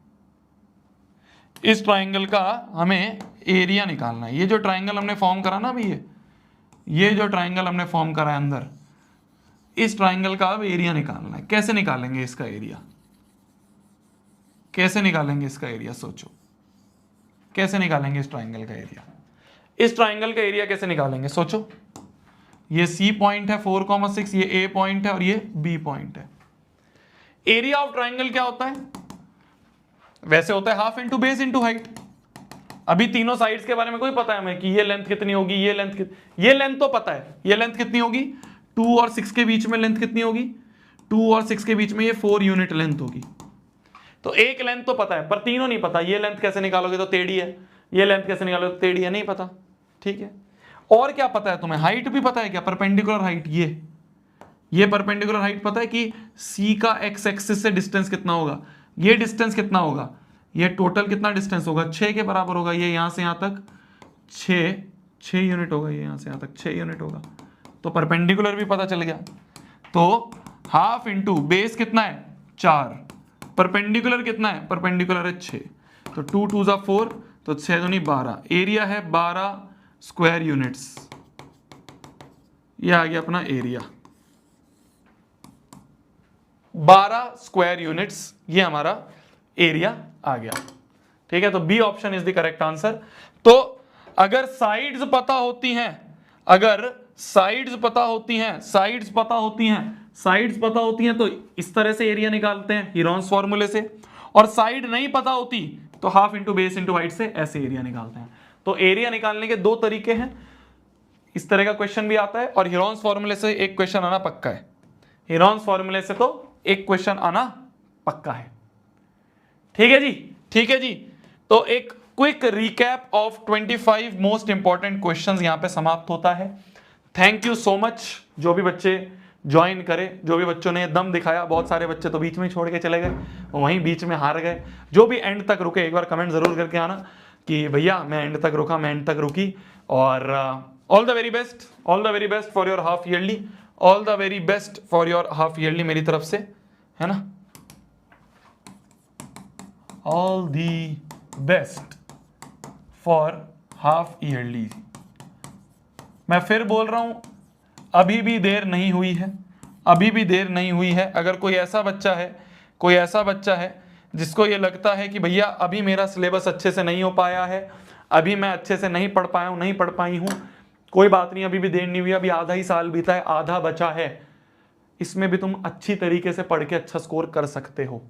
S1: इस ट्राइंगल का हमें एरिया निकालना है। ये जो ट्राइंगल हमने फॉर्म करा ना अभी, ये जो ट्राइंगल हमने फॉर्म करा है अंदर, इस ट्राइंगल का अब एरिया निकालना है। कैसे निकालेंगे इसका एरिया? कैसे निकालेंगे इसका एरिया? सोचो, कैसे निकालेंगे इस ट्राइंगल का एरिया? इस ट्राइंगल का एरिया कैसे निकालेंगे? सोचो, ये सी पॉइंट है 4,6, ये ए पॉइंट है और ये बी पॉइंट है। एरिया ऑफ ट्राइंगल क्या होता है? वैसे होता है half into base into height. अभी तीनों साइड्स के बारे में कोई पता है हमें कि ये लेंथ कितनी होगी, ये लेंथ तो पता है, ये लेंथ कितनी होगी, 2 और 6 के बीच में लेंथ कितनी होगी, 2 और 6 के बीच में ये 4 यूनिट लेंथ होगी। तो एक लेंथ तो पता है, पर तीनों नहीं पता। ये लेंथ कैसे निकालोगे? तो टेढ़ी है। ये लेंथ कैसे निकालोगे? तो टेढ़ी है, नहीं पता, ठीक है। और क्या पता है तुम्हें? हाइट भी पता है क्या? परपेंडिकुलर हाइट, ये परपेंडिकुलर हाइट पता है कि सी का एक्स एक्सिस से डिस्टेंस कितना होगा, ये डिस्टेंस कितना होगा, ये टोटल कितना डिस्टेंस होगा, 6 के बराबर होगा। ये यहां से यहां तक 6 यूनिट होगा, ये यहां से यहां तक 6 यूनिट होगा। तो परपेंडिकुलर भी पता चल गया। तो हाफ इंटू बेस कितना है? 4, परपेंडिकुलर कितना है? परपेंडिकुलर है 6, तो 2 2 जा 4, तो 6 दूनी 12। एरिया है 12 स्क्वायर यूनिट्स, ये आ गया अपना एरिया, 12 स्क्वायर यूनिट्स, ये हमारा एरिया आ गया, ठीक है। तो B option is the correct answer. तो अगर साइड्स पता होती हैं, अगर साइड्स पता होती हैं, साइड्स पता होती हैं, साइड्स पता होती हैं, तो इस तरह से एरिया निकालते हैं हीरोन्स फॉर्मूले से। और साइड नहीं पता होती तो half into base into height से ऐसे एरिया निकालते हैं। तो एरिया निकालने के 2 तरीके हैं। इस तरह का क्वेश्चन भी आता है और हीरोन्स फॉर्मूले से एक क्वेश्चन आना पक्का है। हीरोन्स फॉर्मूले से तो एक क्वेश्चन आना पक्का है, ठीक है जी, ठीक है जी। तो एक quick recap of 25 most important questions यहां पे समाप्त होता है। थैंक यू सो मच जो भी बच्चे ज्वाइन करे, जो भी बच्चों ने दम दिखाया। बहुत सारे बच्चे तो बीच में छोड़ के चले गए, वहीं बीच में हार गए। जो भी एंड तक रुके एक बार कमेंट जरूर करके आना कि भैया मैं एंड तक रुका, मैं एंड तक रुकी। और all the very best, all the very best for your half yearly, all the very best for your half yearly मेरी तरफ से, है ना। All the best for half yearly. मैं फिर बोल रहा हूं, अभी भी देर नहीं हुई है, अभी भी देर नहीं हुई है। अगर कोई ऐसा बच्चा है, कोई ऐसा बच्चा है जिसको ये लगता है कि भैया अभी मेरा सिलेबस अच्छे से नहीं हो पाया है, अभी मैं अच्छे से नहीं पढ़ पाया हूं, नहीं पढ़ पाई हूं, कोई बात नहीं, अभी भी देर नहीं हुई, अभी आधा ही साल बीता है, आधा बचा है, इसमें भी तुम अच्छी तरीके से पढ़ के अच्छा स्कोर कर सकते हो।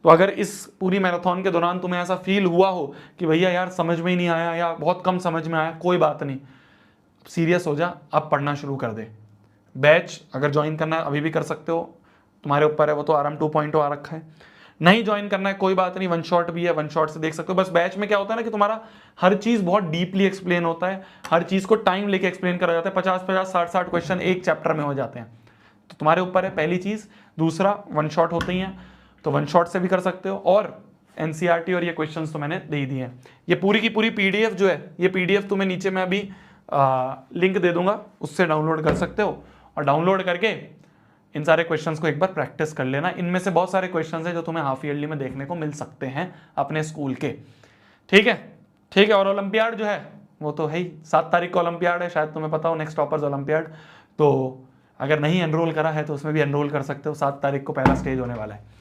S1: तो अगर इस पूरी मैराथन के दौरान तुम्हें ऐसा फील हुआ हो कि भैया यार समझ में ही नहीं आया या बहुत कम समझ में आया, कोई बात नहीं, सीरियस हो जा, अब पढ़ना शुरू कर दे। बैच अगर ज्वाइन करना है अभी भी कर सकते हो, तुम्हारे ऊपर है, वो तो आराम 2.0 आ रखा है। नहीं ज्वाइन करना है कोई बात नहीं, वन शॉट भी है, वन शॉट से देख सकते हो। बस बैच में क्या होता है ना कि तुम्हारा हर चीज बहुत डीपली एक्सप्लेन होता है, हर चीज को टाइम लेके एक्सप्लेन करा जाता है। 50-50, 60-60 क्वेश्चन एक चैप्टर में हो जाते हैं। तो तुम्हारे ऊपर है पहली चीज़। दूसरा, वन शॉट होते ही हैं तो वन शॉट से भी कर सकते हो, और एनसीईआरटी और ये क्वेश्चंस तो मैंने दे ही दिए हैं। ये पूरी की पूरी पीडीएफ जो है, ये पीडीएफ तुम्हें नीचे मैं अभी लिंक दे दूंगा, उससे डाउनलोड कर सकते हो, और डाउनलोड करके इन सारे क्वेश्चंस को एक बार प्रैक्टिस कर लेना। इनमें से बहुत सारे क्वेश्चंस हैं जो तुम्हें हाफ ईयरली में देखने को मिल सकते हैं अपने स्कूल के। ठीक है, ठीक है। और ओलंपियाड जो है वो तो है ही, 7 तारीख को ओलंपियाड है, शायद तुम्हें पता हो, नेक्स्ट टॉपर्स ओलंपियाड। तो अगर नहीं एनरोल करा है तो उसमें भी एनरोल कर सकते हो, 7 तारीख को पहला स्टेज होने वाला है।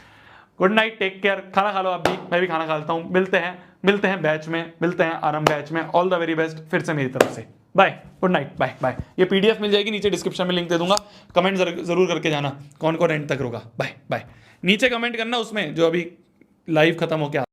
S1: गुड नाइट, टेक केयर, खाना खा लो आप भी, मैं भी खाना खा लेता हूँ। मिलते हैं बैच में, मिलते हैं आरंभ बैच में। ऑल द वेरी बेस्ट फिर से मेरी तरफ से, bye, good night, bye bye. ये पीडीएफ मिल जाएगी नीचे, डिस्क्रिप्शन में लिंक दे दूंगा, कमेंट जरूर करके जाना कौन कौन एंड तक रुका। बाय बाय, नीचे कमेंट करना उसमें जो अभी लाइव खत्म हो गया।